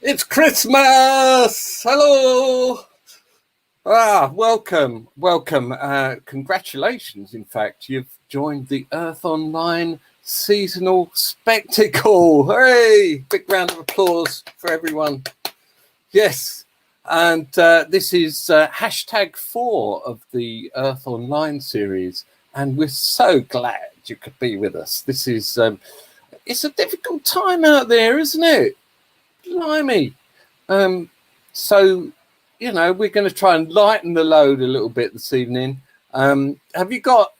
It's Christmas! Hello! Welcome. Congratulations, in fact. You've joined the Earth Online seasonal spectacle. Hooray! Big round of applause for everyone. Yes. And this is hashtag 4 of the Earth Online series. And we're so glad you could be with us. This is, it's a difficult time out there, isn't it? Blimey. So, you know, we're going to try and lighten the load a little bit this evening. Have you got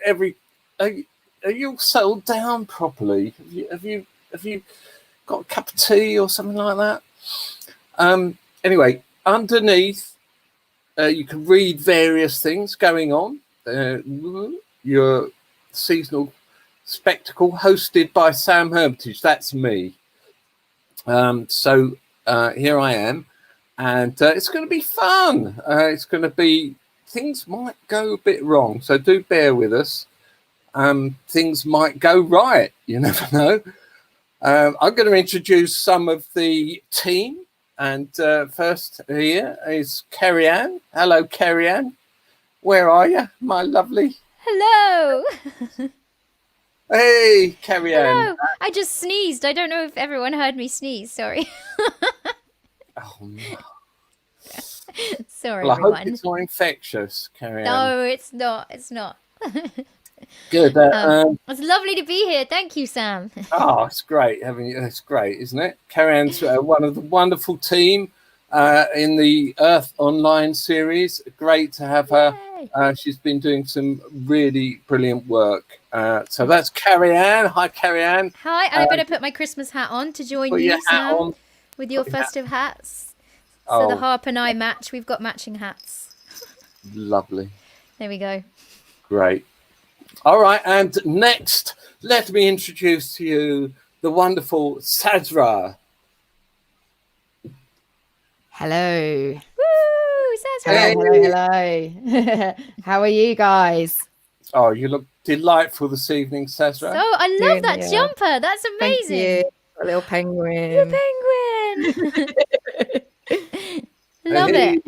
are you all settled down properly? Have you got a cup of tea or something like that? Anyway, underneath, you can read various things going on. Your seasonal spectacle hosted by Sam Hermitage. That's me. So here I am, and it's going to be fun. It's going to be, things might go a bit wrong, so do bear with us. Things might go right, you never know. I'm going to introduce some of the team, and first here is Cerian. Hello, Cerian. Where are you, my lovely? Hello. Hey, Cerian. Hello. I just sneezed. I don't know if everyone heard me sneeze. Sorry. Oh no. Sorry, Well, I everyone. hope it's not infectious, Cerian. No, it's not. It's not. Good. It's lovely to be here. Thank you, Sam. Oh, it's great having you. It's great, isn't it? Cerian's one of the wonderful team in the Earth Online series. Great to have her. She's been doing some really brilliant work. So that's Cerian. Hi, Cerian. Hi. I better put my Christmas hat on to join you, Sam, with your festive hats. So the Harp and I match. We've got matching hats. Lovely. There we go. Great. All right, and next, let me introduce to you the wonderful Sazrah. Hello. Woo, Sazrah. Hello. How are you guys? Oh, you look delightful this evening, Sazrah. So I love that jumper. That's amazing. Thank you. A little penguin. You're a penguin. Love it.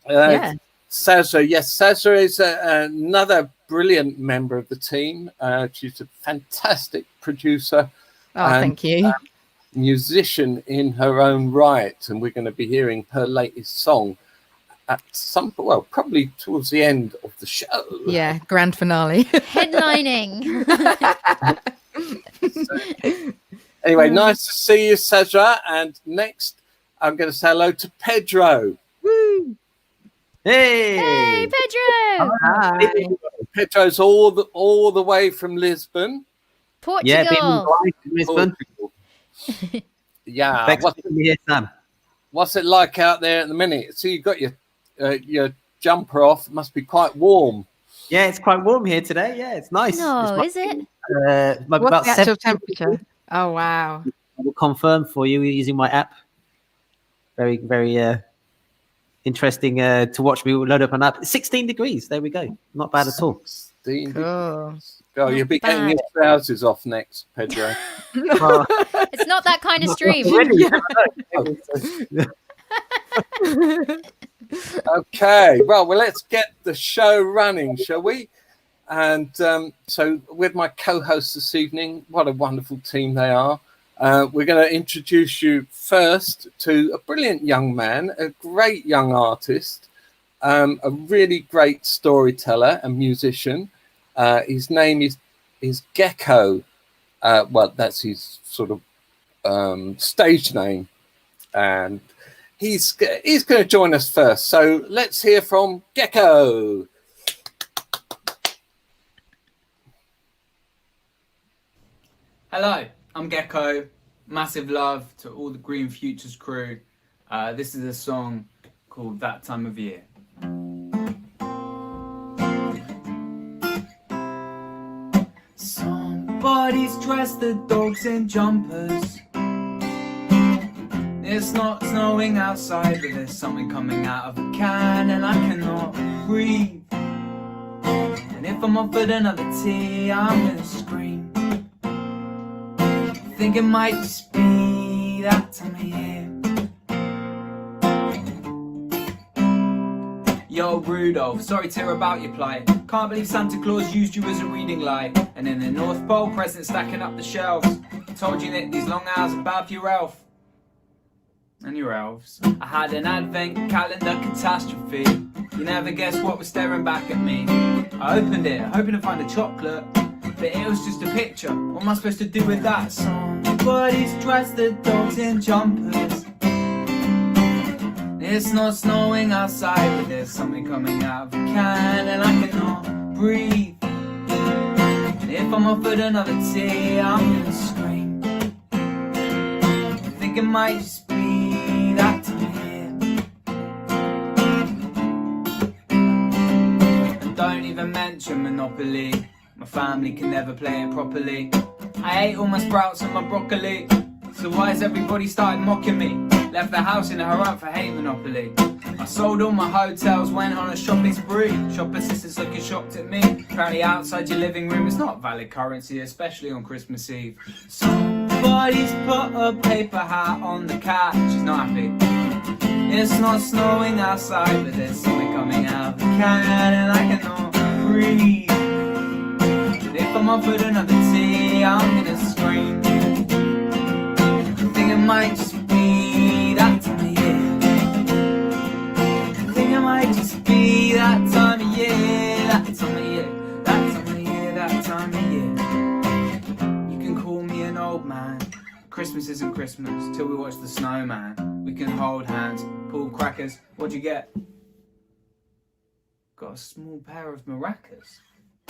Yeah. Sazrah, yes, Sazrah is another brilliant member of the team. She's a fantastic producer. Oh, thank you. Musician in her own right, and we're going to be hearing her latest song at some, well, probably towards the end of the show. Yeah, grand finale. Headlining. Anyway, nice to see you, Sazrah. And next, I'm going to say hello to Pedro. Woo! Hey, Pedro. Hi. Pedro's all the way from Lisbon. Portugal. Yeah, Lisbon. Yeah. Thanks for being here, Sam. What's it like out there at the minute? So you got your jumper off. It must be quite warm. Yeah, it's quite warm here today. Yeah, it's nice. No, is it? What's About the actual 70 temperature? Oh, wow. I will confirm for you using my app. Very, very interesting to watch me load up an app. 16 degrees. There we go. Not bad at all. 16 Cool. Oh, you'll be getting your trousers off next, Pedro. It's not that kind of stream. Okay, well, let's get the show running, shall we? And so with my co-hosts this evening, what a wonderful team they are. We're going to introduce you first to a brilliant young man, a great young artist, a really great storyteller and musician. His name is Gecko. Well, that's his sort of stage name. And he's going to join us first. So let's hear from Gecko. Hello, I'm Gecko. Massive love to all the Green Futures crew. This is a song called That Time of Year. Somebody's dressed the dogs in jumpers. It's not snowing outside, but there's something coming out of a can and I cannot breathe. And if I'm offered another tea, I'm gonna scream. I think it might just be that time of year. Yo, Rudolph, sorry to hear about your plight. Can't believe Santa Claus used you as a reading light. And in the North Pole, presents stacking up the shelves. Told you that these long hours are bad for your elf. And your elves. I had an advent calendar catastrophe. You never guessed what was staring back at me. I opened it, hoping to find a chocolate, but it was just a picture. What am I supposed to do with that? Somebody's dressed the dogs in jumpers. It's not snowing outside, but there's something coming out of a can, and I cannot breathe. And if I'm offered another tea, I'm gonna scream. I think it might just be that time of year. And don't even mention Monopoly. My family can never play it properly. I ate all my sprouts and my broccoli. So why has everybody started mocking me? Left the house in a hurry for hate Monopoly. I sold all my hotels, went on a shopping spree. Shop assistants looking shocked at me. Apparently outside your living room is not valid currency, especially on Christmas Eve. Somebody's put a paper hat on the cat. She's not happy. It's not snowing outside, but there's something coming out of the can, and I cannot breathe. But if I'm offered another tea, I'm gonna scream. I think it might just be that time of year. I think it might just be that time of year. That time of year. That time of year. That time of year. You can call me an old man. Christmas isn't Christmas till we watch the snowman. We can hold hands, pull crackers. What'd you get? Got a small pair of maracas.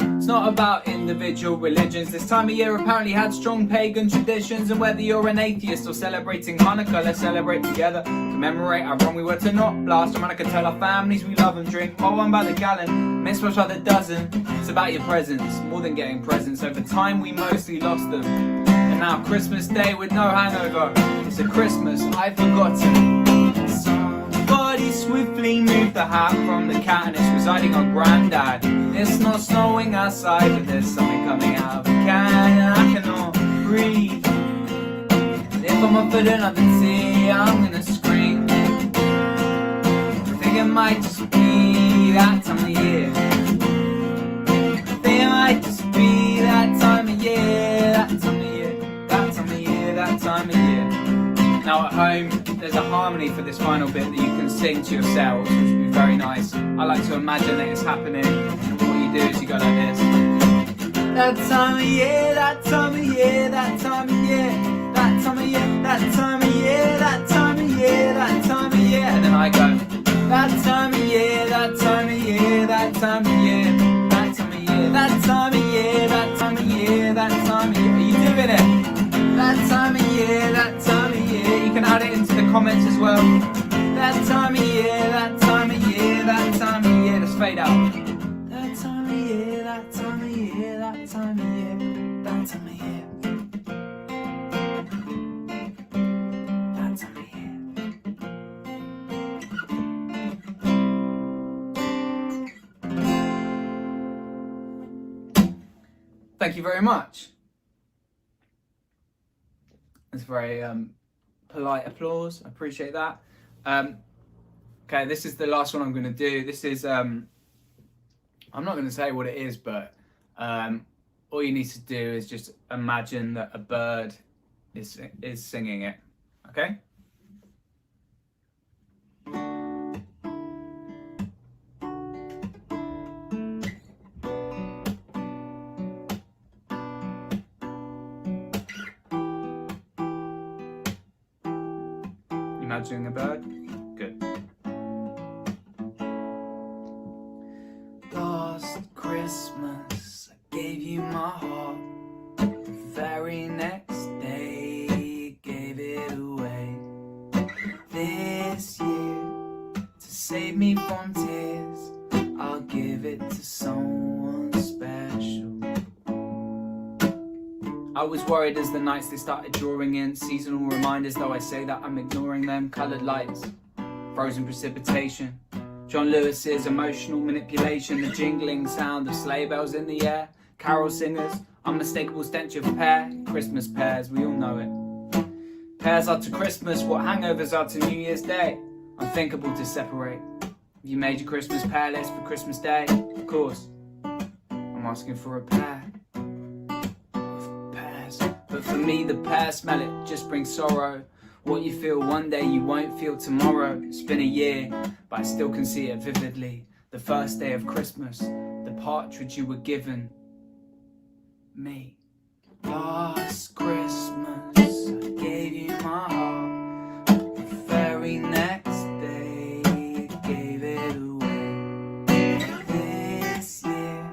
It's not about individual religions. This time of year apparently had strong pagan traditions. And whether you're an atheist or celebrating Hanukkah, let's celebrate together. Commemorate how wrong we were to not blast a Hanukkah. Tell our families we love and drink pot one by the gallon, mitzvahs by the dozen. It's about your presents, more than getting presents. Over time we mostly lost them. And now Christmas Day with no hangover. It's a Christmas I've forgotten. Somebody swiftly moved the hat from the cat and it's residing on Grandad. It's not snowing outside, but there's something coming out of a can, and I cannot breathe. And if I'm offered another tea, I'm gonna scream. I think it might just be that time of year. I think it might just be that time of year. That time of year. That time of year. That time of year. Now at home, there's a harmony for this final bit that you can sing to yourselves, which would be very nice. I like to imagine that it's happening, and what you do is you go like this. That time of year, that time of year, that time of year, that time of year, that time of year, that time of year, that time of year, and then I go. That time of year, that time of year, that time of year, that time of year, that time of year, that time of year, that time of year. Are you doing it? That time of year, that time of year. You can add it into the comments as well. That time of year, that time of year, that time of year. Let's fade out. That time of year, that time of year, that time of year, that time of year. That time of year. Thank you very much. It's very polite applause. I appreciate that. Okay, this is the last one I'm going to do. This is, I'm not going to say what it is, but all you need to do is just imagine that a bird is singing it. Okay? Imagining a bird? Good. Last Christmas, I gave you my heart. The very next day, gave it away. This year, to save me from tears, I'll give it to someone special. I was worried as the nights they started drawing in. Seasonal reminders, though I say that I'm ignoring them. Coloured lights, frozen precipitation, John Lewis's emotional manipulation, the jingling sound of sleigh bells in the air, carol singers, unmistakable stench of pear, Christmas pears, we all know it. Pears are to Christmas what hangovers are to New Year's Day, unthinkable to separate. Have you made your Christmas pair list for Christmas Day? Of course. I'm asking for a pair of pears. But for me, the pear smell, it just brings sorrow. What you feel one day, you won't feel tomorrow. It's been a year, but I still can see it vividly. The first day of Christmas, the partridge you were given me. Last Christmas, I gave you my heart. The very next day, you gave it away. This year,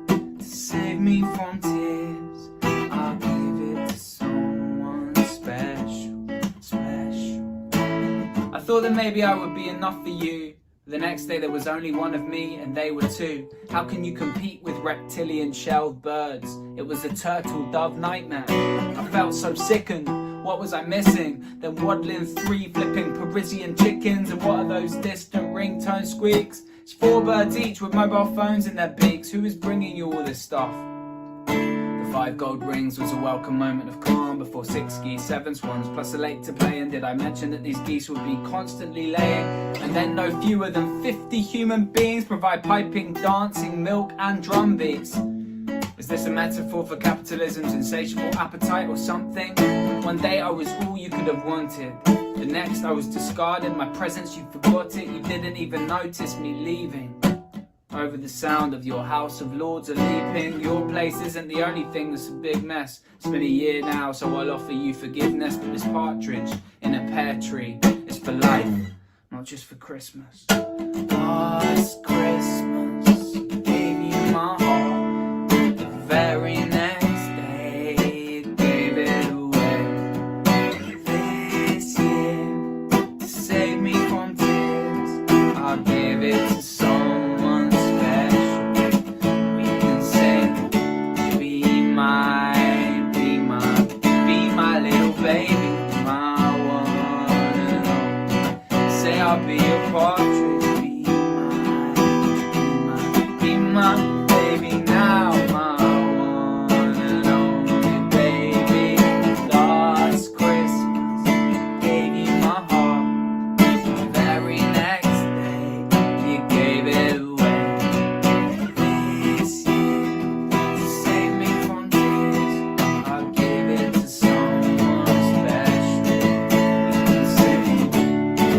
to save me from tears, I'll give it to someone special, special. I thought that maybe I would be enough for you. The next day there was only one of me and they were two. How can you compete with reptilian shelled birds? It was a turtle dove nightmare. I felt so sickened. What was I missing? Then waddling 3 flipping Parisian chickens. And what are those distant ringtone squeaks? It's 4 birds each with mobile phones in their beaks. Who is bringing you all this stuff? The 5 gold rings was a welcome moment of calm before 6 geese, 7 swans, plus a lake to play. And did I mention that these geese would be constantly laying? And then no fewer than 50 human beings provide piping, dancing, milk and drum beats. Is this a metaphor for capitalism's insatiable appetite or something? One day I was all you could have wanted. The next I was discarded. My presence, you forgot it. You didn't even notice me leaving. Over the sound of your House of Lords are leaping. Your place isn't the only thing that's a big mess. It's been a year now, so I'll offer you forgiveness. But this partridge in a pear tree is for life, not just for Christmas. Last Christmas, I gave you my heart. The very next day, you gave it away. This year, to save me from tears, I'll give it to someone special. We can say, be my little baby, my one and all. Say I'll be your partridge, be my baby now, my one and only baby. Last Christmas, gave you my heart. The very next day, you gave it away. This year, to save me from tears, I'll give it to someone special. You can say,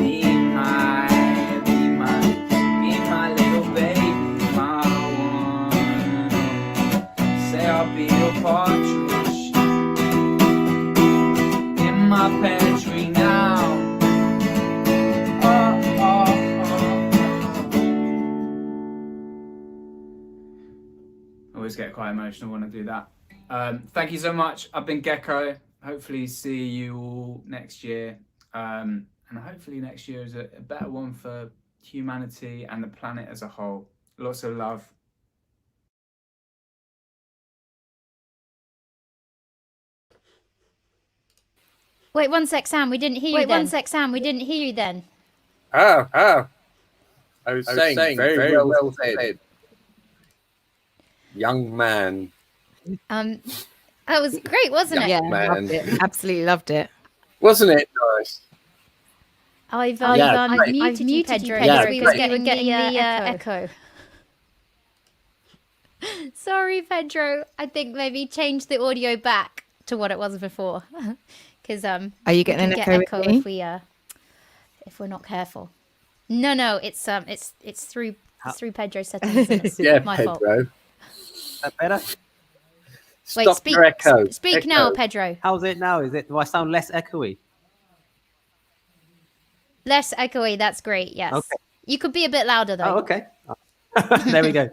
be my little baby, my one. Say I'll be your partridge in my pear tree now. Oh, oh, oh. I always get quite emotional when I do that. Thank you so much. I've been Gecko. Hopefully see you all next year. And hopefully next year is a better one for humanity and the planet as a whole. Lots of love. Wait, one sec, Sam. We didn't hear you then. Oh. I was saying very well said. Young man. That was great, wasn't it? Yeah, Man. loved it. Absolutely loved it. Wasn't it nice? I've great. muted you, Pedro, Yeah, because we great. were getting the echo. Sorry, Pedro. I think maybe change the audio back to what it was before, because Are you getting an echo with me? if we're not careful. No, it's through Pedro's settings. And it's Yeah, my Pedro. fault. Is that better? Wait, Stop your echo. Speak now, Pedro. How's it now? Do I sound less echoey? Less echoey. That's great. Yes. Okay. You could be a bit louder though. Oh, okay. There we go.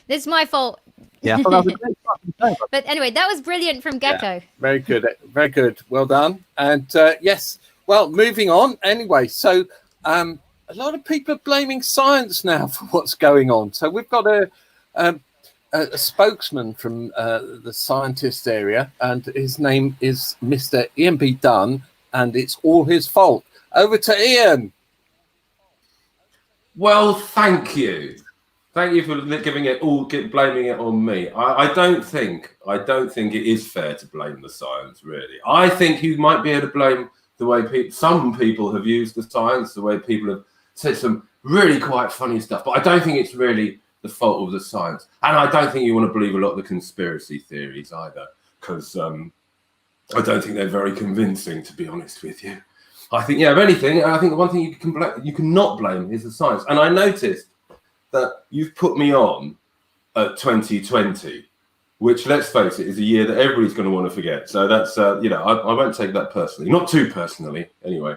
This is my fault. Yeah, I thought that was a great start. But anyway, that was brilliant from Gecko. Yeah, very good. Very good. Well done. And yes, well, moving on. Anyway, so a lot of people are blaming science now for what's going on. So we've got a spokesman from the scientist area, and his name is Mr. Ian B. Dunne, and it's all his fault. Over to Ian. Well, thank you. Thank you for blaming it on me. I don't think it is fair to blame the science, really. I think you might be able to blame the way some people have used the science, the way people have said some really quite funny stuff, but I don't think it's really the fault of the science. And I don't think you want to believe a lot of the conspiracy theories either, because I don't think they're very convincing, to be honest with you. I think, if anything, I think the one thing you cannot blame is the science. And I noticed that you've put me on at 2020, which, let's face it, is a year that everybody's going to want to forget. So that's, I won't take that personally. Not too personally, anyway.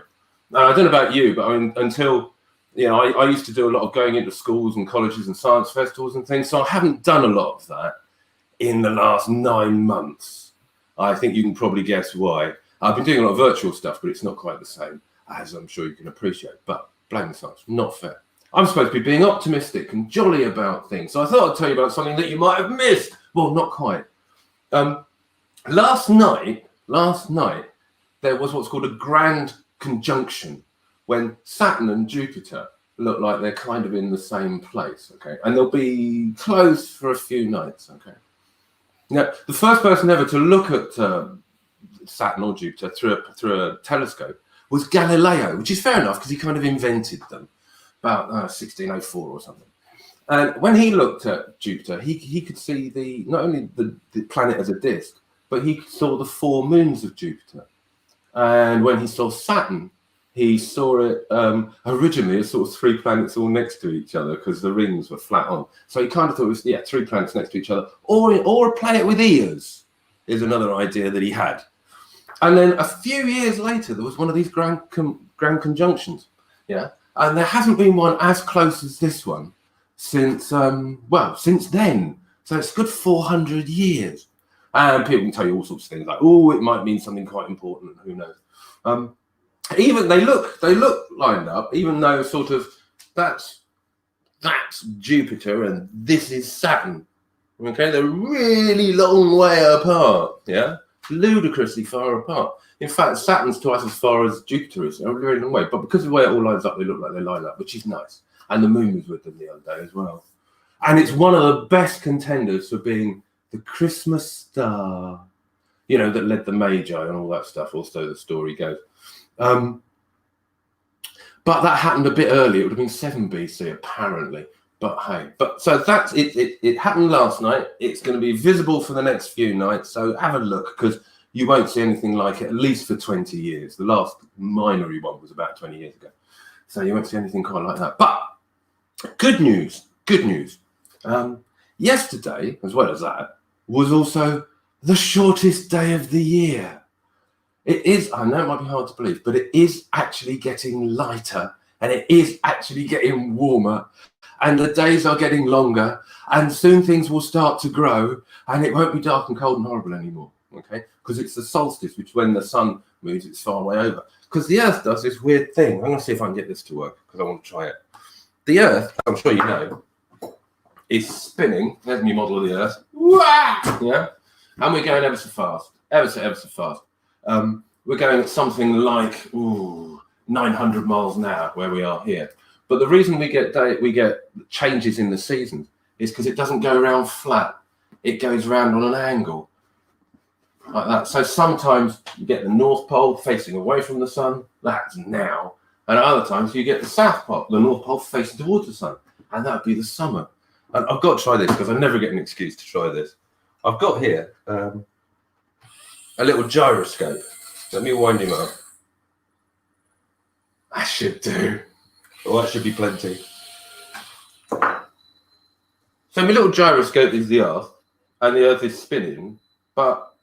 I don't know about you, but I mean, until, I used to do a lot of going into schools and colleges and science festivals and things. So I haven't done a lot of that in the last 9 months. I think you can probably guess why. I've been doing a lot of virtual stuff, but it's not quite the same, as I'm sure you can appreciate. But blame the science, not fair. I'm supposed to be being optimistic and jolly about things. So I thought I'd tell you about something that you might have missed. Well, not quite. Last night, there was what's called a grand conjunction, when Saturn and Jupiter look like they're kind of in the same place, okay? And they'll be closed for a few nights, okay? Now, the first person ever to look at Saturn or Jupiter through a telescope was Galileo, which is fair enough because he kind of invented them about 1604 or something. And when he looked at Jupiter, he could see not only the planet as a disk, but he saw the 4 moons of Jupiter. And when he saw Saturn, he saw it originally as sort of 3 planets all next to each other because the rings were flat on. So he kind of thought it was 3 planets next to each other, or a planet with ears is another idea that he had. And then a few years later, there was one of these grand conjunctions, and there hasn't been one as close as this one since then. So it's a good 400 years. And people can tell you all sorts of things like, it might mean something quite important, who knows. Even they look lined up, even though sort of that's Jupiter and this is Saturn. Okay, they're really long way apart, ludicrously far apart. In fact, Saturn's twice as far as Jupiter is, a very long way. But because of the way it all lines up, they look like they line up, which is nice. And the moon was with them the other day as well. And it's one of the best contenders for being the Christmas star, that led the Magi and all that stuff, or so the story goes. But that happened a bit early. It would have been 7 BC, apparently. But hey, so that's it. It happened last night. It's going to be visible for the next few nights. So have a look, because you won't see anything like it, at least for 20 years. The last minory one was about 20 years ago. So you won't see anything quite like that. But good news. Yesterday, as well as that, was also the shortest day of the year. It is, I know it might be hard to believe, but it is actually getting lighter, and it is actually getting warmer, and the days are getting longer, and soon things will start to grow, and it won't be dark and cold and horrible anymore, okay? Because it's the solstice, which when the sun moves, it's far way over. Because the Earth does this weird thing. I'm going to see if I can get this to work, because I want to try it. The Earth, I'm sure you know, is spinning. There's my model of the Earth. Yeah? And we're going ever so fast. Ever so fast. We're going at something like 900 miles an hour where we are here. But the reason we get changes in the seasons is because it doesn't go around flat. It goes around on an angle like that. So sometimes you get the North Pole facing away from the sun. That's now. And other times you get the South Pole, the North Pole facing towards the sun. And that would be the summer. And I've got to try this because I never get an excuse to try this. I've got here a little gyroscope. Let me wind him up. That should do. Oh, that should be plenty. So my little gyroscope is the Earth, and the Earth is spinning, but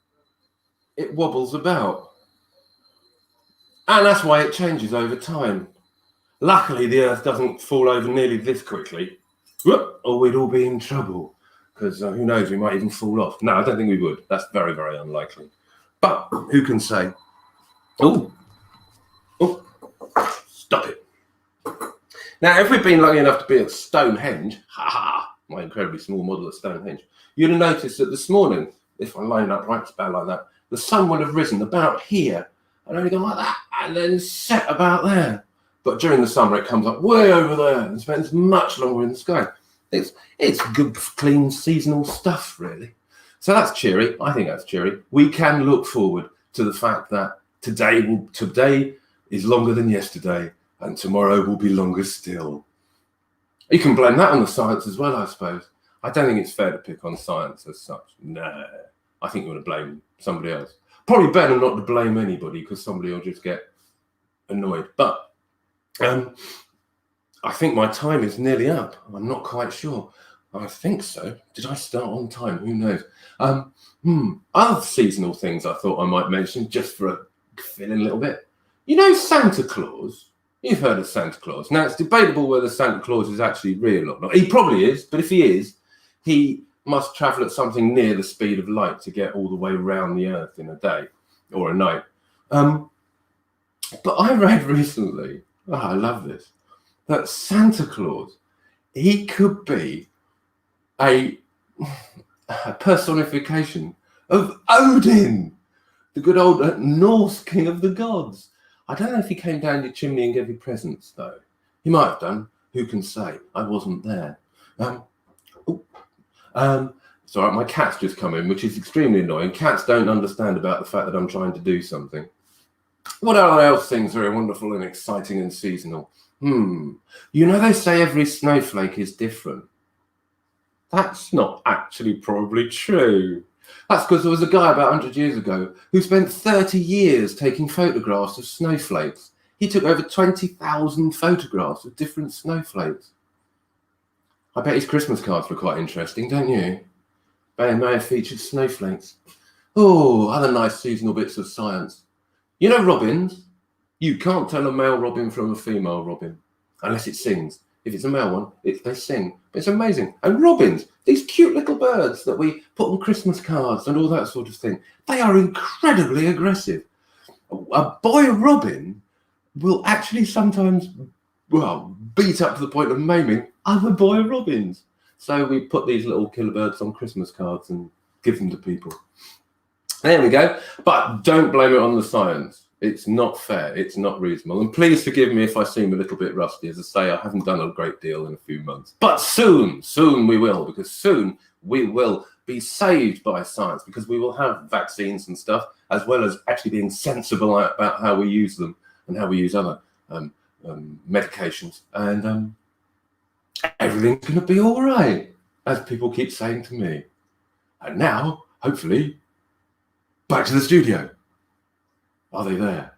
it wobbles about. And that's why it changes over time. Luckily, the Earth doesn't fall over nearly this quickly, or we'd all be in trouble, because who knows, we might even fall off. No, I don't think we would. That's very, very unlikely. But who can say? Oh, stop it. Now, if we've been lucky enough to be at Stonehenge, my incredibly small model at Stonehenge, you'd have noticed that this morning, if I line up right, it's about like that, the sun would have risen about here and only gone like that and then set about there. But during the summer, it comes up way over there and spends much longer in the sky. It's good, clean, seasonal stuff, really. So that's cheery. I think that's cheery. We can look forward to the fact that today is longer than yesterday, and tomorrow will be longer still. You can blame that on the science as well, I suppose. I don't think it's fair to pick on science as such. No, I think you want to blame somebody else. Probably better not to blame anybody, because somebody will just get annoyed. But I think my time is nearly up. I'm not quite sure. I think so. Did I start on time? Who knows? Other seasonal things I thought I might mention, just for a fill-in a little bit. You know Santa Claus? You've heard of Santa Claus. Now, it's debatable whether Santa Claus is actually real or not. He probably is, but if he is, he must travel at something near the speed of light to get all the way around the Earth in a day or a night. But I read recently, I love this, that Santa Claus, he could be a personification of Odin, the good old Norse king of the gods. I don't know if he came down your chimney and gave you presents, though. He might have done. Who can say? I wasn't there. It's all right, my cat's just come in, which is extremely annoying. Cats don't understand about the fact that I'm trying to do something. What else things very wonderful and exciting and seasonal? You know, they say every snowflake is different. That's not actually probably true. That's because there was a guy about 100 years ago who spent 30 years taking photographs of snowflakes. He took over 20,000 photographs of different snowflakes. I bet his Christmas cards were quite interesting, don't you? They may have featured snowflakes. Oh, other nice seasonal bits of science. You know robins? You can't tell a male robin from a female robin unless it sings. If it's a male one, they sing. But it's amazing. And robins, these cute little birds that we put on Christmas cards and all that sort of thing, they are incredibly aggressive. A boy robin will actually sometimes, beat up to the point of maiming other boy robins. So we put these little killer birds on Christmas cards and give them to people. There we go. But don't blame it on the science. It's not fair. It's not reasonable. And please forgive me if I seem a little bit rusty. As I say, I haven't done a great deal in a few months. But soon we will, because soon we will be saved by science, because we will have vaccines and stuff, as well as actually being sensible about how we use them and how we use other medications. And everything's going to be all right, as people keep saying to me. And now, hopefully, back to the studio. Are they there?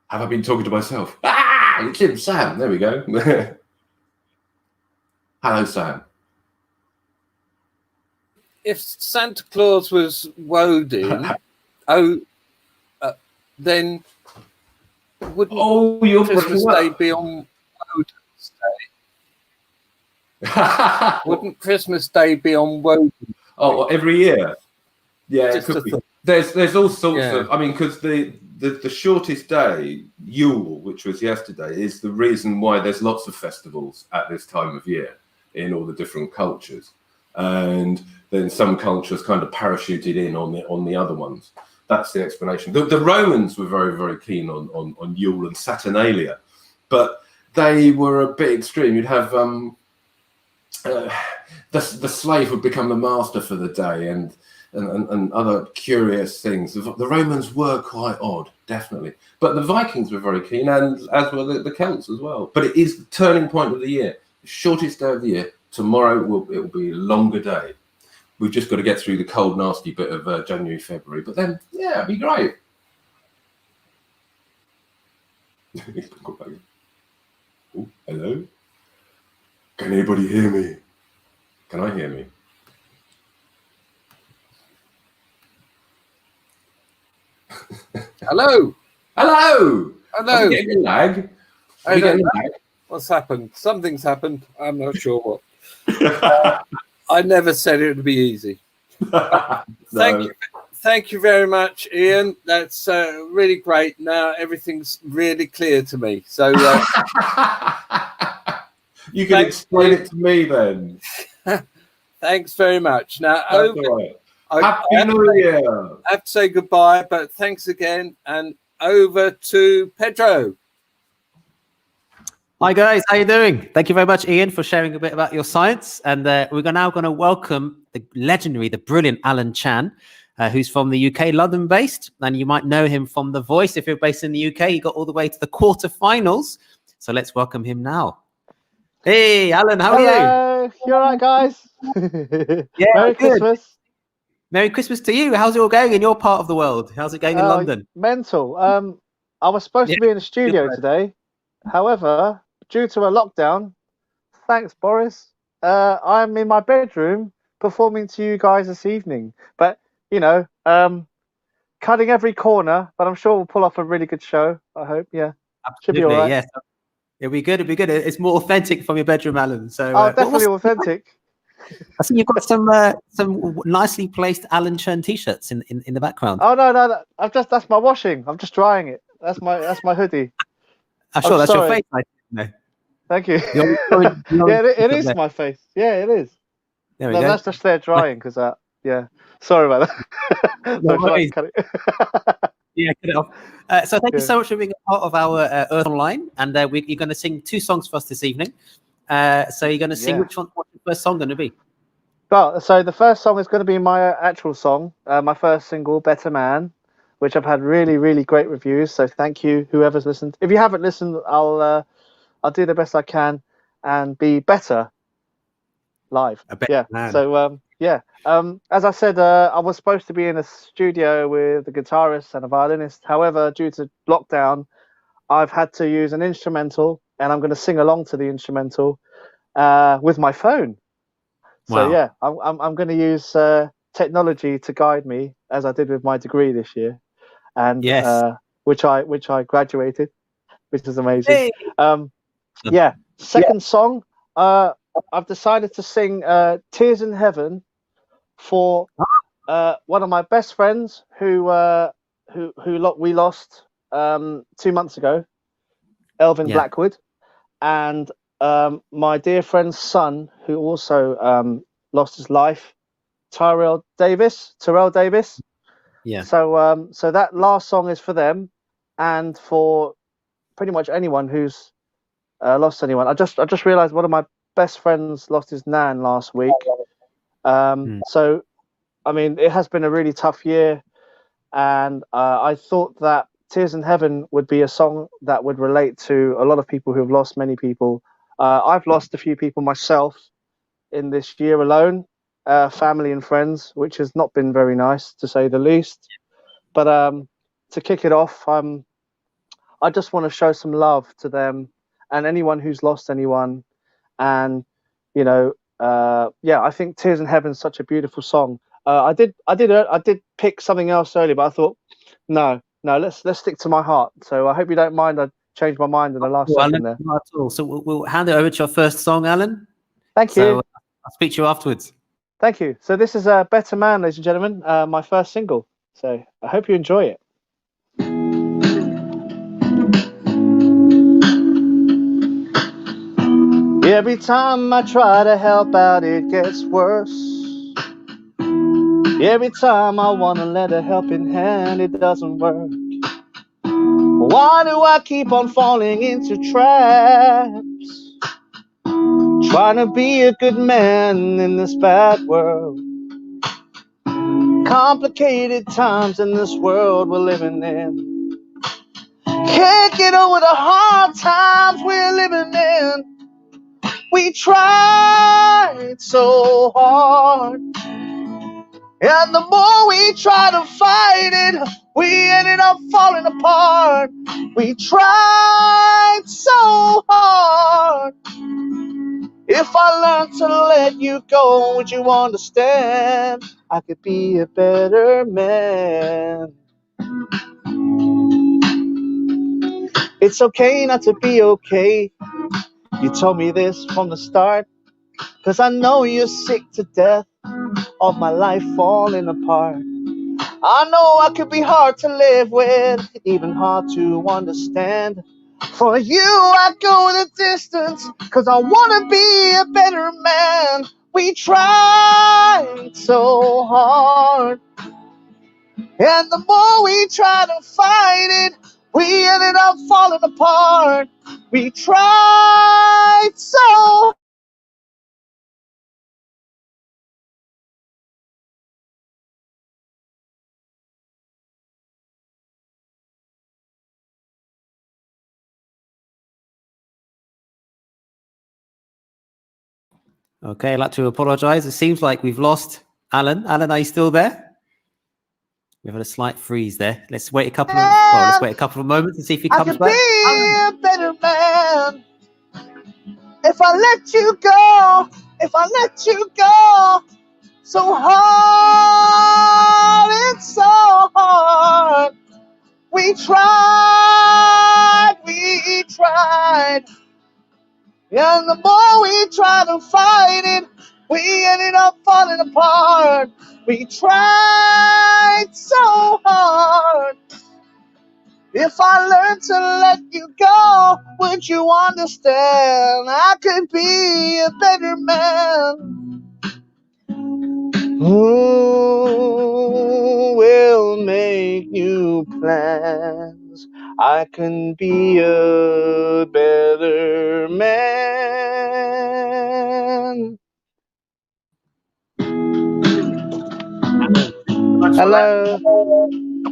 Have I been talking to myself? It's him, Sam. There we go. Hello, Sam. If Santa Claus was Woden, then wouldn't Christmas Day be on Woden's Day? Wouldn't Christmas Day be on Woden's Day? Oh, every year? Yeah, it could be. There's all sorts of, I mean, because the shortest day, Yule, which was yesterday, is the reason why there's lots of festivals at this time of year in all the different cultures. And then some cultures kind of parachuted in on the other ones. That's the explanation. The Romans were very, very keen on Yule and Saturnalia, but they were a bit extreme. You'd have the slave would become the master for the day, and other curious things. The Romans were quite odd, definitely. But the Vikings were very keen, and as were the Celts as well. But it is the turning point of the year. The shortest day of the year. Tomorrow it will be a longer day. We've just got to get through the cold, nasty bit of January, February. But then, yeah, it'd be great. Oh, hello? Can anybody hear me? Can I hear me? Hello. Hello. Hello. Are we getting a lag? What's happened? Something's happened. I'm not sure what. I never said it would be easy. No. Thank you very much, Ian. That's really great. Now everything's really clear to me. So you can explain it to me then. Thanks very much. Now, Happy New Year. I have to say goodbye, but thanks again. And over to Pedro. Hi guys, how you doing? Thank you very much, Ian, for sharing a bit about your science. And we're now going to welcome the legendary, the brilliant Alan Chan. who's from the UK, London based, and you might know him from The Voice. If you're based in the UK, he got all the way to the quarterfinals. So let's welcome him now. Hey, Alan, how are you? Hello, you all right, guys? Yeah, Merry good. Christmas. Merry Christmas to you. How's it all going in your part of the world? How's it going in London? Mental. I was supposed to be in the studio today. However, due to a lockdown, thanks, Boris, I'm in my bedroom performing to you guys this evening. But, you know, cutting every corner, but I'm sure we'll pull off a really good show, I hope. Yeah. Absolutely, should be all right. Yes. It'll be good. It'll be good. It's more authentic from your bedroom, Alan. So, definitely authentic. I think you've got some nicely placed Alan Churn t-shirts in the background. Oh no, that's my washing. I'm just drying it. That's my hoodie. I'm sure that's your face. No. Thank you. You're yeah, it is my face. Yeah, it is. There we go. That's just there drying because yeah. Sorry about that. No worries. Cut it. Yeah, cut it off. So thank you so much for being a part of our Earth Online, and you're going to sing 2 songs for us this evening. So you're going to sing which one? What's the first song going to be? Well, so the first song is going to be my actual song, my first single, Better Man, which I've had really, really great reviews. So thank you, whoever's listened. If you haven't listened, I'll do the best I can and be better live. Man. So as I said, I was supposed to be in a studio with a guitarist and a violinist. However, due to lockdown, I've had to use an instrumental, and I'm going to sing along to the instrumental with my phone. So yeah, I'm going to use technology to guide me, as I did with my degree this year, and which I graduated, which is amazing. Hey! Second song, I've decided to sing "Tears in Heaven" for one of my best friends who we lost 2 months ago, Elvin Blackwood, and my dear friend's son, who also lost his life, Tyrell Davis. Yeah. So that last song is for them, and for pretty much anyone who's lost anyone. I just realised one of my best friends lost his nan last week. So, I mean, it has been a really tough year, and I thought that Tears in Heaven would be a song that would relate to a lot of people who have lost many people. I've lost a few people myself in this year alone, family and friends, which has not been very nice, to say the least. But to kick it off, I just want to show some love to them and anyone who's lost anyone. And, you know, I think Tears in Heaven is such a beautiful song. I did pick something else earlier, but I thought, no, let's stick to my heart. So I hope you don't mind. I changed my mind in the last second there. Not at all. So we'll hand it over to your first song, Alan. Thank you. So I'll speak to you afterwards. Thank you. So this is Better Man, ladies and gentlemen, my first single. So I hope you enjoy it. Every time I try to help out, it gets worse. Every time I want to lend a helping hand, it doesn't work. Why do I keep on falling into traps? Trying to be a good man in this bad world. Complicated times in this world we're living in. Can't get over the hard times we're living in. We tried so hard, and the more we try to fight it, we ended up falling apart. We tried so hard. If I learned to let you go, would you understand? I could be a better man. It's okay not to be okay. You told me this from the start, 'cause I know you're sick to death of my life falling apart. I know I could be hard to live with, even hard to understand. For you I go the distance, 'cause I wanna be a better man. We tried so hard, and the more we try to fight it, we ended up falling apart. We tried so Okay, I'd like to apologise. It seems like we've lost Alan. Alan, are you still there? We've had a slight freeze there. Let's wait a couple of moments and see if he comes back. I could be a better man if I let you go. If I let you go. So hard, it's so hard. We tried. And the more we tried to fight it, we ended up falling apart. We tried so hard. If I learned to let you go, would you understand? I could be a better man. Who will make new plans? I can be a better man. Hello.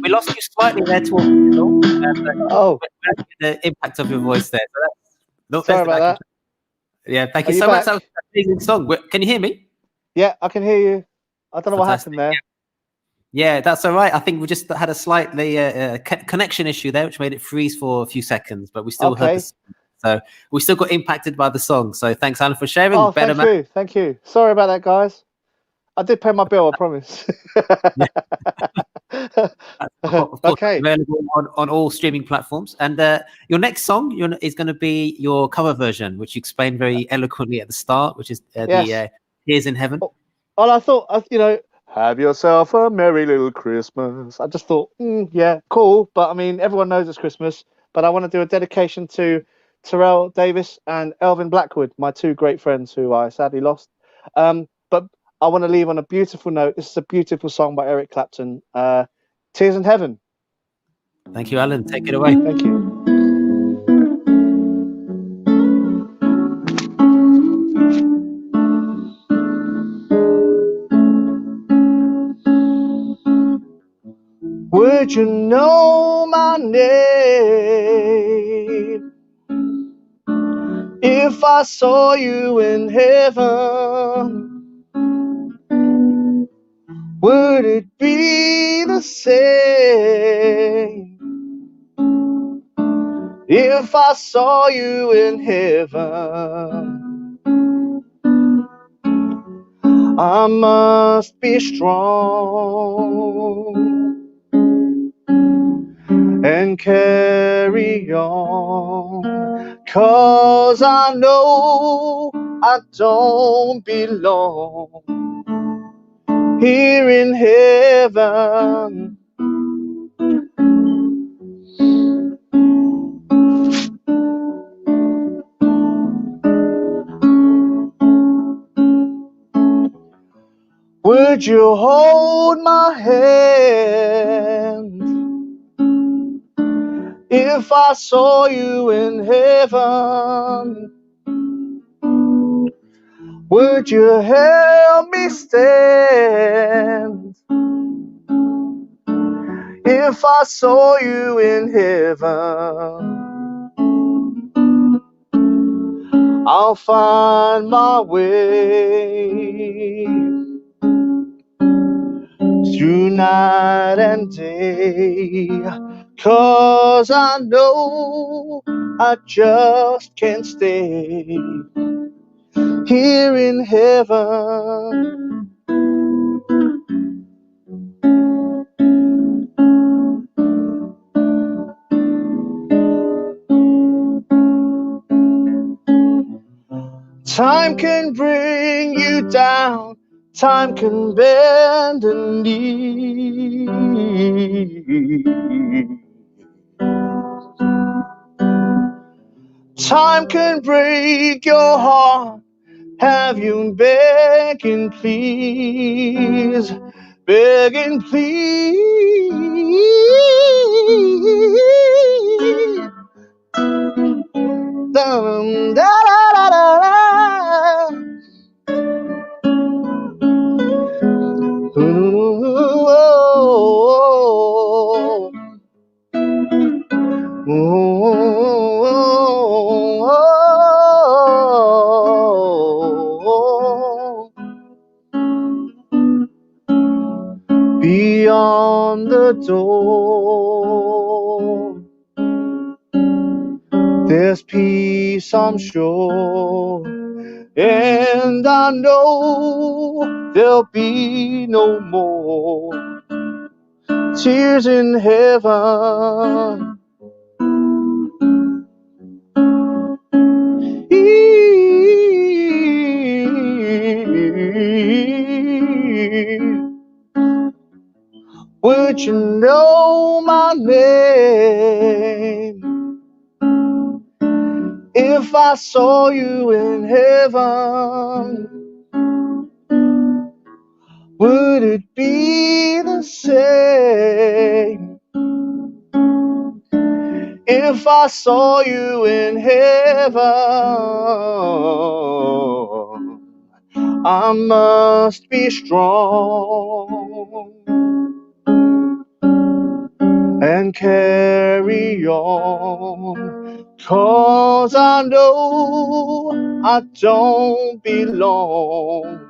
We lost you slightly there towards the impact of your voice there. So sorry about that. Yeah, thank you so much. That was an amazing song. Can you hear me? Yeah, I can hear you. I don't know what happened there. Yeah, that's all right. I think we just had a slightly connection issue there, which made it freeze for a few seconds, but we still heard the song. So we still got impacted by the song. So thanks, Alan, for sharing. Oh, thank you. Sorry about that, guys. I did pay my bill, I promise. Of course, available on all streaming platforms. And your next song is going to be your cover version, which you explained very eloquently at the start, which is the Tears in Heaven. Well, I thought, have yourself a merry little Christmas. I just thought, yeah, cool. But I mean, everyone knows it's Christmas. But I want to do a dedication to Terrell Davis and Elvin Blackwood, my two great friends who I sadly lost. But I want to leave on a beautiful note. This is a beautiful song by Eric Clapton, Tears in Heaven. Thank you, Alan. Take it away. Thank you. Would you know my name if I saw you in heaven? Would it be the same if I saw you in heaven? I must be strong and carry on, 'cause I know I don't belong here in heaven. Would you hold my hand if I saw you in heaven? Would you help me stand if I saw you in heaven? I'll find my way through night and day, 'cause I know I just can't stay here in heaven. Time can bring you down, time can bend and lead. Time can break your heart, have you begging please, begging please. Dum, da, da, da, da, da. Ooh, oh, oh, oh, oh, oh. door. There's peace, I'm sure, and I know there'll be no more tears in heaven. Would you know my name if I saw you in heaven? Would it be the same if I saw you in heaven? I must be strong and carry on, 'cause I know I don't belong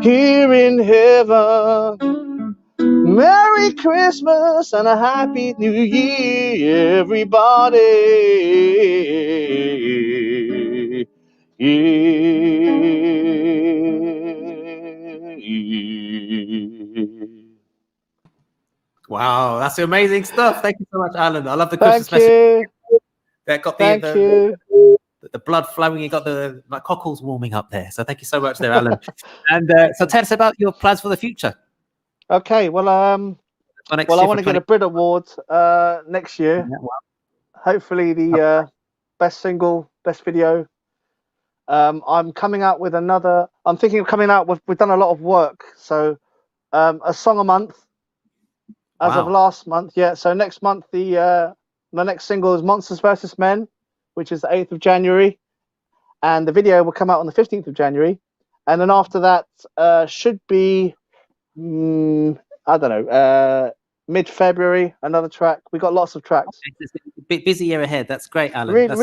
here in heaven. Merry Christmas and a Happy New Year, everybody. Wow, that's amazing stuff. Thank you so much, Alan. I love the Thank Christmas you. message. That got Thank you. the blood flowing. You got my cockles warming up there. So thank you so much there, Alan. And so tell us about your plans for the future. Okay, well, I want to get a Brit Award next year. Yeah, wow. Hopefully, the best single, best video. I'm coming out with another. I'm thinking of coming out with. We've done a lot of work, so a song a month. As of last month, yeah. So next month, the next single is Monsters vs. Men, which is the 8th of January, and the video will come out on the 15th of January, and then after that should be I don't know, mid-February, another track. We got lots of tracks. It's a bit busy year ahead. That's great, Alan. Really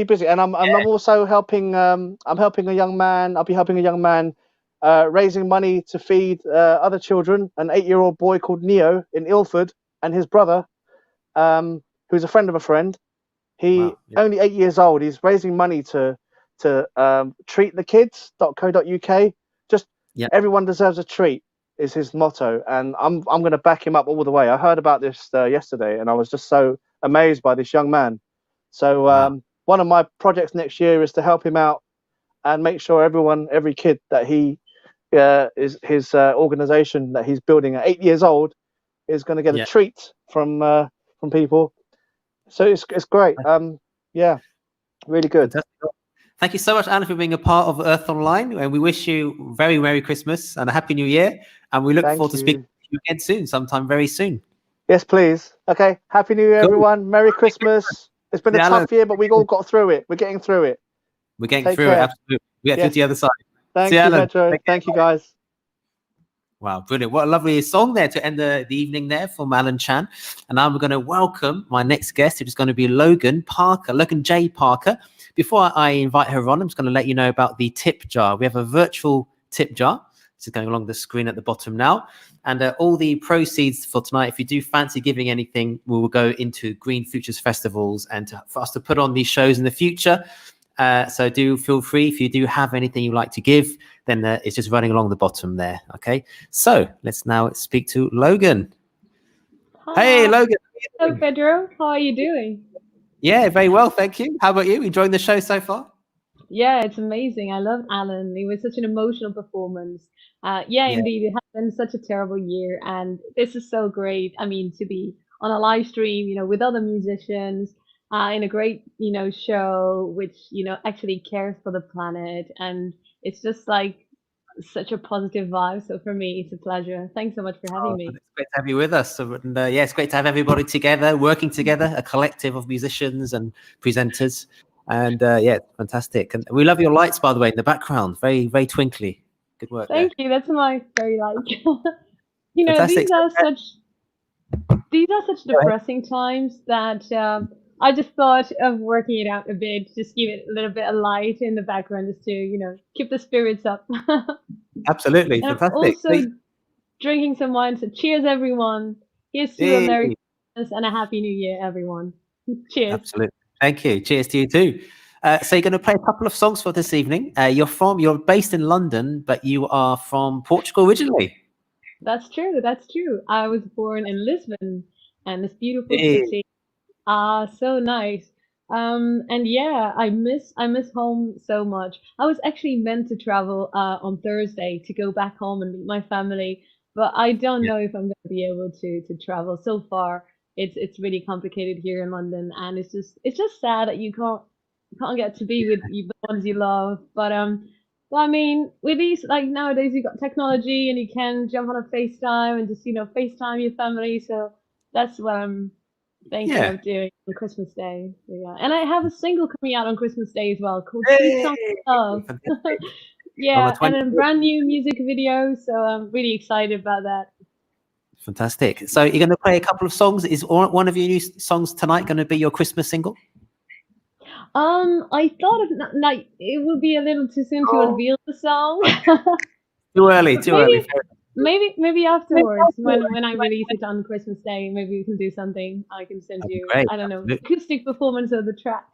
busy, and I'm also helping. I'm helping a young man. I'll be helping a young man raising money to feed other children. An 8-year-old boy called Neo in Ilford, and his brother, who's a friend of a friend. He only 8 years old. He's raising money to treatthekids.co.uk. Just everyone deserves a treat is his motto, and I'm going to back him up all the way. I heard about this yesterday, and I was just so amazed by this young man. So one of my projects next year is to help him out and make sure every kid that he is his organization that he's building at 8 years old is going to get a treat from people. So it's great. Yeah, really good. Thank you so much, Alan, for being a part of Earth Online, and we wish you very Merry Christmas and a Happy New Year, and we look forward to speaking to you again soon, sometime very soon. Yes, please. Okay, Happy New Year, everyone. Merry Christmas. It's been a tough year, but we all got through it. We're getting through it. We're getting through it, absolutely. We get through to the other side. Thank you, Metro. Thank you, guys. Wow, brilliant. What a lovely song there to end the evening there from Alan Chan. And now we're going to welcome my next guest, which is going to be Logan J. Parker. Before I invite her on, I'm just going to let you know about the tip jar. We have a virtual tip jar. This is going along the screen at the bottom now. And all the proceeds for tonight, if you do fancy giving anything, we will go into Green Futures Festivals and for us to put on these shows in the future. So do feel free, if you do have anything you'd like to give, then it's just running along the bottom there. Okay, so let's now speak to Logan. Hi. Hey, Logan. Hello, Pedro. How are you doing? Yeah, very well, thank you. How about you? Enjoying the show so far? Yeah, it's amazing. I love Alan. It was such an emotional performance. Indeed, it has been such a terrible year, and this is so great. I mean, to be on a live stream, with other musicians, in a great, show, which, actually cares for the planet, and it's just like such a positive vibe. So for me, it's a pleasure. Thanks so much for having me. It's great to have you with us. So, and, it's great to have everybody together, working together, a collective of musicians and presenters. And fantastic. And we love your lights, by the way, in the background. Very, very twinkly. Good work. Thank you. That's my very like. These are such depressing times that I just thought of working it out a bit, just give it a little bit of light in the background, just to keep the spirits up. Absolutely, fantastic. drinking some wine. So cheers, everyone. Here's to a Merry Christmas and a Happy New Year, everyone. Cheers. Absolutely. Thank you. Cheers to you too. So you're going to play a couple of songs for this evening. You're based in London, but you are from Portugal originally. That's true. That's true. I was born in Lisbon, and this beautiful city. So nice. And yeah, I miss home so much. I was actually meant to travel on Thursday to go back home and meet my family, but I don't know if I'm going to be able to travel. So far, it's really complicated here in London, and it's just sad that you can't get to be with the ones you love. But I mean, with these, like, nowadays you've got technology and you can jump on a FaceTime and just FaceTime your family. So that's what I'm thinking of doing on Christmas Day. So, yeah, and I have a single coming out on Christmas Day as well called "Sweet Song of Love." Yeah, and a brand new music video. So I'm really excited about that. Fantastic. So you're going to play a couple of songs. Is one of your new songs tonight going to be your Christmas single? I thought of like it would be a little too soon to unveil the song. Too early. Maybe afterwards when I release it on Christmas Day, maybe we can do something. I can send you, I don't know, acoustic performance of the track.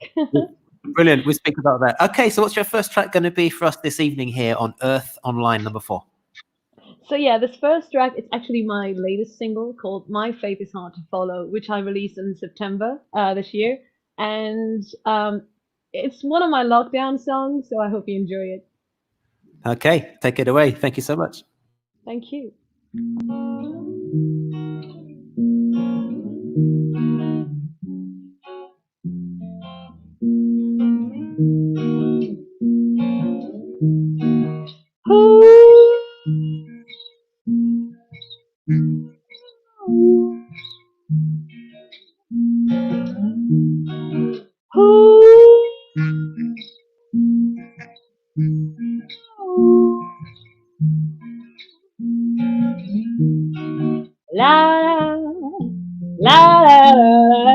Brilliant. We'll speak about that. Okay, so what's your first track going to be for us this evening here on Earth Online number 4? So yeah, this first track is actually my latest single called "My Faith Is Hard to Follow," which I released in September this year, and it's one of my lockdown songs. So I hope you enjoy it. Okay, take it away. Thank you so much. Thank you. La la la la.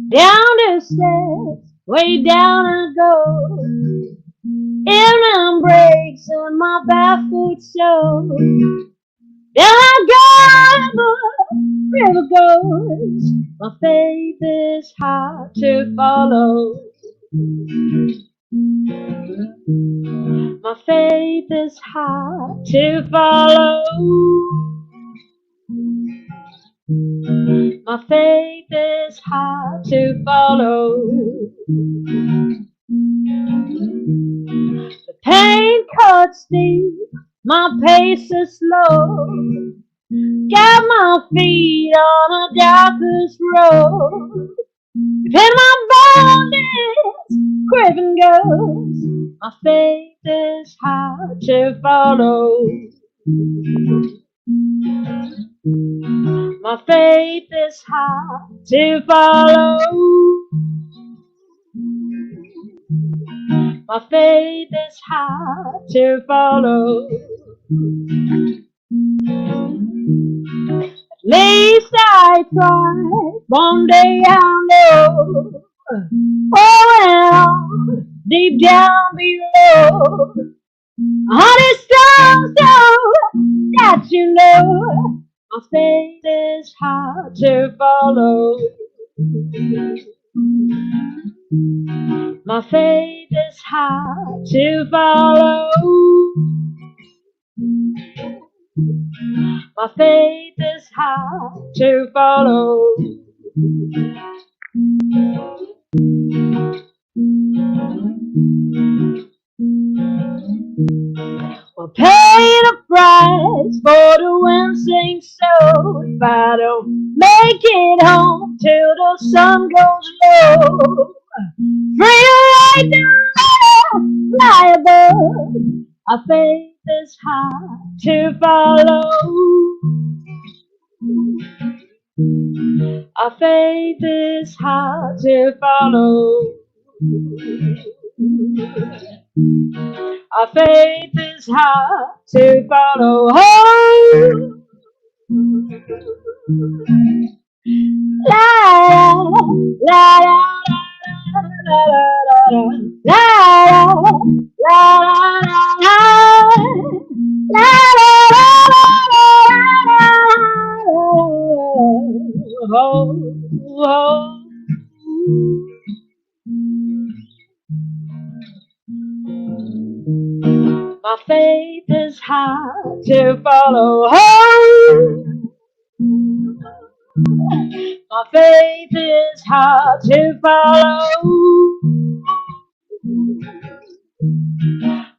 Down the stairs, way down I go. Evening breaks on my barefoot soul. Down I go, the river goes. My faith is hard to follow. My faith is hard to follow. My faith is hard to follow. The pain cuts deep, my pace is slow. Got my feet on a darkest road. In my bondage, craving goes. My faith is hard to follow. My faith is hard to follow. My faith is hard to follow. At least I try. One day I'll know. Oh, well, deep down below, honest strong so that you know, my faith is hard to follow. My faith is hard to follow. My faith is hard to follow. We'll pay the price for the wincing soul if I don't make it home till the sun goes low. Free right down, fly above. Our faith is hard to follow. Our faith is hard to follow. Our faith is hard to follow. Oh. La la la la la la la la la la la la. oh. My faith is hard to follow. Oh. My faith is hard to follow.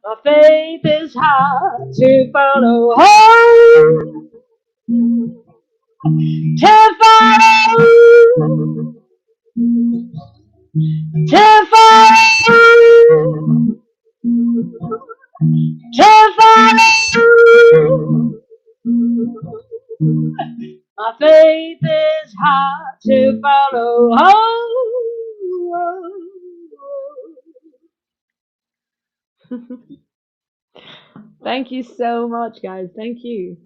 My faith is hard to follow. Oh. To follow. To follow. To follow. My faith is hard to follow. Oh. Thank you so much, guys. Thank you.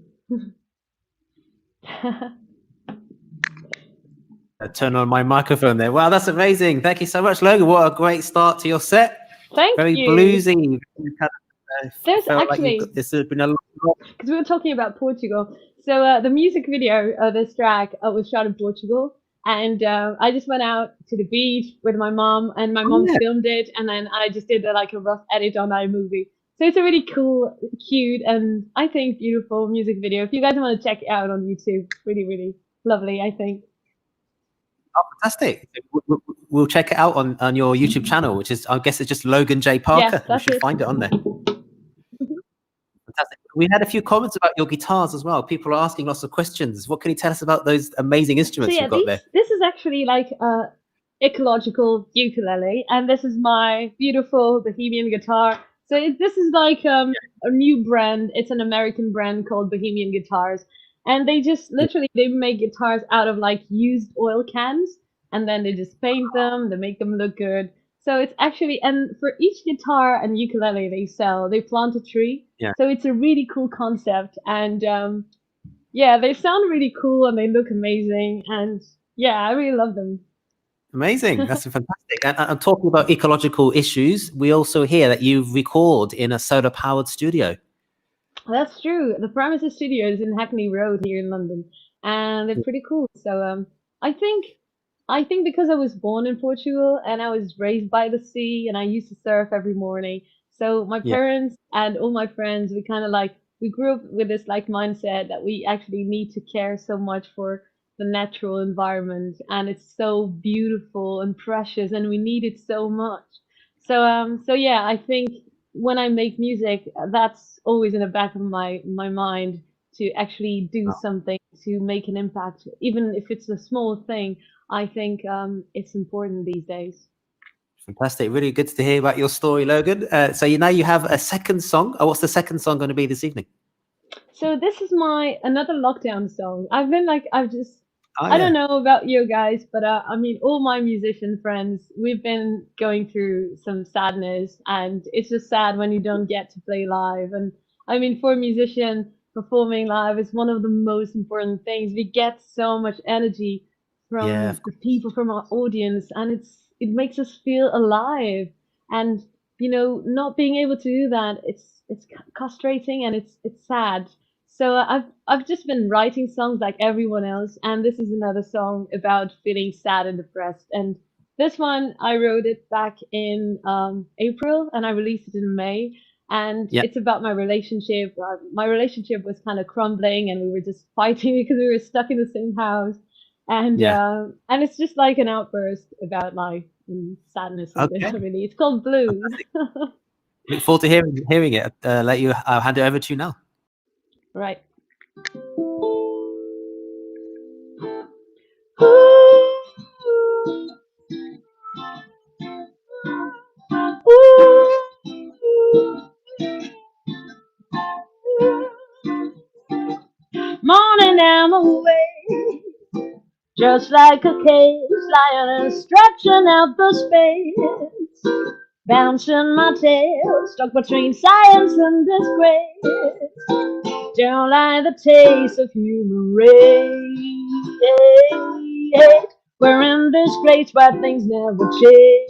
Turn on my microphone there. Wow, that's amazing. Thank you so much, Logan. What a great start to your set. Thank Very you. bluesy. There's felt actually, like this has been a lot. because we were talking about Portugal. So the music video of this track was shot in Portugal. And I just went out to the beach with my mom, and my mom filmed it. And then I just did like a rough edit on iMovie. So it's a really cool, cute, and I think beautiful music video. If you guys want to check it out on YouTube, really, really lovely, I think. Oh, fantastic. We'll check it out on your YouTube channel, which is, I guess it's just Logan J. Parker. Yes, we should find it on there. Fantastic. We had a few comments about your guitars as well. People are asking lots of questions. What can you tell us about those amazing instruments you've got there? This is actually like ecological ukulele, and this is my beautiful Bohemian guitar. So this is like a new brand. It's an American brand called Bohemian Guitars. And they just literally, they make guitars out of like used oil cans, and then they just paint them, they make them look good. So it's actually, and for each guitar and ukulele they sell, they plant a tree. Yeah. So it's a really cool concept. And yeah, they sound really cool and they look amazing. And yeah, I really love them. Amazing. That's fantastic. And talking about ecological issues, we also hear that you record in a solar powered studio. That's true. The Premises Studio is in Hackney Road here in London, and they're pretty cool. So I think because I was born in Portugal and I was raised by the sea and I used to surf every morning. So my parents and all my friends, we kind of like, we grew up with this like mindset that we actually need to care so much for the natural environment, and it's so beautiful and precious, and we need it so much. So yeah, I think when I make music, that's always in the back of my mind, to actually do something to make an impact, even if it's a small thing. I think it's important these days. Fantastic. Really good to hear about your story, Logan. So now you have a second song. What's the second song going to be this evening? So this is another lockdown song. I don't know about you guys, but I mean, all my musician friends, we've been going through some sadness, and it's just sad when you don't get to play live. And I mean, for a musician, performing live is one of the most important things. We get so much energy from the people, from our audience, and it makes us feel alive. And you know, not being able to do that, it's castrating and it's sad. So I've just been writing songs like everyone else, and this is another song about feeling sad and depressed. And this one, I wrote it back in April, and I released it in May. And it's about my relationship. My relationship was kind of crumbling, and we were just fighting because we were stuck in the same house. And it's just like an outburst about life and sadness. Really, it's called Blues. Look forward to hearing it. Let you hand it over to you now. Right. Morning down the way, just like a cage, lying and stretching out the space, bouncing my tail, stuck between science and disgrace. Don't like the taste of human race. We're in disgrace, but things never change.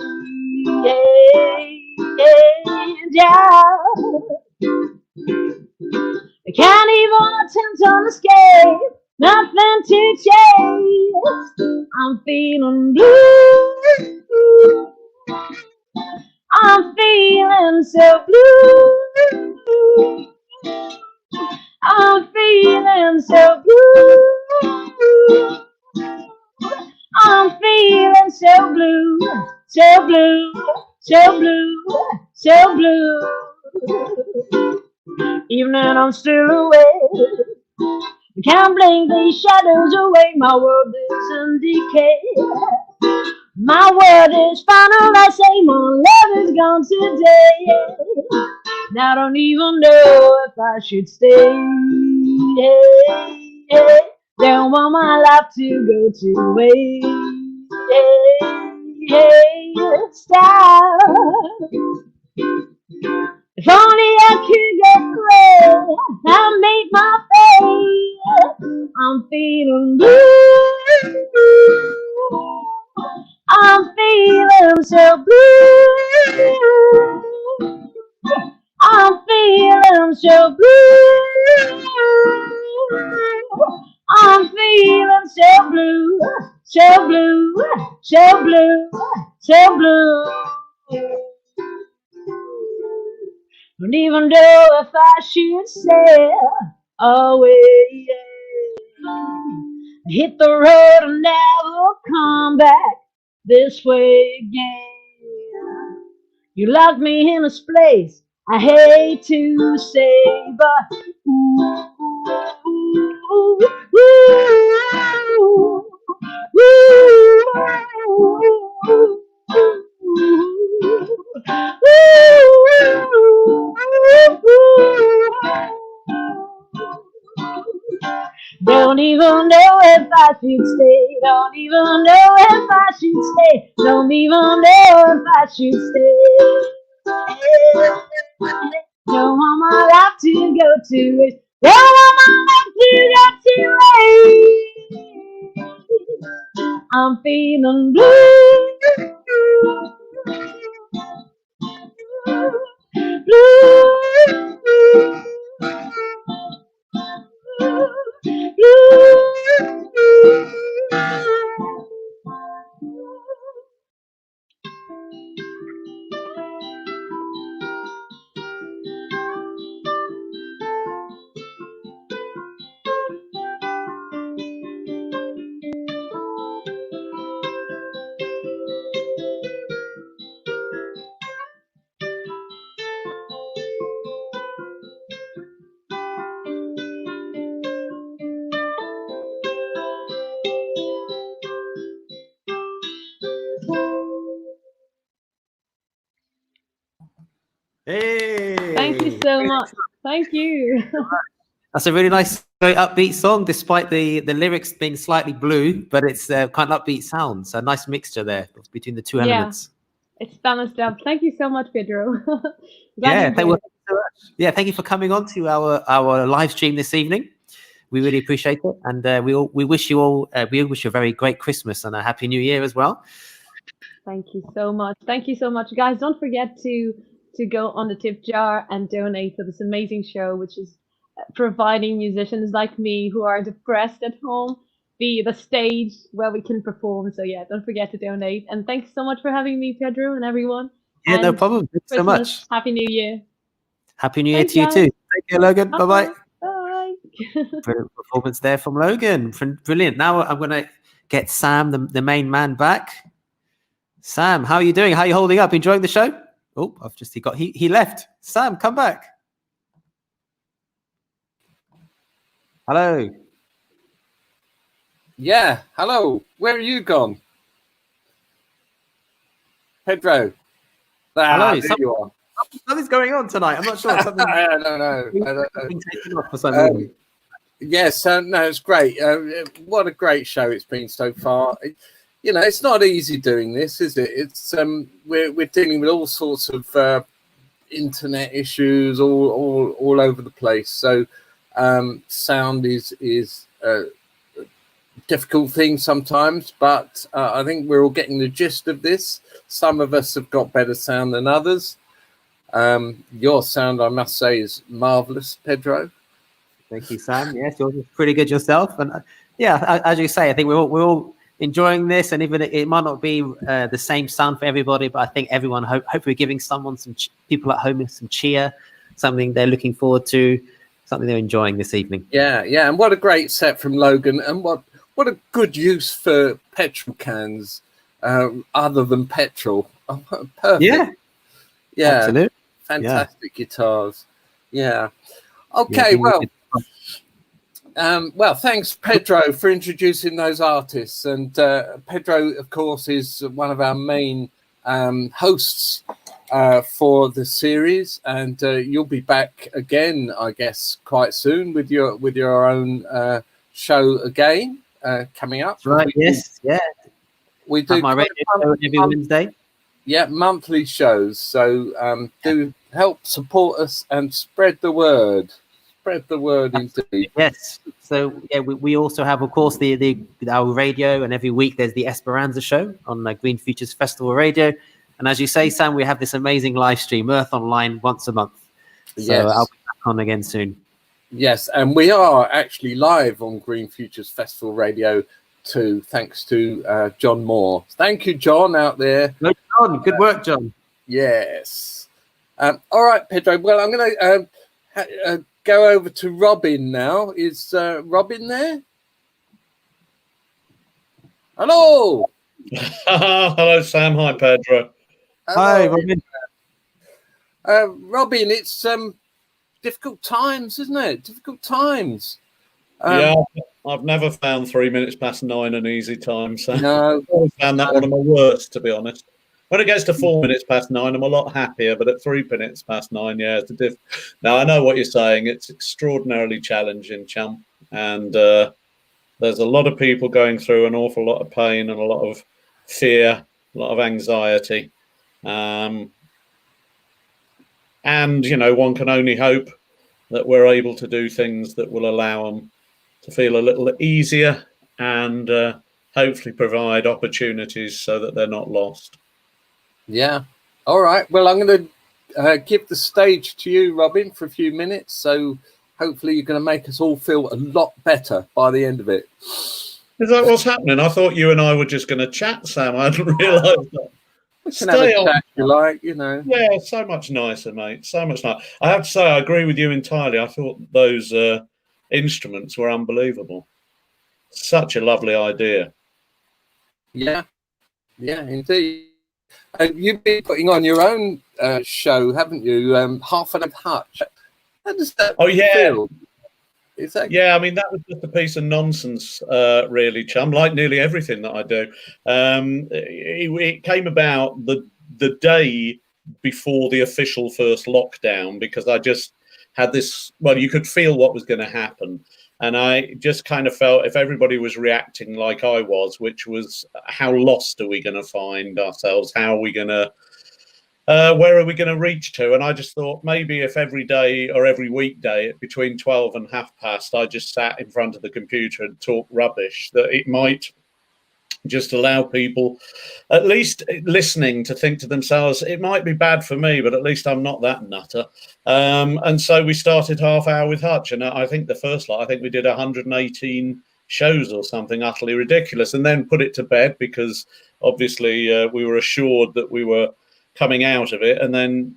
I can't even attempt to escape. nothing to chase. I'm feeling blue. I'm feeling so blue. I'm feeling so blue. I'm feeling so blue, so blue, so blue, so blue. Even when I'm still awake, I can't blink these shadows away. My world is in decay. My word is final, I say my love is gone today. Now I don't even know if I should stay. Hey, hey. Don't want my life to go to waste. Hey, hey, stop. If only I could get away and make my fate. I'm feeling blue. I'm feeling so blue. I'm feeling so blue. I'm feeling so blue, so blue, so blue, so blue. Don't even know if I should sail away. Hit the road and never come back this way again. You locked me in a place I hate to say, but ooh, ooh, ooh, don't even know if I should stay. Don't even know if I should stay. Don't even know if I should stay. Don't want my life to go to waste. Don't want my life to go to waste. I'm feeling blue. Blue. Hey! Thank you so much. Thank you. That's a really nice, very upbeat song, despite the lyrics being slightly blue, but it's kind of upbeat sounds. A nice mixture there between the two elements. It's balanced out. Thank you so much, Pedro. Thank you for coming on to our live stream this evening. We really appreciate it, and we wish you all a very great Christmas and a happy New Year as well. Thank you so much. Thank you so much, guys. Don't forget to go on the tip jar and donate for this amazing show, which is providing musicians like me who are depressed at home the stage where we can perform. So yeah, don't forget to donate. And thanks so much for having me, Pedro, and everyone. Yeah, no problem. Thanks so much. Happy New Year. Happy New Year to you too. Take care, Logan. Bye bye. Bye. Brilliant performance there from Logan. Brilliant. Now I'm going to get Sam, the main man, back. Sam, how are you doing? How are you holding up? Enjoying the show? Oh, he left. Sam, come back. Hello. Yeah, hello. Where are you gone? Pedro. Hello. There you are. Something's going on tonight. I'm not sure. Something. I don't know. Taken off for some reason. Yes, no, it's great. What a great show it's been so far. It's not easy doing this, is it? It's we're dealing with all sorts of internet issues all over the place. So sound is a difficult thing sometimes, but I think we're all getting the gist of this. Some of us have got better sound than others. Your sound, I must say, is marvelous, Pedro. Thank you, Sam. Yes, you're pretty good yourself. And as you say, I think we're all enjoying this, and even it might not be the same sound for everybody, but I think everyone hopefully giving someone people at home some cheer, something they're looking forward to, something they're enjoying this evening. Yeah, and what a great set from Logan, and what a good use for petrol cans other than petrol. Oh, perfect. Yeah, absolutely. Fantastic guitars. Yeah. Okay, well, thanks, Pedro, for introducing those artists. And Pedro, of course, is one of our main hosts for the series, and you'll be back again, I guess, quite soon with your own show again coming up. Right. We do my radio show every Wednesday. Yeah, monthly shows. So do help support us and spread the word. Spread the word indeed. Yes. So we also have, of course, our radio, and every week there's the Esperanza show on Green Futures Festival Radio. And as you say, Sam, we have this amazing live stream, Earth Online, once a month. So I'll be back on again soon. Yes, and we are actually live on Green Futures Festival Radio too, thanks to John Moore. Thank you, John, out there. No, John. Good work, John. Yes. All right, Pedro. Well, I'm going to go over to Robin now. Is Robin there? Hello. Hello, Sam. Hi, Pedro. Hi, Robin. Robin, it's difficult times, isn't it? Difficult times. I've never found 9 an easy time. So no, I've always found that one of my worst, to be honest. When it gets to 9:04, I'm a lot happier, but at 9:03, it's a diff. Now, I know what you're saying. It's extraordinarily challenging, chum. And there's a lot of people going through an awful lot of pain and a lot of fear, a lot of anxiety. And, one can only hope that we're able to do things that will allow them to feel a little easier and hopefully provide opportunities so that they're not lost. Yeah. All right. Well, I'm going to give the stage to you, Robin, for a few minutes. So hopefully you're going to make us all feel a lot better by the end of it. Is that what's happening? I thought you and I were just going to chat, Sam. I hadn't realised that. We can have a chat if you like, Yeah, so much nicer, mate. So much nicer. I have to say, I agree with you entirely. I thought those instruments were unbelievable. Such a lovely idea. Yeah, indeed. You've been putting on your own show, haven't you? Half and a Hutch. How does that feel? Yeah, I mean, that was just a piece of nonsense, really, chum, like nearly everything that I do. It came about the day before the official first lockdown, because I just had this, you could feel what was going to happen. And I just kind of felt if everybody was reacting like I was, which was how lost are we going to find ourselves? How are we going to, where are we going to reach to? And I just thought maybe if every day or every weekday between 12 and 12:30, I just sat in front of the computer and talked rubbish, that it might just allow people at least listening to think to themselves, it might be bad for me, but at least I'm not that nutter. And so we started Half Hour with Hutch. And I think the first lot, I think we did 118 shows or something utterly ridiculous, and then put it to bed because obviously we were assured that we were coming out of it, and then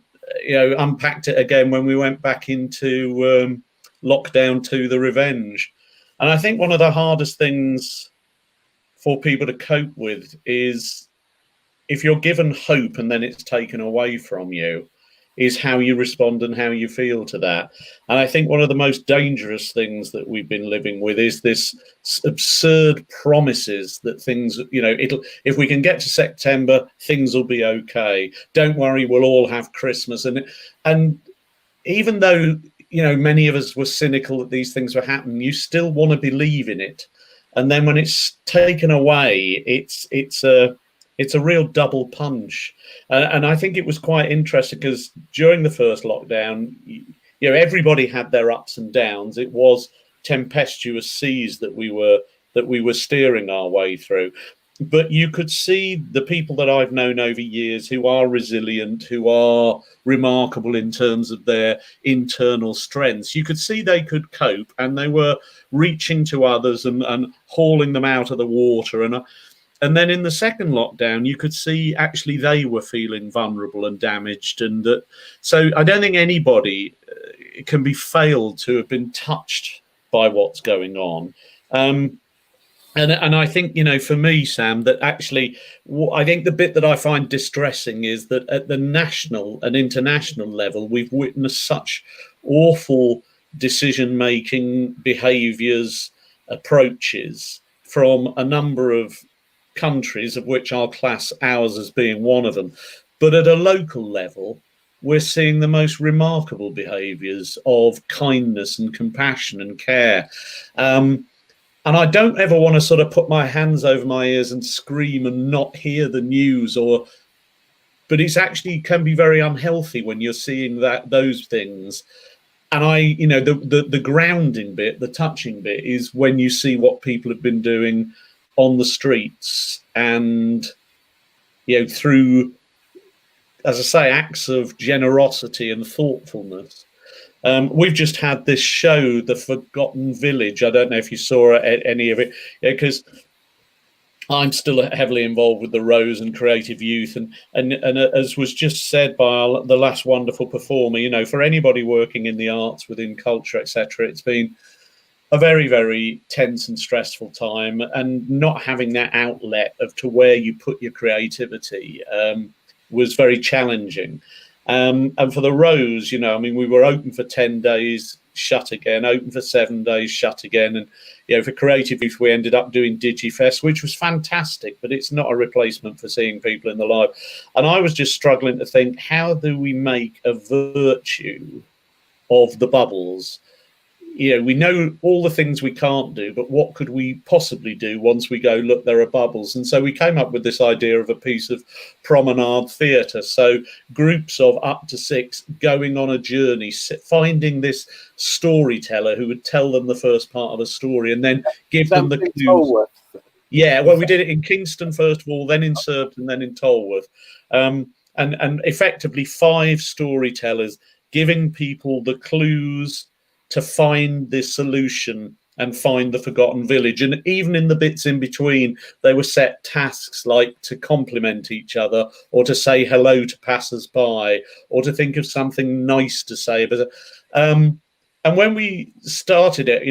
unpacked it again when we went back into lockdown to the revenge. And I think one of the hardest things for people to cope with is if you're given hope and then it's taken away from you, is how you respond and how you feel to that. And I think one of the most dangerous things that we've been living with is this absurd promises that things, if we can get to September, things will be okay. Don't worry, we'll all have Christmas. And even though, many of us were cynical that these things were happening, you still want to believe in it. And then when it's taken away, it's a real double punch. And I think it was quite interesting because during the first lockdown, everybody had their ups and downs. It was tempestuous seas that we were steering our way through. But you could see the people that I've known over years who are resilient, who are remarkable in terms of their internal strengths. You could see they could cope, and they were reaching to others and hauling them out of the water. And then in the second lockdown, you could see actually they were feeling vulnerable and damaged. And so I don't think anybody can be failed to have been touched by what's going on. And I think, for me, Sam, that actually, I think the bit that I find distressing is that at the national and international level, we've witnessed such awful decision-making behaviours, approaches from a number of countries, of which I'll class ours as being one of them. But at a local level, we're seeing the most remarkable behaviours of kindness and compassion and care. And I don't ever want to sort of put my hands over my ears and scream and not hear the news, but it's actually can be very unhealthy when you're seeing those things. And the grounding bit, the touching bit, is when you see what people have been doing on the streets and, through, as I say, acts of generosity and thoughtfulness. We've just had this show, The Forgotten Village. I don't know if you saw any of it, because I'm still heavily involved with the Rose and Creative Youth. And as was just said by the last wonderful performer, for anybody working in the arts, within culture, etc., it's been a very, very tense and stressful time. And not having that outlet to where you put your creativity was very challenging. And for the Rose, we were open for 10 days, shut again, open for 7 days, shut again. And, for Creative Youth, we ended up doing DigiFest, which was fantastic, but it's not a replacement for seeing people in the live. And I was just struggling to think, how do we make a virtue of the bubbles? We know all the things we can't do, but what could we possibly do once we go, look, there are bubbles? And so we came up with this idea of a piece of promenade theatre. So groups of up to 6 going on a journey, finding this storyteller who would tell them the first part of a story and then give them the clues. Yeah, well, we did it in Kingston first of all, then in Surbiton, and then in Tolworth. And effectively 5 storytellers giving people the clues to find this solution and find the forgotten village. And even in the bits in between, they were set tasks like to compliment each other or to say hello to passers-by or to think of something nice to say. But and when we started it,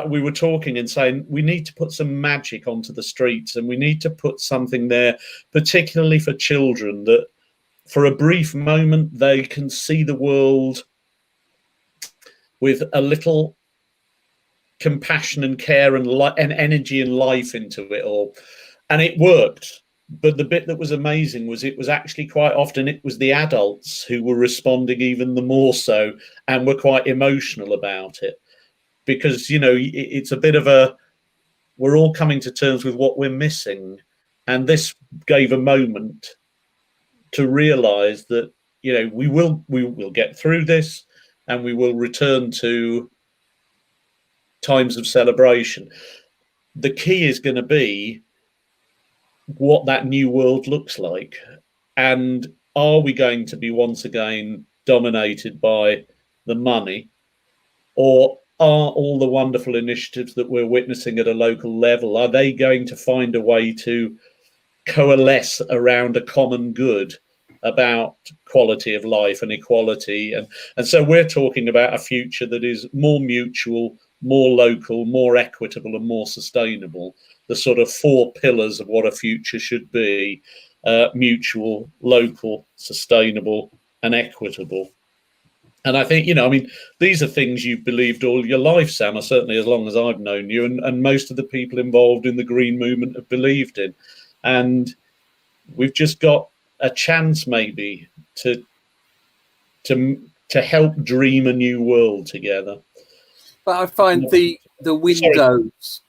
we were talking and saying we need to put some magic onto the streets, and we need to put something there, particularly for children, that for a brief moment they can see the world with a little compassion and care and energy and life into it all. And it worked. But the bit that was amazing was it was actually quite often it was the adults who were responding even the more so and were quite emotional about it. Because, it's a bit of we're all coming to terms with what we're missing. And this gave a moment to realise that, we will get through this, and we will return to times of celebration. The key is going to be what that new world looks like. And are we going to be once again dominated by the money? Or are all the wonderful initiatives that we're witnessing at a local level, are they going to find a way to coalesce around a common good about quality of life and equality? And so we're talking about a future that is more mutual, more local, more equitable and more sustainable. The sort of 4 pillars of what a future should be: mutual, local, sustainable and equitable. And I think, these are things you've believed all your life, Sam, or certainly as long as I've known you, and most of the people involved in the green movement have believed in. And we've just got a chance maybe to help dream a new world together. But I find the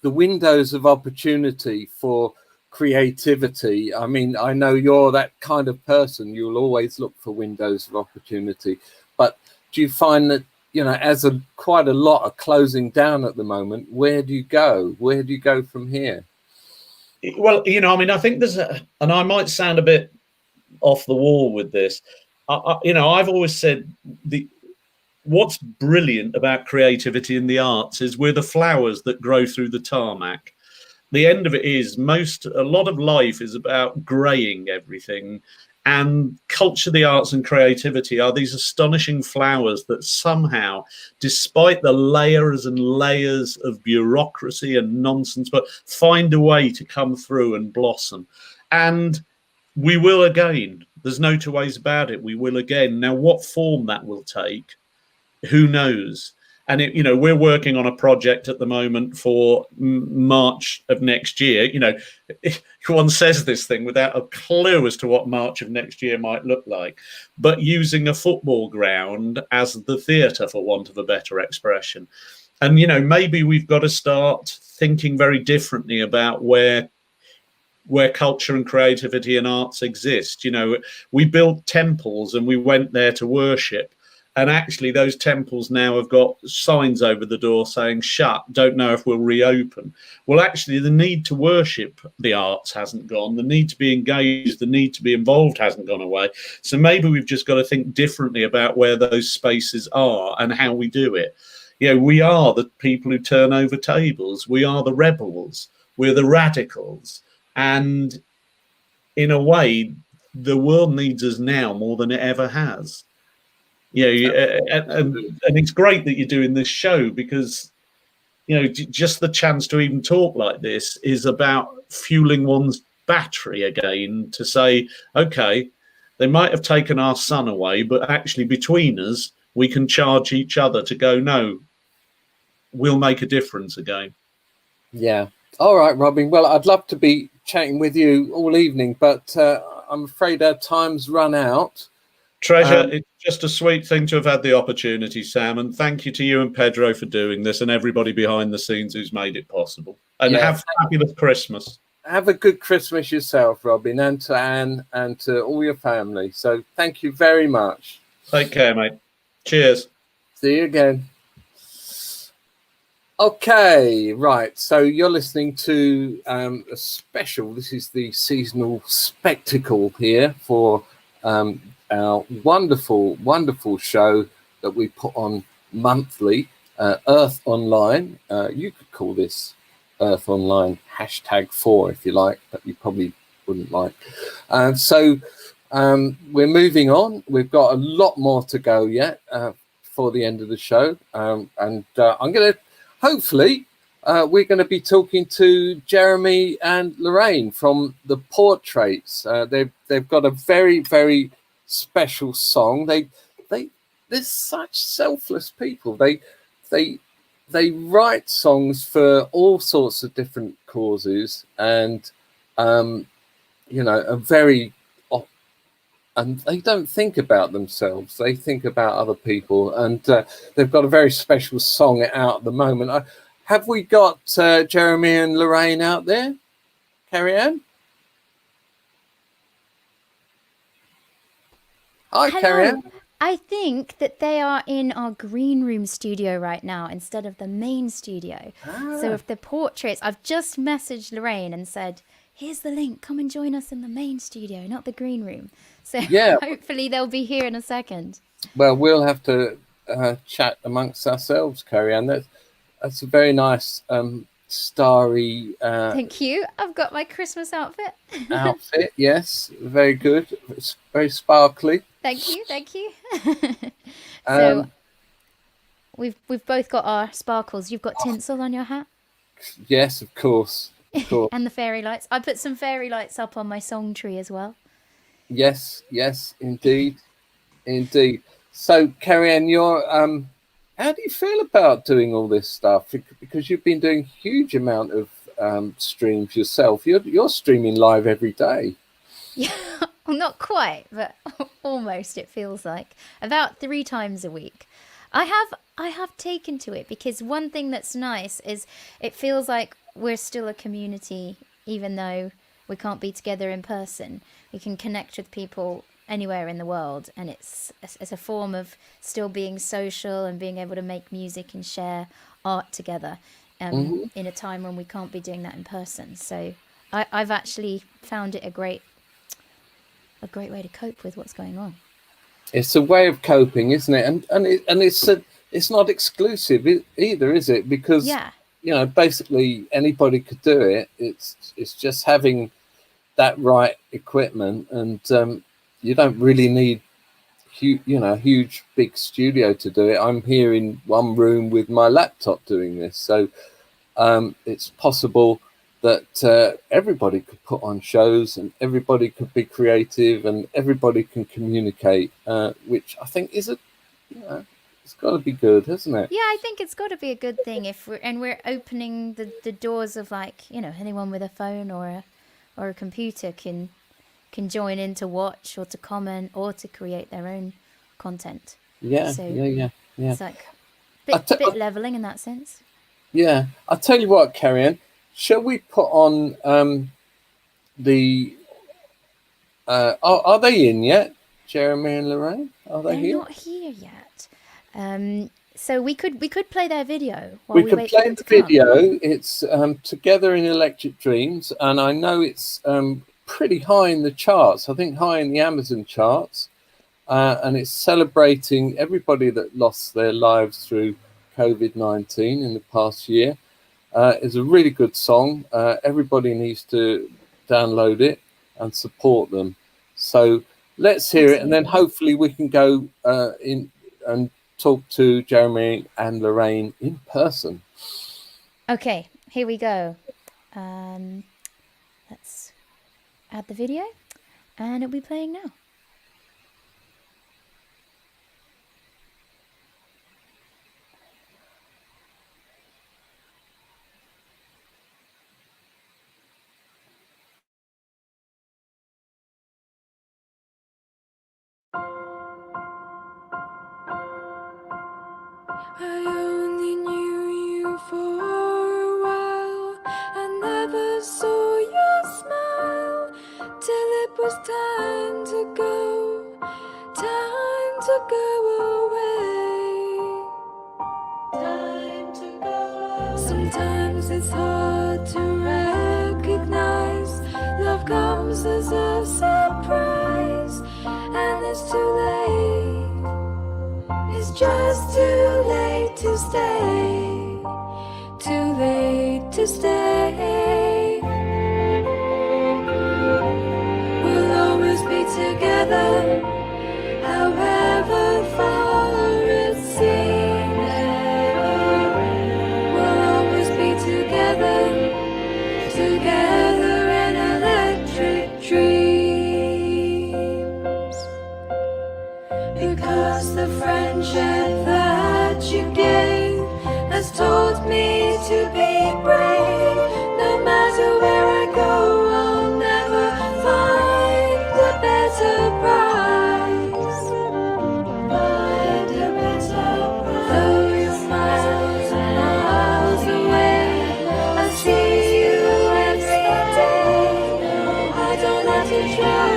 windows of opportunity for creativity. I mean, I know you're that kind of person. You'll always look for windows of opportunity. But do you find that, as quite a lot are closing down at the moment, where do you go? Where do you go from here? Well, you know, I mean, I think there's and I might sound a bit off the wall with this. You know, I've always said what's brilliant about creativity in the arts is we're the flowers that grow through the tarmac. The end of it is a lot of life is about greying everything, and culture, the arts and creativity are these astonishing flowers that somehow, despite the layers and layers of bureaucracy and nonsense, but find a way to come through and blossom. And we will again. There's no two ways about it. We will again. Now, what form that will take, who knows? And, you know, we're working on a project at the moment for March of next year. You know, one says this thing without a clue as to what March of next year might look like, but using a football ground as the theatre, for want of a better expression. And, you know, maybe we've got to start thinking very differently about where culture and creativity and arts exist. You know, we built temples and we went there to worship. And actually, those temples now have got signs over the door saying shut, don't know if we'll reopen. Well, actually, the need to worship the arts hasn't gone. The need to be engaged, the need to be involved hasn't gone away. So maybe we've just got to think differently about where those spaces are and how we do it. You know, we are the people who turn over tables. We are the rebels. We're the radicals. And in a way, the world needs us now more than it ever has. You know, and it's great that you're doing this show because, you know, just the chance to even talk like this is about fueling one's battery again to say, okay, they might have taken our sun away, but actually between us, we can charge each other to go, no, we'll make a difference again. Yeah. All right, Robin. Well, I'd love to be chatting with you all evening, but I'm afraid our time's run out. Treasure, it's just a sweet thing to have had the opportunity, Sam, and thank you to you and Pedro for doing this and everybody behind the scenes who's made it possible. And have a fabulous Christmas. Have a good Christmas yourself, Robin, and to Anne and to all your family. So thank you very much. Take care, mate. Cheers. See you again. Okay, right. So you're listening to a special. This is the seasonal spectacle here for our wonderful, wonderful show that we put on monthly, Earth Online. You could call this Earth Online #4 if you like, but you probably wouldn't like. So we're moving on. We've got a lot more to go yet for the end of the show. And I'm going to, hopefully, we're going to be talking to Jeremy and Lorraine from the Portraits. They've got a very, very special song. They're such selfless people. They write songs for all sorts of different causes, and you know, and they don't think about themselves. They think about other people, and they've got a very special song out at the moment. Have we got Jeremy and Lorraine out there? Carrie Ann? Hi, Carrie Ann. I think that they are in our green room studio right now instead of the main studio. So if the Portraits, I've just messaged Lorraine and said, here's the link, come and join us in the main studio, not the green room. So hopefully they'll be here in a second. Well, we'll have to chat amongst ourselves, Carrie Ann. That's a very nice starry thank you. I've got my Christmas outfit. Yes, very good. It's very sparkly. Thank you. So we've both got our sparkles. You've got tinsel on your hat? Yes, of course. And the fairy lights. I put some fairy lights up on my song tree as well. Yes, indeed. So, Carrie Ann, you're how do you feel about doing all this stuff? Because you've been doing a huge amount of streams yourself. You're streaming live every day. Yeah, well, not quite, but almost. It feels like about 3 times a week. I have taken to it because one thing that's nice is it feels like we're still a community, even though we can't be together in person. We can connect with people anywhere in the world, and it's a form of still being social and being able to make music and share art together in a time when we can't be doing that in person. So I've actually found it a great way to cope with what's going on. It's a way of coping, isn't it? And it's not exclusive either, is it? Because basically anybody could do it. It's just having that right equipment, and you don't really need huge big studio to do it. I'm here in one room with my laptop doing this, so it's possible that everybody could put on shows, and everybody could be creative, and everybody can communicate, which I think is it's got to be good, hasn't it? Yeah, I think it's got to be a good thing if we're opening the doors of, like, anyone with a phone or a computer can join in to watch or to comment or to create their own content. Yeah, so yeah. It's like bit leveling in that sense. Yeah, I'll tell you what, Cerian, shall we put on are they in yet? Jeremy and Lorraine, are they here? They're not here yet. So we could play their video while we we could wait play for them the to come. video. It's Together in Electric Dreams, and I know it's pretty high in the charts. I think high in the Amazon charts, and it's celebrating everybody that lost their lives through COVID-19 in the past year. It's a really good song. Everybody needs to download it and support them. So let's hear it, and then hopefully we can go in and talk to Jeremy and Lorraine in person. Okay, here we go. Let's add the video, and it'll be playing now. I only knew you for a while. I never saw your smile till it was time to go away. Time to go away. Sometimes it's hard to recognize love comes as a surprise, and it's too late. It's just too late to stay, too late to stay. We'll always be together, however far it seems. We'll always be together, together in electric dreams. Because the friendship that you gave has taught me to be brave. No matter where I go, I'll never find a better prize. Find a better prize. Though you're miles and miles away, I see you every day. I don't have to try,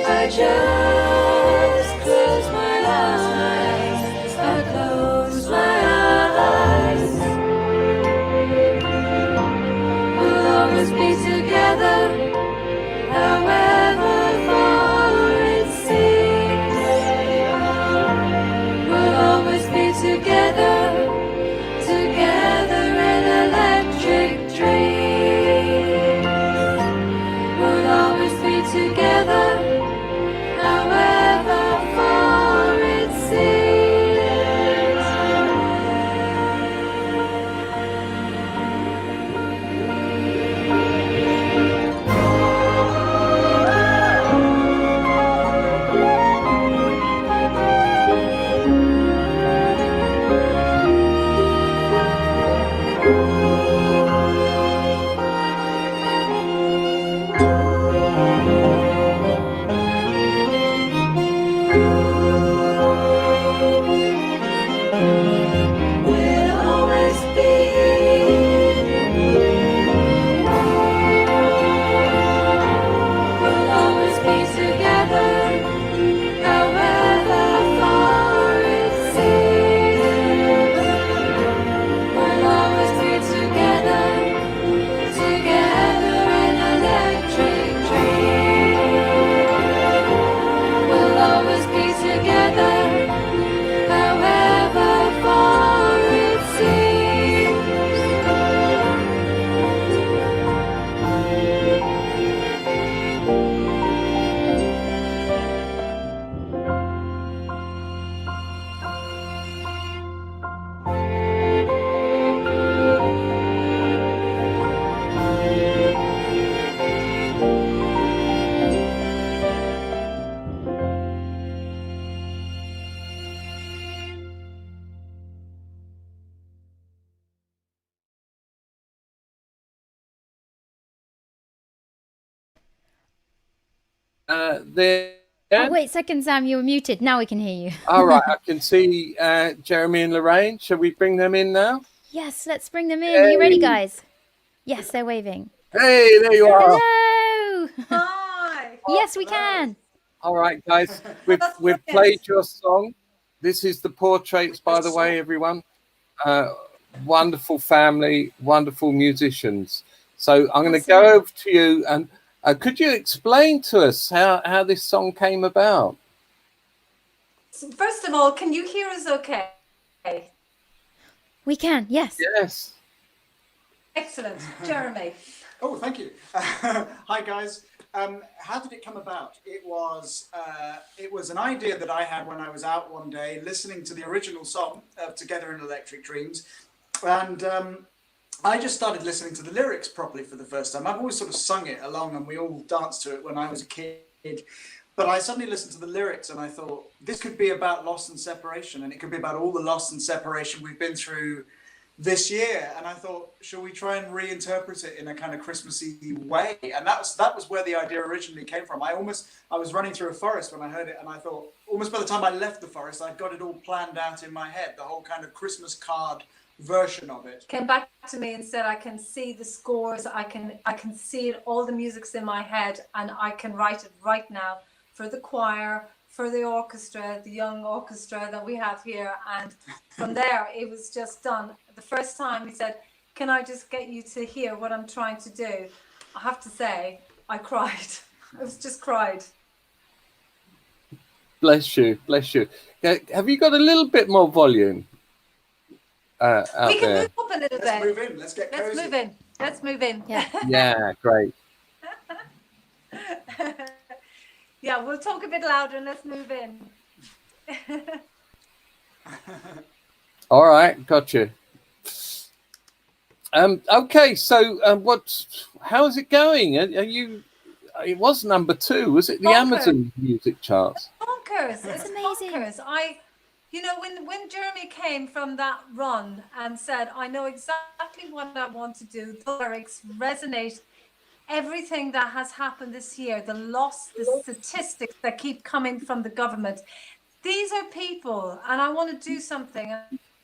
I just close my eyes. I close my eyes. We'll always be together, however far it seems. We'll always be together, together in electric dreams. We'll always be together, however there? Oh, wait a second, Sam, you were muted. Now we can hear you. All right, I can see Jeremy and Lorraine. Shall we bring them in now? Yes, let's bring them in. You ready, guys? Yes, they're waving. Hey, there you are. Hello. Hi. Yes, we can. All right, guys, we've played your song. This is the Portraits, by the way, everyone. Wonderful family, wonderful musicians. So I'm going to go over to you, and could you explain to us how this song came about? First of all, can you hear us okay? We can, yes. Yes. Excellent. Jeremy. Oh, thank you. Hi, guys. How did it come about? It was an idea that I had when I was out one day listening to the original song of Together in Electric Dreams. And I just started listening to the lyrics properly for the first time. I've always sort of sung it along and we all danced to it when I was a kid. But I suddenly listened to the lyrics and I thought, this could be about loss and separation. And it could be about all the loss and separation we've been through this year. And I thought, shall we try and reinterpret it in a kind of Christmassy way? And that was where the idea originally came from. I was running through a forest when I heard it, and I thought, almost by the time I left the forest, I'd got it all planned out in my head, the whole kind of Christmas card version of it. Came back to me and said, I can see the scores, I can see it, all the music's in my head, and I can write it right now for the choir, for the orchestra, the young orchestra that we have here. And from there, it was just done. The first time he said, can I just get you to hear what I'm trying to do? I have to say, I cried. I was just cried. Bless you, bless you. Have you got a little bit more volume out we can there? move up a little bit. Let's move in. Let's get cozy. Let's move in. Let's move in. Yeah. Yeah, great. Yeah, we'll talk a bit louder and let's move in. All right, gotcha. Okay, so how's it going? Are you? It was number 2, was it? The Bonkers. Amazon music charts. Bonkers! It's amazing. Bonkers. When Jeremy came from that run and said, I know exactly what I want to do, the lyrics resonate, everything that has happened this year, the loss, the statistics that keep coming from the government. These are people, and I want to do something.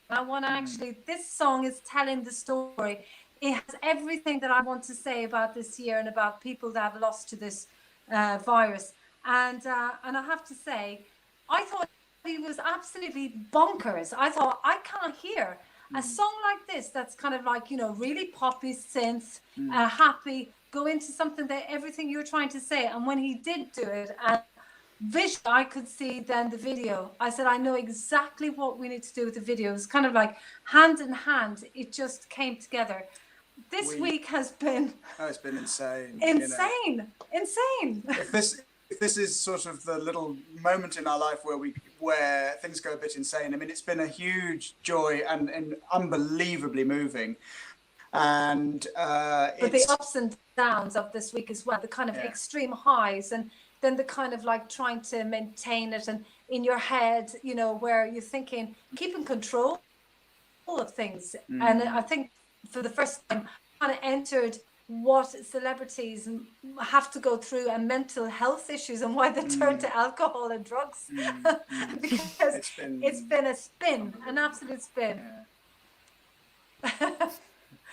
I want to actually, this song is telling the story. It has everything that I want to say about this year and about people that have lost to this virus. And I have to say, I thought he was absolutely bonkers. I thought, I can't hear a song like this that's kind of like, really poppy synth, happy, go into something that everything you're trying to say. And when he did do it, and visually, I could see then the video. I said, I know exactly what we need to do with the video. It was kind of like hand in hand. It just came together. This week has been... Oh, it's been insane. Insane. If this is sort of the little moment in our life where things go a bit insane, I mean, it's been a huge joy and unbelievably moving. And but the ups and downs of this week as well, the kind of extreme highs and then the kind of like trying to maintain it and in your head, where you're thinking, keeping control of things. And I think for the first time, kind of entered what celebrities have to go through and mental health issues and why they turn to alcohol and drugs. Because it's been an absolute spin.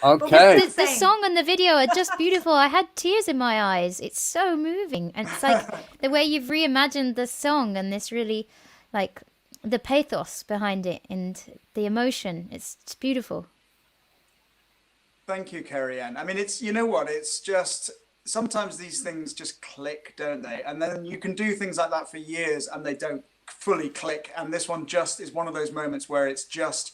Okay. The song and the video are just beautiful. I had tears in my eyes. It's so moving. And it's like the way you've reimagined the song and this really, like, the pathos behind it and the emotion. It's beautiful. Thank you, Cerian. I mean, it's just, sometimes these things just click, don't they? And then you can do things like that for years and they don't fully click. And this one just is one of those moments where it's just,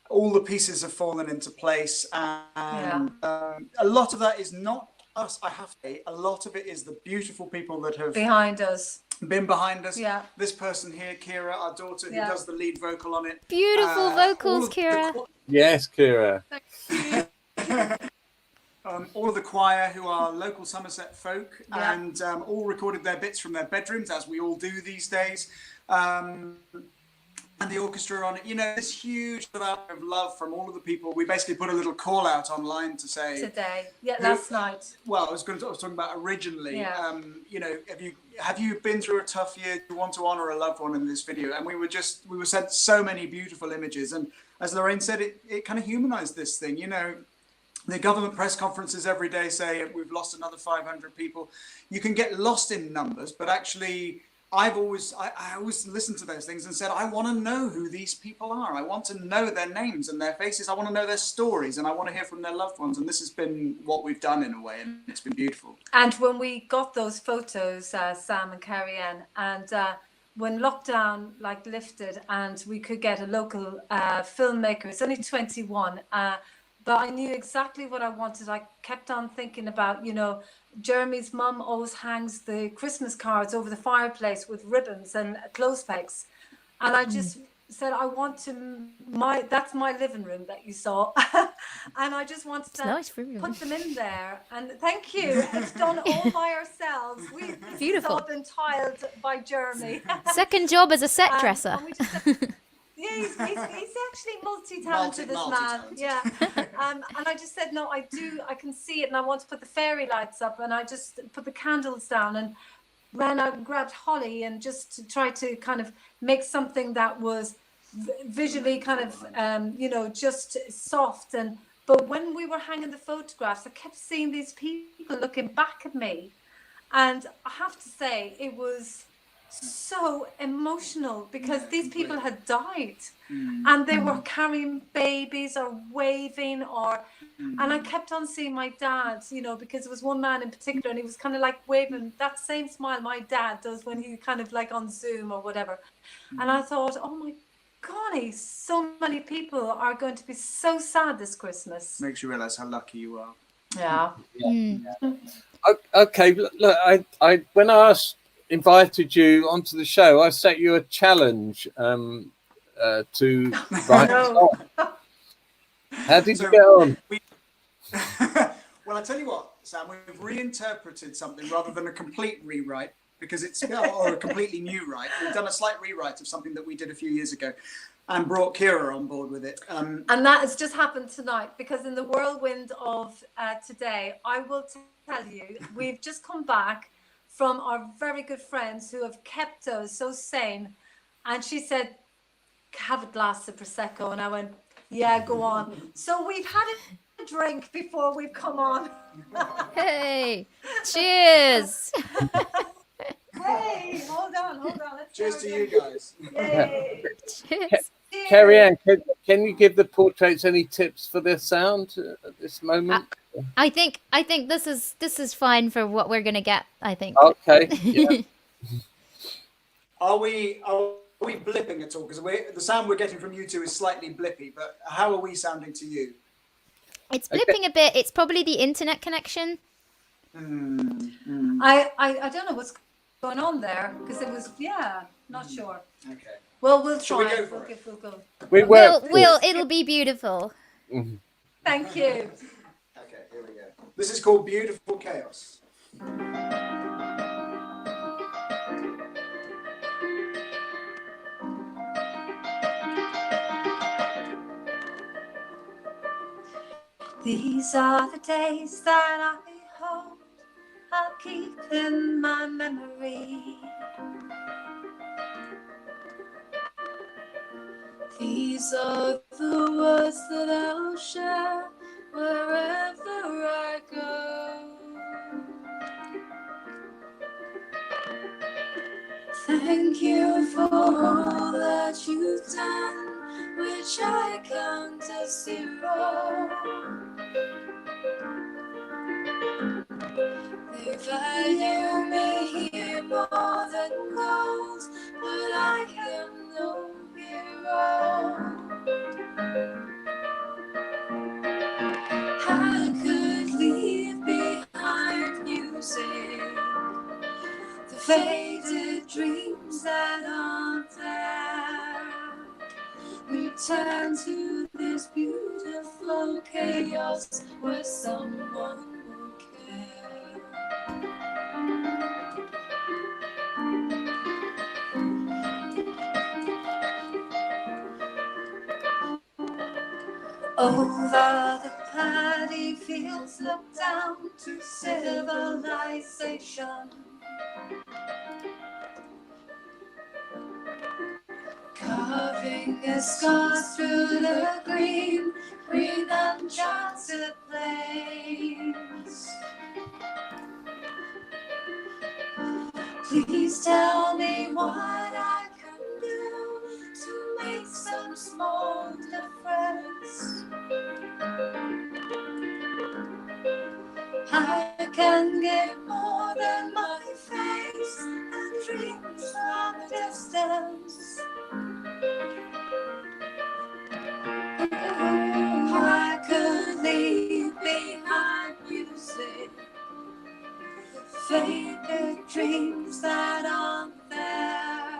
all the pieces have fallen into place. And a lot of that is not us, I have to say. A lot of it is the beautiful people that have been behind us. Yeah. This person here, Kira, our daughter, who does the lead vocal on it. Beautiful vocals, Kira. Yes, Kira. All of the choir who are local Somerset folk and all recorded their bits from their bedrooms, as we all do these days. and the orchestra on it. You know, this huge outpouring of love from all of the people. We basically put a little call out online to say today, last night. Well, I was talking about originally. Yeah. You know, have you been through a tough year? Do you want to honor a loved one in this video? And we were sent so many beautiful images. And as Lorraine said, it kind of humanized this thing. You know, the government press conferences every day say we've lost another 500 people. You can get lost in numbers, but actually, I always listened to those things and said, I want to know who these people are. I want to know their names and their faces. I want to know their stories, and I want to hear from their loved ones. And this has been what we've done in a way, and it's been beautiful. And when we got those photos, Sam and Cerian, and when lockdown lifted and we could get a local filmmaker, it's only 21, but I knew exactly what I wanted. I kept on thinking about, you know, Jeremy's mum always hangs the Christmas cards over the fireplace with ribbons and clothes pegs. And I just said, I want to, that's my living room that you saw. And I just wanted to put them in there. And thank you. It's done all by ourselves. Beautiful. It's all been tiled by Jeremy. Second job as a set dresser. Yeah, he's actually multi-talented, this man. Yeah. And I just said, no, I can see it, and I want to put the fairy lights up, and I just put the candles down and ran out and grabbed holly, and just to try to kind of make something that was visually kind of, you know, just soft. But when we were hanging the photographs, I kept seeing these people looking back at me, and I have to say, it was so emotional because these people had died and they were carrying babies or waving and I kept on seeing my dad, you know, because there was one man in particular and he was kind of like waving that same smile my dad does when he kind of like on Zoom or whatever. And I thought, oh my golly, so many people are going to be so sad this Christmas. Makes you realize how lucky you are. Yeah. Okay, look, I when I invited you onto the show, I set you a challenge to write a song. How did you get on? Well, I tell you what, Sam, we've reinterpreted something rather than a complete rewrite, because it's or a completely new write. We've done a slight rewrite of something that we did a few years ago and brought Kira on board with it. And that has just happened tonight, because in the whirlwind of today, I will tell you, we've just come back from our very good friends who have kept us so sane. And she said, have a glass of Prosecco. And I went, yeah, go on. So we've had a drink before we've come on. Hey, cheers. Hey, hold on. Let's cheers to you guys. Yay. Cheers. Cerian, can you give the portraits any tips for their sound at this moment? I think this is fine for what we're gonna get. I think. Okay. Yeah. Are we blipping at all? Because the sound we're getting from you two is slightly blippy. But how are we sounding to you? It's blipping a bit. It's probably the internet connection. I don't know what's going on there, because it was not sure. Okay. Well, we'll try. We'll go. We'll it'll be beautiful. Thank you. Okay, here we go. This is called Beautiful Chaos. These are the days that I hope I'll keep in my memory. These are the words that I'll share wherever I go. Thank you for all that you've done, which I count as zero. They value me here more than gold, but I am no hero. I could leave behind music, the faded dreams that aren't there. Return to this beautiful chaos where someone will care. Over the paddy fields look down to civilization. Carving a scar through the green, green uncharted plains. Please tell me what I can do to make some small difference. I can give more than my face and dreams from a distance. I could leave behind music, faded dreams that aren't there.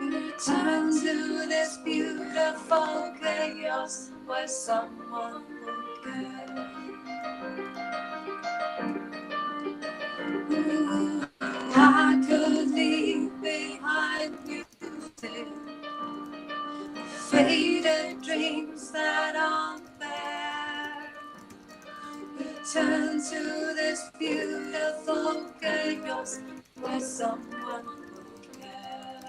Return to this beautiful chaos where someone would care. I could leave behind music, faded dreams that aren't there. Return to this beautiful chaos where someone would care.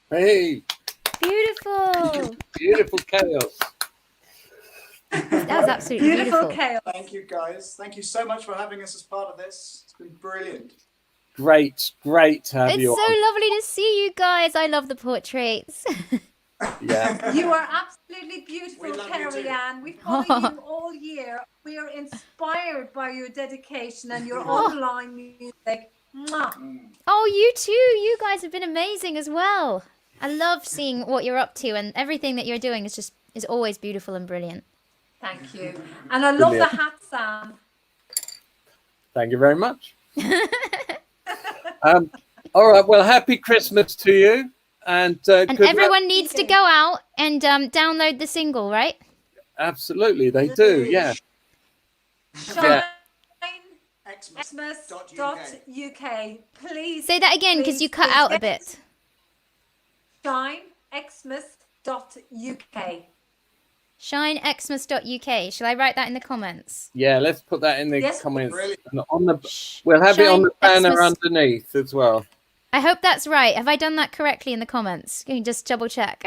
Hey, Beautiful. beautiful chaos. That was absolutely beautiful. chaos. Thank you, guys. Thank you so much for having us as part of this. It's been brilliant. Great to have It's you so on. lovely to see you guys. I love the portraits. Yeah. You are absolutely beautiful, We love you Carrie too. Ann. We follow you all year. We are inspired by your dedication and your online music. Mwah. Oh, you too. You guys have been amazing as well. I love seeing what you're up to, and everything that you're doing is always beautiful and brilliant. Thank you. And I love Brilliant. the hat, Sam. Thank you very much. All right. Well, happy Christmas to you, and And good luck. everyone needs to go out and download the single, right? Absolutely, they do. Yeah. Yeah. Xmas.uk. Please Say that again because you cut out a bit. ShineXmas.uk. ShineXmas.uk. Shall I write that in the comments? Yeah. Let's put that in the Yes, comments. Brilliant. And we'll have it on the banner ShineXmas. underneath as well. I hope that's right. Have I done that correctly in the comments? Can you just double check?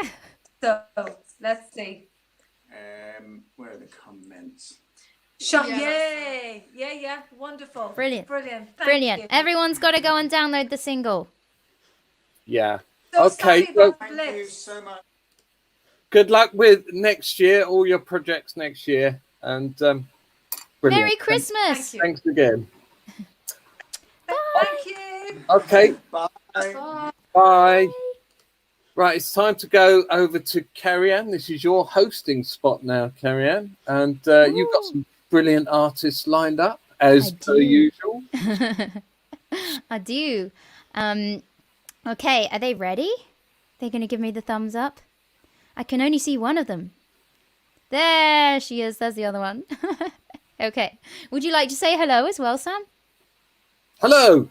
So let's see. Where are the comments? Yay! Yeah. Wonderful. Brilliant. Thank Brilliant. you. Everyone's got to go and download the single. Yeah. So Okay. sorry Well, about the Thank you glitch. so much. good luck with next year, all your projects next year, and brilliant. Merry Christmas. Thank you. Thanks again. Thank you. Okay. Bye. Bye. Right, it's time to go over to Carrie Ann. This is your hosting spot now, Carrie Ann, and you've got some brilliant artists lined up as per usual. I do. Okay, are they ready? They're going to give me the thumbs up. I can only see one of them. There she is. There's the other one. Okay. Would you like to say hello as well, Sam? Hello.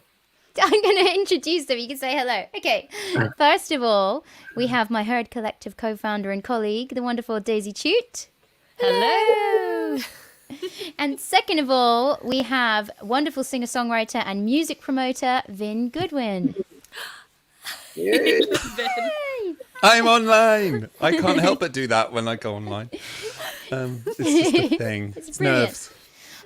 I'm going to introduce them. You can say hello. Okay. First of all, we have my Herd Collective co-founder and colleague, the wonderful Daisy Chute. Hello. And second of all, we have wonderful singer-songwriter and music promoter, Vin Goodwin. Yeah. I'm online. I can't help but do that when I go online. It's just a thing. It's It's brilliant. nerves.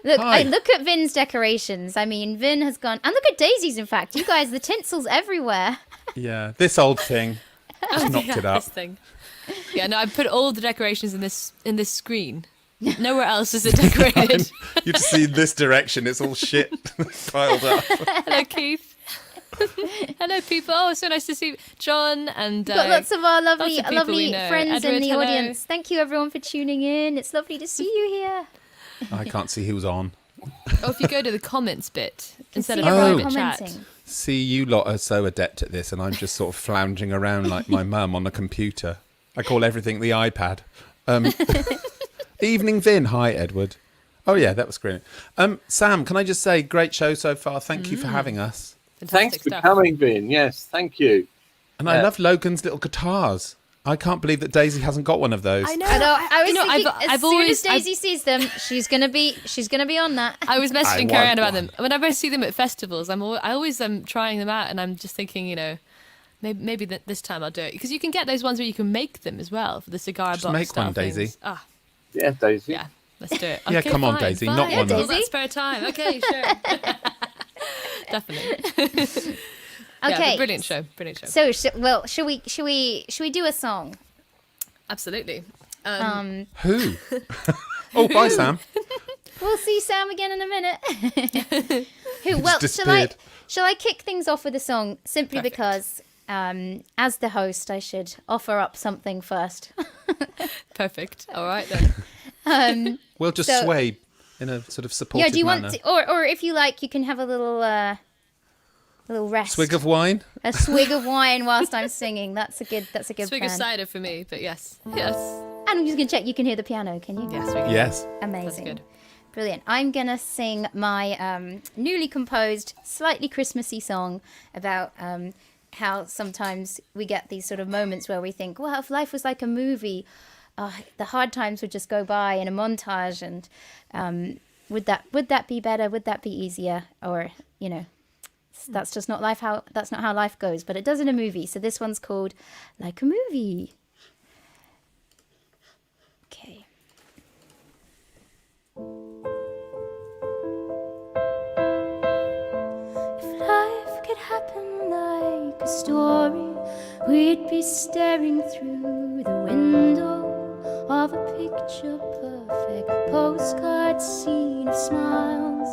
Look, Hi. look at Vin's decorations. I mean, Vin has gone... And look at Daisy's, in fact. You guys, the tinsel's everywhere. Yeah, this old thing. Just knocked it up. This thing. Yeah, no, I put all the decorations in this screen. Nowhere else is it decorated. You just see this direction. It's all shit piled up. Hello, Keith. Hello, people. Oh, so nice to see John and We've got lots of our lovely, lots of people we lovely know. friends Edward, in the hello. audience. Thank you, everyone, for tuning in. It's lovely to see you here. I can't see who's on. Oh, if you go to the comments bit instead of see everyone private chat. commenting. See, you lot are so adept at this, and I'm just sort of flounging around like my mum on the computer. I call everything the iPad. Evening Vin. Hi, Edward. Oh, yeah, that was great. Sam, can I just say, great show so far. Thank you for having us. Thanks for coming, Vin. Yes, thank you. And I love Logan's little guitars. I can't believe that Daisy hasn't got one of those. I know. I was thinking, as soon as Daisy sees them, she's gonna be on that. I was messaging Cerian about them. Whenever I see them at festivals, I always am trying them out, and I'm just thinking, you know, maybe this time I'll do it, because you can get those ones where you can make them as well for the cigar box. Make one, Daisy. Ah, yeah, Daisy. Yeah, let's do it. Yeah, okay, come on, fine, Daisy, fine. not one. All that spare time. Okay, sure. Definitely. Okay, brilliant show. So, should we do a song? Absolutely. Who? Oh, bye, Sam. We'll see Sam again in a minute. Who? Well, shall I kick things off with a song simply because, as the host, I should offer up something first. Perfect. All right then. We'll just sway in a sort of supportive do you manner. want to, or if you like, you can have a little rest. Swig of wine. A swig of wine whilst I'm singing. That's a good swig plan. of cider for me, but yes. And I'm just gonna check. You can hear the piano, can you? Yes, we can. Yes. Amazing. That's good. Brilliant. I'm gonna sing my newly composed, slightly Christmassy song about how sometimes we get these sort of moments where we think, well, if life was like a movie, the hard times would just go by in a montage, and would that be better? Would that be easier? Or, you know, that's just not life. That's not how life goes. But it does in a movie. So this one's called Like a Movie. Okay. If life could happen like a story, we'd be staring through the window of a picture perfect postcard scene of smiles.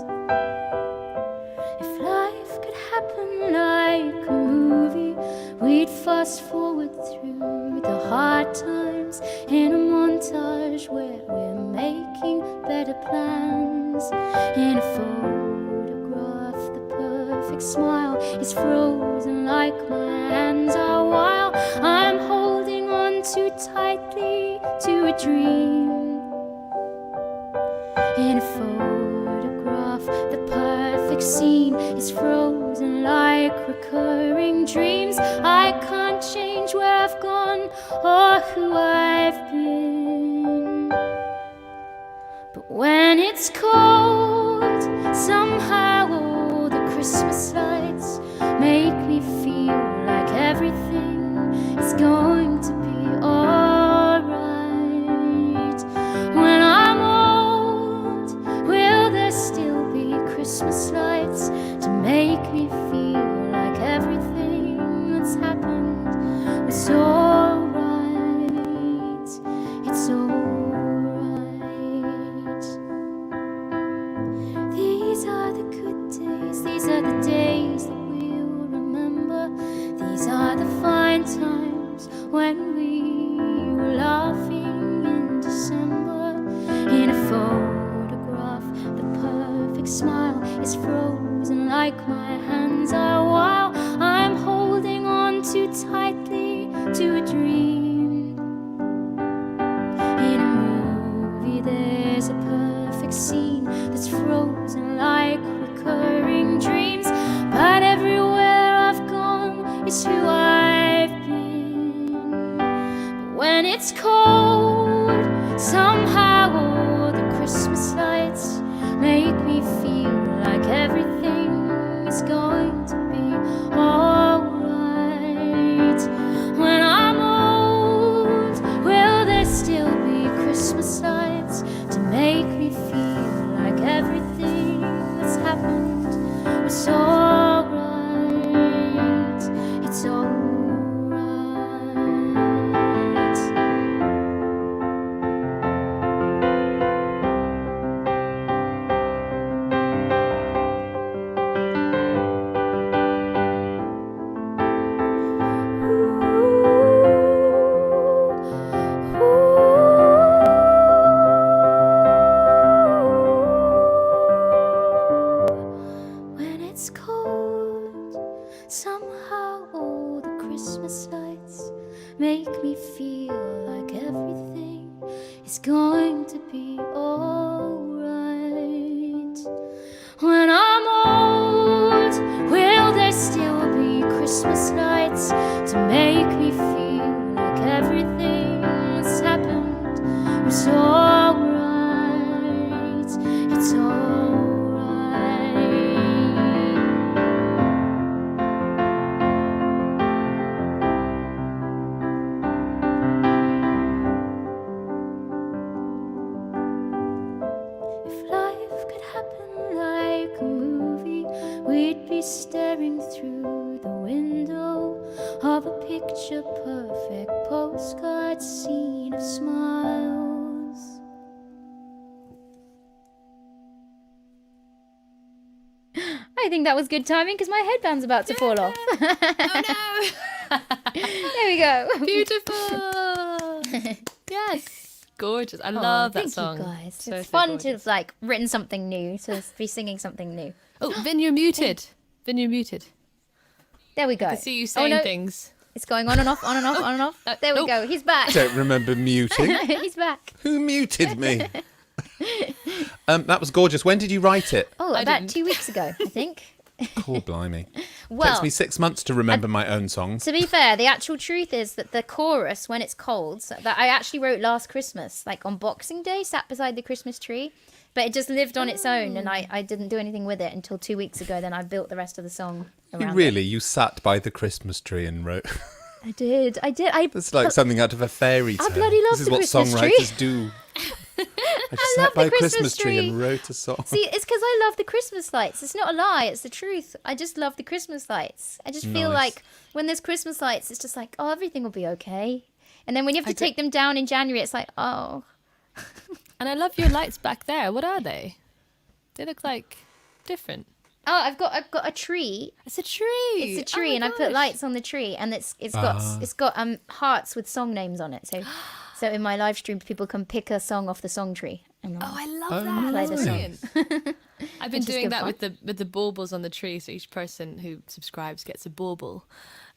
If life could happen like a movie, we'd fast forward through the hard times in a montage where we're making better plans. In a photograph, the perfect smile is frozen like my hands are, while I'm holding on too tightly to a dream. In a photograph, the perfect scene is frozen like recurring dreams. I can't change where I've gone or who I've been, but when it's cold, somehow all the Christmas lights make me feel like everything is going to be alright. When I'm old, will there still be Christmas lights to make me feel like everything that's happened was alright? It's alright. These are the good days, these are the days that we'll remember. These are the fine times when we were laughing in December. In a photograph, the perfect smile is frozen like my hands are, while I'm holding on too tightly to a dream. In a movie, there's a perfect scene that's frozen like recurring dreams, but everywhere I've gone is who I've been. But when it's cold, somehow all the Christmas lights make me feel like everything is going to be alright. When I'm old, will there still be Christmas lights to make me feel like everything that's happened was alright? It's alright. me feel like everything is going to be alright. When I'm old, will there still be Christmas lights to make me feel like everything that's happened was alright? It's alright. If life could happen like a movie, we'd be staring through the window of a picture-perfect postcard scene of smiles. I think that was good timing because my headband's about to fall off. Oh no! There we go. Beautiful. Yes, gorgeous. I love that thank song. you guys. So, It's so fun gorgeous. to have like written something new, to be singing something new. Oh, Vin, you're muted. Vin, you're muted. There we go. I can see you saying things. It's going on and off, on and off, on and off. There we go. He's back. Don't remember muting. He's back. Who muted me? That was gorgeous. When did you write it? Oh, about 2 weeks ago, I think. Cool, blimey. Well, Takes me 6 months to remember my own songs. to be fair, the actual truth is that the chorus, when it's cold, that I actually wrote last Christmas, like on Boxing Day, sat beside the Christmas tree. But it just lived on its own, and I didn't do anything with it until 2 weeks ago. Then I built the rest of the song around it. You sat by the Christmas tree and wrote. I did. It's like something out of a fairy tale. I bloody love This is the what Christmas songwriters tree. do. I I sat love by the a Christmas tree. tree and wrote a song. See, it's because I love the Christmas lights. It's not a lie. It's the truth. I just love the Christmas lights. I just feel Nice. like when there's Christmas lights, it's just like, oh, everything will be okay. And then when you have to take them down in January, it's like, oh. And I love your lights back there. What are they? They look like different. Oh, I've got a tree. It's a tree. It's a tree, and I put lights on the tree, and it's got hearts with song names on it. So in my live stream, people can pick a song off the song tree. And I love that. play That's the brilliant. I've been Which is doing good that fun. with the baubles on the tree. So each person who subscribes gets a bauble.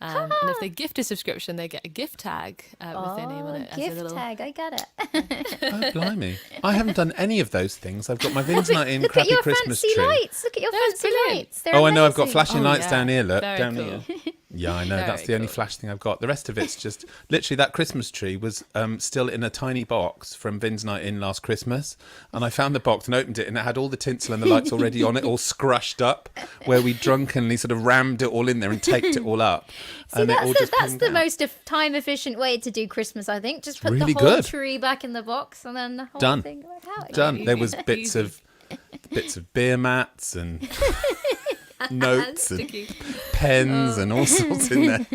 And if they gift a subscription, they get a gift tag with their name on it. Gift as a little... tag, I got it. Oh, blimey. I haven't done any of those things. I've got my Vin's Night in Look at crappy your Christmas fancy tree. lights. Look at your fancy lights. They're Oh, I know. I've got amazing. flashing lights down here. Look, Very down cool. here. Yeah, I know. Very That's the only cool. flash thing I've got. The rest of it's just literally that Christmas tree was still in a tiny box from Vin's Night In last Christmas. And I found the box and opened it, and it had all the tinsel and the lights already on it, all scrushed up, where we drunkenly sort of rammed it all in there and taped it all up. See, and it all just that's pinged the out. most time efficient way to do Christmas, I think. Just put really the whole good. tree back in the box, and then the whole Done. thing back out. Done. There was bits of beer mats and notes and Sticky. pens and all sorts in there.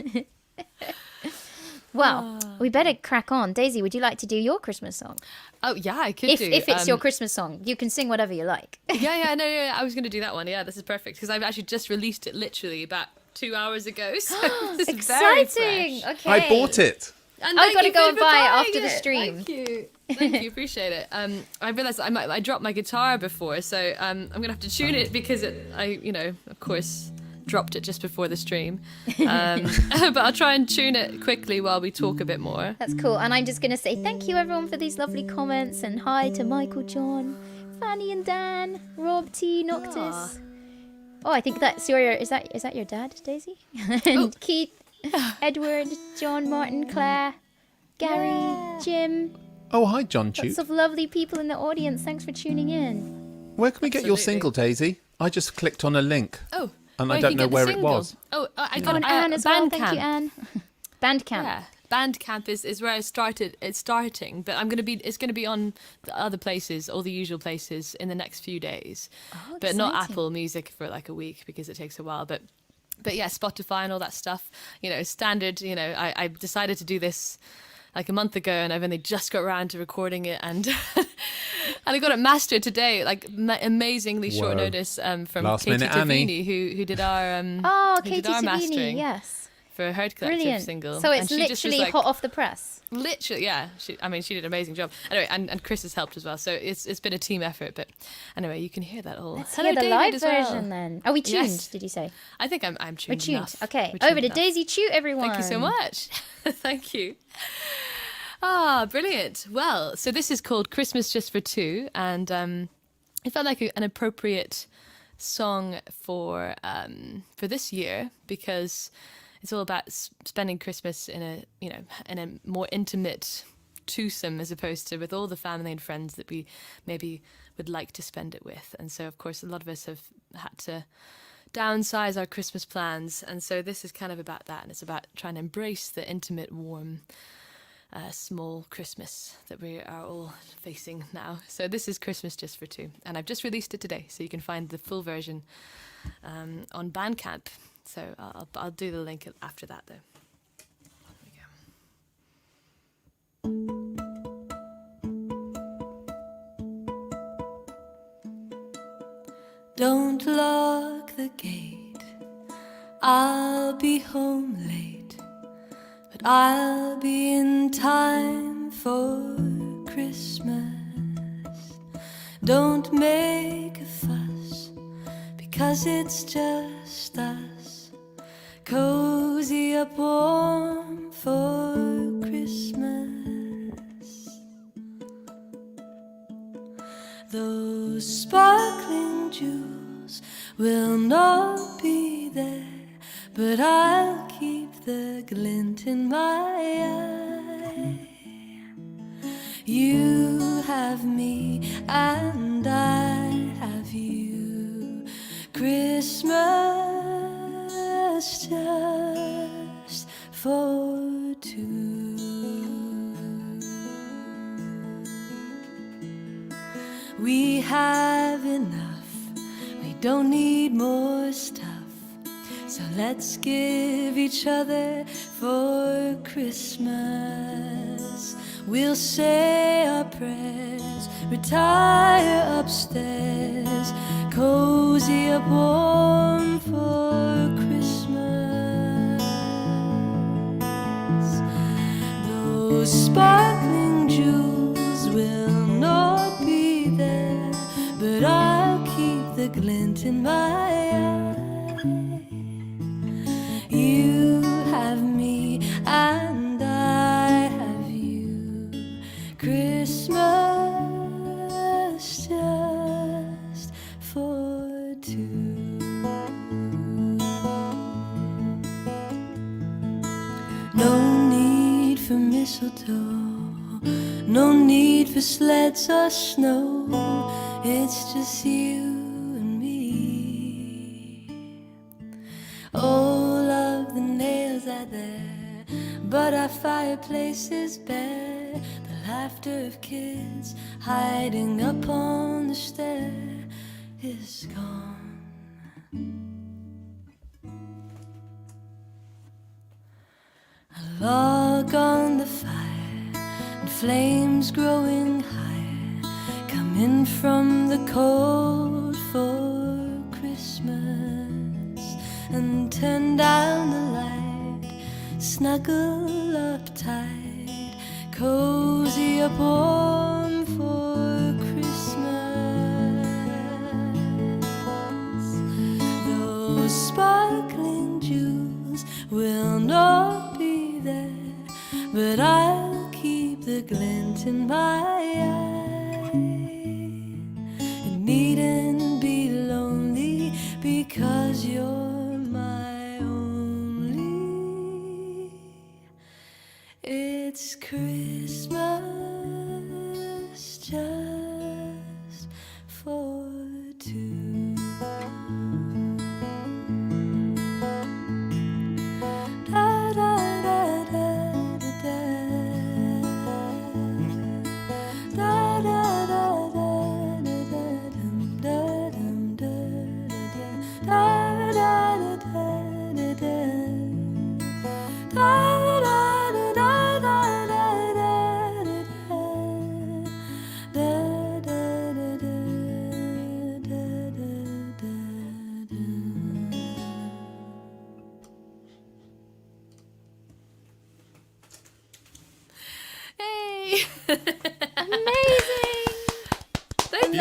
Well, we better crack on. Daisy, would you like to do your Christmas song? Oh, yeah, I could do. If it's your Christmas song, you can sing whatever you like. Yeah, I was going to do that one. Yeah, this is perfect because I've actually just released it literally about 2 hours ago. So this is very Exciting! fresh. Okay. I bought it. And I've thank got to you, go Vin, and for buy it buying after the stream. Thank you. Thank you, appreciate it. I realised I dropped my guitar before, so I'm going to have to tune it because of course, dropped it just before the stream. But I'll try and tune it quickly while we talk a bit more. That's cool. And I'm just going to say thank you, everyone, for these lovely comments. And hi to Michael, John, Fanny and Dan, Rob T, Noctis. Oh, I think that's is that your dad, Daisy? And Keith, Edward, John, Martin, Claire, Gary, Jim. Oh, hi, John Chute. Lots of lovely people in the audience. Thanks for tuning in. Where can we get your Absolutely. single, Daisy? I just clicked on a link. Oh, and well, I you don't can know get the where it single. was. Oh, I Oh, got and Anne as well. Thank you, Bandcamp. Anne. Bandcamp. Yeah, Bandcamp is where I started. It's starting, but it's gonna be on the other places, all the usual places, in the next few days. Oh, but not exciting. Apple Music for like a week because it takes a while. But yeah, Spotify and all that stuff. Standard. I decided to do this like a month ago, and I've only just got around to recording it, and and I got it mastered today, like amazingly short Whoa. notice from Last Katie minute Annie. Tavini, who did our Oh, who Katie did our Savini, mastering. yes. for her collective Brilliant. single. So it's And she just was literally like- hot off the press. Literally, yeah. She did an amazing job. Anyway, and Chris has helped as well. So it's been a team effort. But anyway, you can hear that all. Let's Hello, hear the David, live as well. version then. Are we tuned, Yes. did you say? I think I'm We're tuned tuned. enough. Okay, We're tuned over to enough. Daisy Chute, everyone. Thank you so much. Thank you. Ah, brilliant. Well, so this is called Christmas Just for Two, and it felt like an appropriate song for this year because it's all about spending Christmas in a more intimate twosome as opposed to with all the family and friends that we maybe would like to spend it with. And so, of course, a lot of us have had to downsize our Christmas plans, and so this is kind of about that, and it's about trying to embrace the intimate, warm, small Christmas that we are all facing now. So this is Christmas Just for Two, and I've just released it today, so you can find the full version on Bandcamp. So I'll do the link after that, though. Don't lock the gate, I'll be home late, but I'll be in time for Christmas. Don't make a fuss, because it's just us, cozy up warm for Christmas. Those sparkling jewels will not be there, but I'll keep the glint in my eye. You have me and I have you. Christmas just for two. We have enough, we don't need more stuff. So let's give each other for Christmas. We'll say our prayers, retire upstairs, cozy up warm for Christmas. Those sparkling jewels will not be there, but I'll keep the glint in my eye. You have me and I have you. Christmas just for two. No need for mistletoe, no need for sleds or snow. It's just you and me. All of the nails are there, but our fireplace is bare. The laughter of kids hiding up on the stair is gone. A log on the fire and flames growing higher, coming from the cold for Christmas. And turn down the light, snuggle up tight, cozy up warm for Christmas. Those sparkling jewels will not be there, but I'll keep the glint in my eye. It needn't be lonely, because you're my only. It's Christmas just for two. Da, da, da, da, da, da. Da, da, da, da, da, da,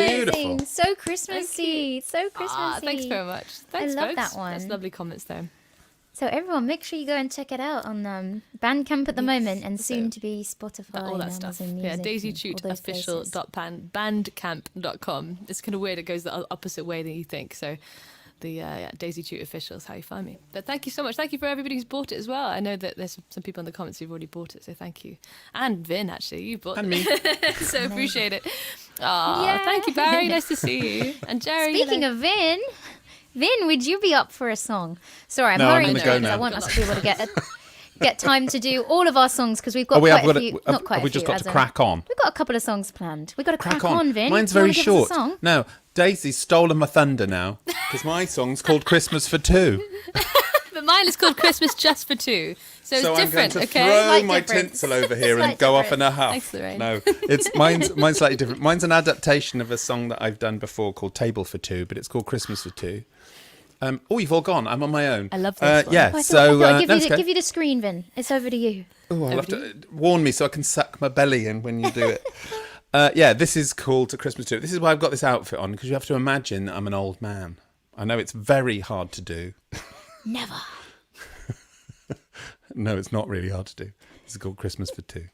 amazing. So Christmassy. So Christmassy. Thanks very much. Thanks, I love folks. that one. That's lovely comments there. So everyone, make sure you go and check it out on Bandcamp at the moment, and soon to be Spotify all and that stuff. Amazon Music. daisychuteofficial.bandcamp.com. It's kind of weird. It goes the opposite way than you think. So the Daisy Chute Official is how you find me. But thank you so much. Thank you for everybody who's bought it as well. I know that there's some people in the comments who've already bought it, so thank you. And Vin, actually, you bought and it. me. So appreciate it. Thank you, Barry. Nice to see you. And Jerry. Speaking of Vin, would you be up for a song? Sorry, I'm No, I'm hurrying gonna through go because I now. want us to be able to get time to do all of our songs, because we've got Have we just got to crack on? We've got a couple of songs planned. We've got to crack on, Vin. Mine's Do you very wanna give us a short. song? No, Daisy's stolen my thunder now, because my song's called Christmas for Two. But mine is called Christmas Just for Two. So it's different, I'm going to okay? throw Slight my difference. tinsel over here and go off in a huff. Thanks, Lorraine. No, mine's slightly different. Mine's an adaptation of a song that I've done before called Table for Two, but it's called Christmas for Two. You've all gone. I'm on my own. I love this one. Yeah, I so thought I'd give you the screen, Vin. It's over to you. Oh, I'll have to warn me so I can suck my belly in when you do it. This is called Christmas Two. This is why I've got this outfit on, because you have to imagine that I'm an old man. I know it's very hard to do. Never. No, it's not really hard to do. This is called Christmas for Two.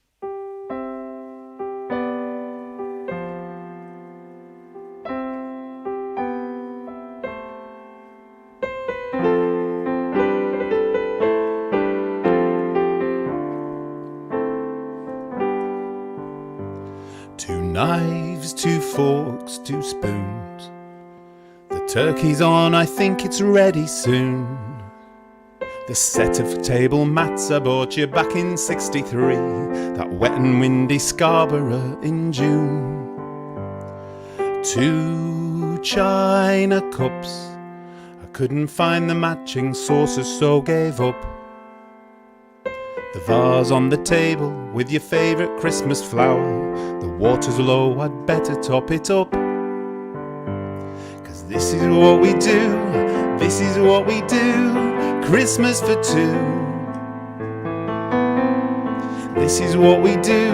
Two knives, two forks, two spoons. The turkey's on, I think it's ready soon. The set of table mats I bought you back in '63, that wet and windy Scarborough in June. Two china cups, I couldn't find the matching saucers, so gave up. The vase on the table with your favourite Christmas flower, the water's low, I'd better top it up. 'Cause this is what we do, this is what we do, Christmas for two. This is what we do,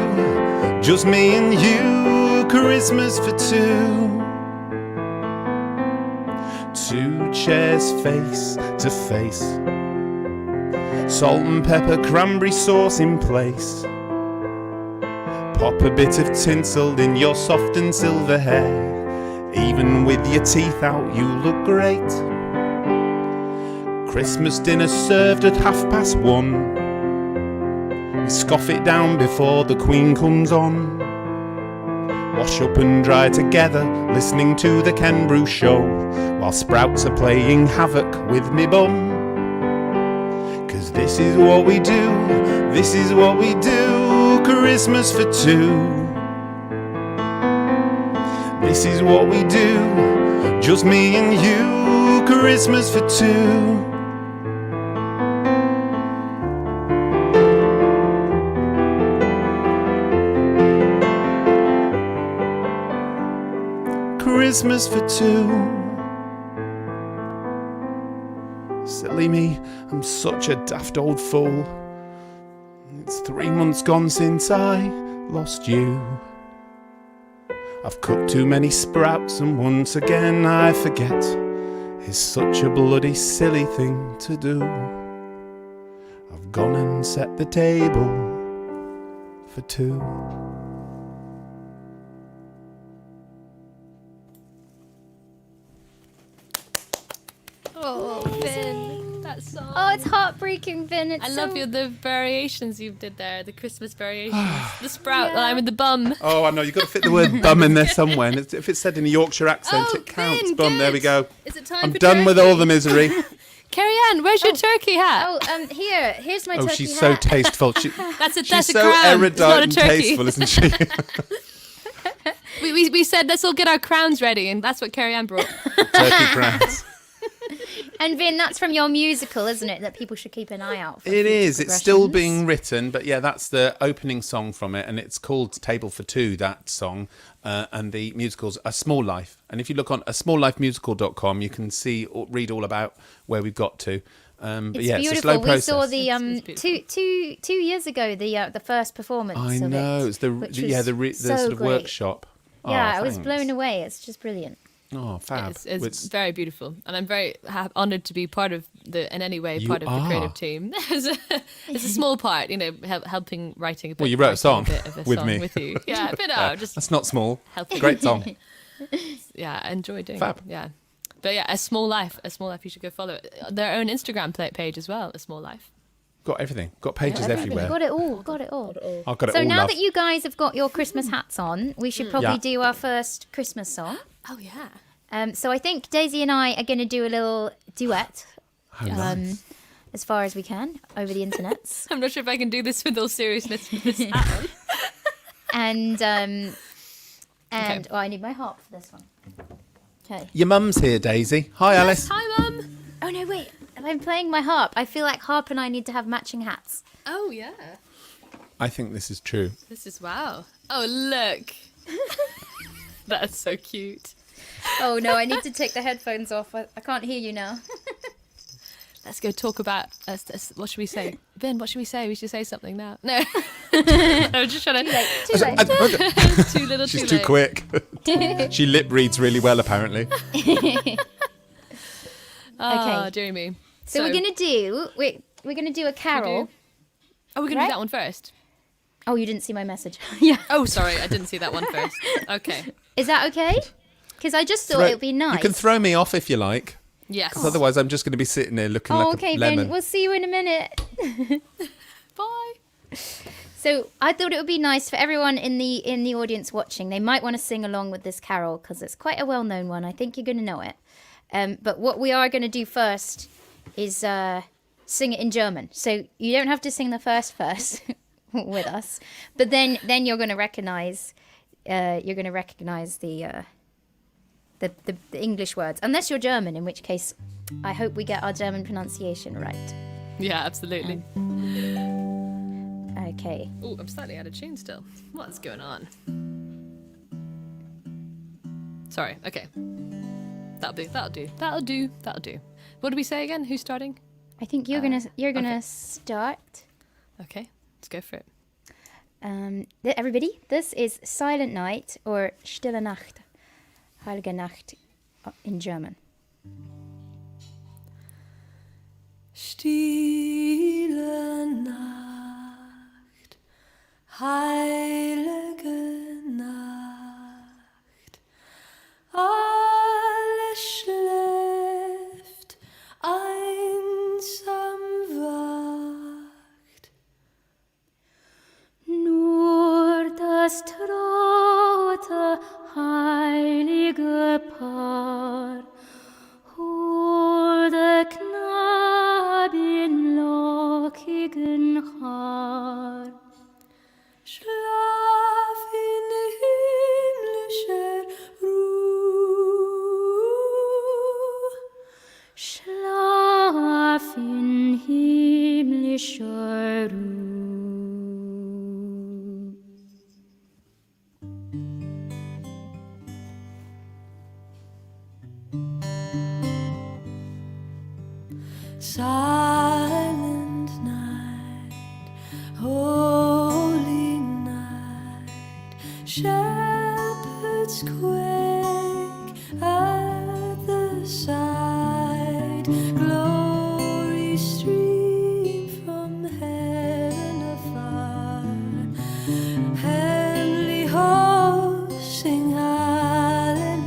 just me and you, Christmas for two. Two chairs face to face, salt and pepper cranberry sauce in place. Pop a bit of tinsel in your soft and silver hair. Even with your teeth out, you look great. Christmas dinner served at 1:30. We scoff it down before the Queen comes on. Wash up and dry together, listening to the Ken Bruce show, while sprouts are playing havoc with me bum. 'Cause this is what we do, this is what we do, Christmas for two. This is what we do, just me and you, Christmas for two. Christmas for two. Silly me, I'm such a daft old fool. It's 3 months gone since I lost you. I've cut too many sprouts and once again I forget. It's such a bloody silly thing to do. I've gone and set the table for two. Oh, Vin, that song. Oh, it's heartbreaking, Vin. I love the variations you did there, the Christmas variations. The sprout line with the bum. Oh, I know, you've got to fit the word bum in there somewhere. And if it's said in a Yorkshire accent, it counts. Vin, Bum, there we go. Is it time I'm for done turkey? with all the misery. Carrie Ann, where's your turkey hat? Oh, here's my Oh, turkey she's hat. so tasteful. That's She's a so crown. It's not a erudite and turkey. tasteful, isn't she? we said let's all get our crowns ready, and that's what Carrie Ann brought. Turkey crowns. And Vin, that's from your musical, isn't it? That people should keep an eye out for. It is. It's still progressions. being written, but yeah, that's the opening song from it, and it's called Table for Two, that song, and the musical's A Small Life. And if you look on asmalllifemusical.com, you can read all about where we've got to. But It's yeah, beautiful. it's a slow process. We saw the two years ago the first performance. I of know. it, It's the which the was sort of great. workshop. Yeah, I was thanks. blown away. It's just brilliant. Oh, fab. It's very beautiful, and I'm very honoured to be part of the creative team. It's a small part, helping writing a bit. Well, you wrote a song bit of a with song me. with you. Yeah, but that's not small. Helping. Great song. Yeah, I enjoy doing Fab. it. Yeah, but yeah, A Small Life. You should go follow it. Their own Instagram page as well. A Small Life. Got everything. Got pages everywhere. Got it all. I've got it So all. now love. that you guys have got your Christmas hats on, we should probably do our first Christmas song. Oh yeah. So I think Daisy and I are going to do a little duet. Oh, nice. As far as we can over the internet. I'm not sure if I can do this with all seriousness with this hat on. And I need my harp for this one. Okay. Your mum's here, Daisy. Hi, Alice. Hi, Mum. Oh no, wait. I'm playing my harp. I feel like Harp and I need to have matching hats. Oh yeah. I think this is true. This is wow. Oh look. That's so cute. Oh no, I need to take the headphones off. I can't hear you now. Let's go talk about what should we say? Ben, what should we say? We should say something now. No. I'm just trying to. Too late. Too little. She's too too quick. She lip reads really well, apparently. Oh, dearie me. So we're gonna do a carol. Oh, we're gonna do that one first. Oh, you didn't see my message. Yeah. Oh, sorry, I didn't see that one first. Okay. Is that okay? Because I just thought it would be nice. You can throw me off if you like. Yes. Because otherwise I'm just going to be sitting there looking like okay, a lemon. then we'll see you in a minute. Bye. So I thought it would be nice for everyone in the audience watching. They might want to sing along with this carol because it's quite a well-known one. I think you're going to know it. But what we are going to do first is sing it in German. So you don't have to sing the first verse with us, but then you're going to recognize the English words, unless you're German, in which case I hope we get our German pronunciation right. Yeah, absolutely. Okay. Oh, I'm slightly out of tune still. What's going on? Sorry. Okay. That'll do. What do we say again? Who's starting? I think you're gonna start. Okay, let's go for it. Everybody, this is Silent Night or Stille Nacht, Heilige Nacht in German. Stille Nacht, heilige Nacht, alles schläft, einsam wacht. Nur das traute, heilige Paar, holde Knab in lockigen Haar, schlaf in himmlischer Ruhe, schlaf in himmlischer Ruhe. Silent night, holy night, shepherds quake at the sight, glory stream from heaven afar, heavenly hosts sing hallelujah,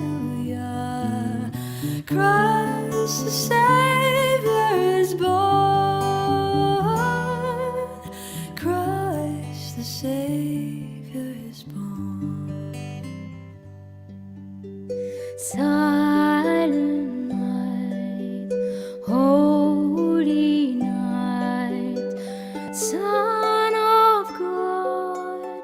Christ the Savior is born, Christ the Savior is born. Silent night, holy night, Son of God,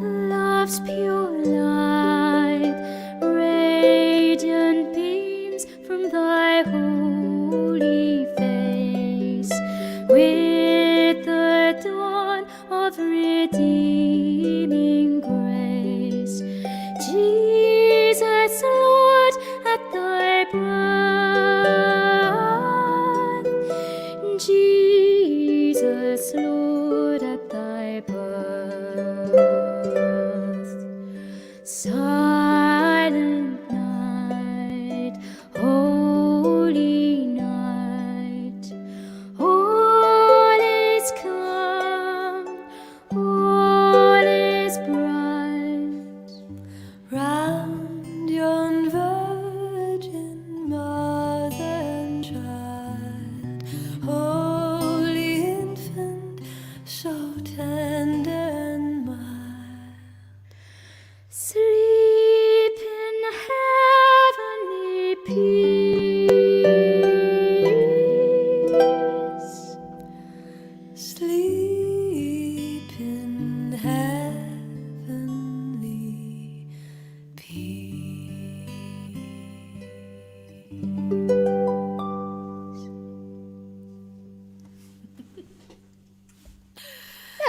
love's pure light, radiant beams from thy holy face, with the dawn of redeeming grace. Jesus, Lord, at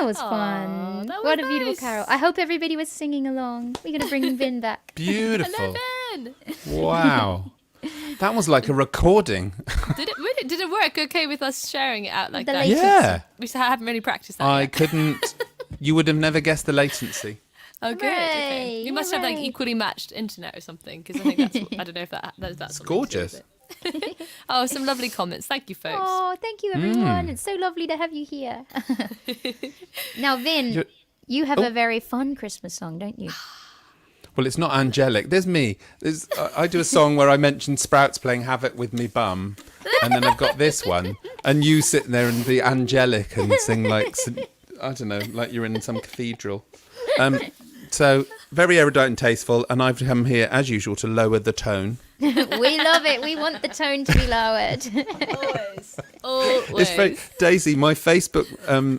was fun. that What was a beautiful nice. carol. I hope everybody was singing along. We're going to bring Vin back. Beautiful. Ben. Wow. That was like a recording. Did it work okay with us sharing it out like The that? latency. Yeah. We haven't really practiced that I yet. couldn't. You would have never guessed the latency. Oh, good. Okay. Hooray, You must have like hooray. equally matched internet or something, because I think that's. I don't know if that's It's gorgeous. Oh, some lovely comments. Thank you, folks. Oh, thank you, everyone. It's so lovely to have you here. Now, Vin, you have a very fun Christmas song, don't you? Well, it's not angelic. There's me. I do a song where I mention Sprouts playing havoc with me bum, and then I've got this one, and you sitting there and be angelic and sing like, I don't know, like you're in some cathedral. So very erudite and tasteful, and I've come here as usual to lower the tone. We love it. We want the tone to be lowered. Always. It's very, Daisy, my Facebook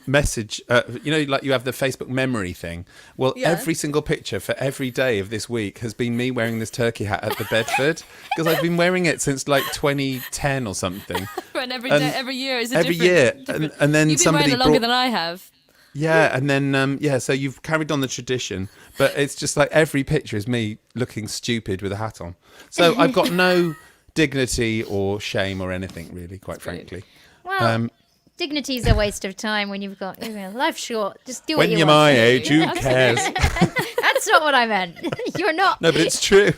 message, like you have the Facebook memory thing. Well, every single picture for every day of this week has been me wearing this turkey hat at the Bedford, because I've been wearing it since like 2010 or something. And every year is a every different. year, and then You've been somebody wearing it longer than I have. Yeah, and then so you've carried on the tradition, but it's just like every picture is me looking stupid with a hat on. So I've got no dignity or shame or anything really, quite frankly. Well, dignity's a waste of time when you've got life's short. Just do what When you you're want. my age, who cares? That's not what I meant. You're not. No, but it's true.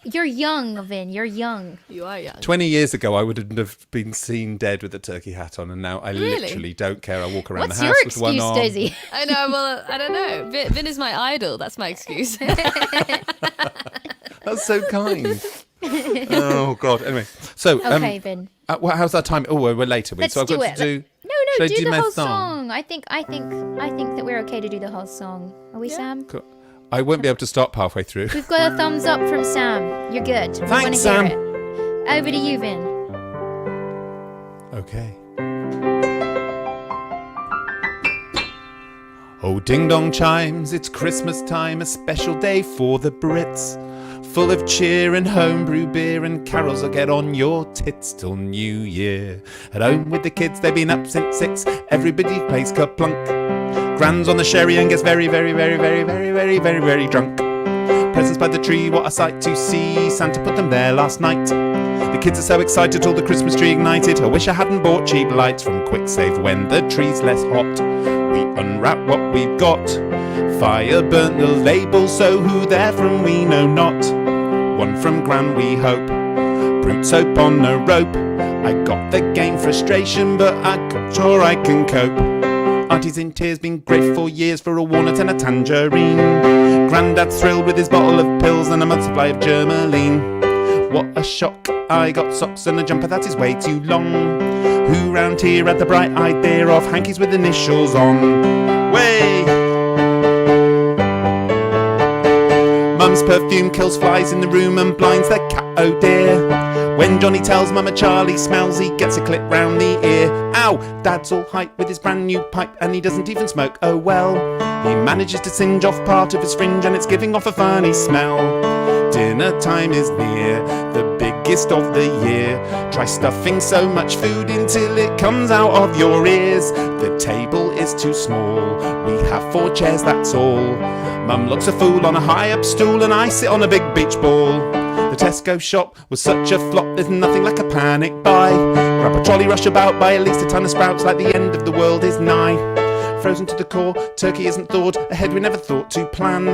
You're young, Vin. You're young. You are young. 20 years ago, I wouldn't have been seen dead with a turkey hat on, and now I literally don't care. I walk around What's the house your with one excuse, arm. Daisy? I know. Well, I don't know. Vin is my idol. That's my excuse. That's so kind. Oh God. Anyway, so Okay, Vin. how's our time? Oh, we're later. Let's so I've do got it. to do. No, Should I do the my whole song. I think that we're okay to do the whole song. Are we, Sam? Cool. I won't be able to stop halfway through. We've got a thumbs up from Sam. You're good. We want Thanks, to hear Sam. it. Over to you, Vin. Okay. Oh, ding dong chimes, it's Christmas time, a special day for the Brits. Full of cheer and homebrew beer, and carols will get on your tits till New Year. At home with the kids, they've been up since 6. Everybody plays kerplunk. Gran's on the sherry and gets very, very, very, very, very, very, very, very drunk. Presents by the tree, what a sight to see. Santa put them there last night. The kids are so excited, till the Christmas tree ignited. I wish I hadn't bought cheap lights from Quick Save when the tree's less hot. We unwrap what we've got. Fire burnt the label, so who they're from we know not. One from Gran we hope. Brute soap on a rope. I got the game frustration, but I'm sure I can cope. Auntie's in tears, been great for years for a walnut and a tangerine. Grandad's thrilled with his bottle of pills and a month's supply of Germaline. What a shock, I got socks and a jumper that is way too long. Who round here had the bright idea of hankies with initials on? Way! Mum's perfume kills flies in the room and blinds the cat, oh dear. When Johnny tells Mama Charlie smells, he gets a clip round the ear. Ow! Dad's all hype with his brand new pipe and he doesn't even smoke, oh well. He manages to singe off part of his fringe and it's giving off a funny smell. Dinner time is near, the biggest of the year. Try stuffing so much food until it comes out of your ears. The table is too small, we have 4 chairs, that's all. Mum looks a fool on a high-up stool and I sit on a big beach ball. The Tesco shop was such a flop, there's nothing like a panic buy. Grab a trolley, rush about, buy at least a ton of sprouts like the end of the world is nigh. Frozen to the core, turkey isn't thawed, ahead we never thought to plan.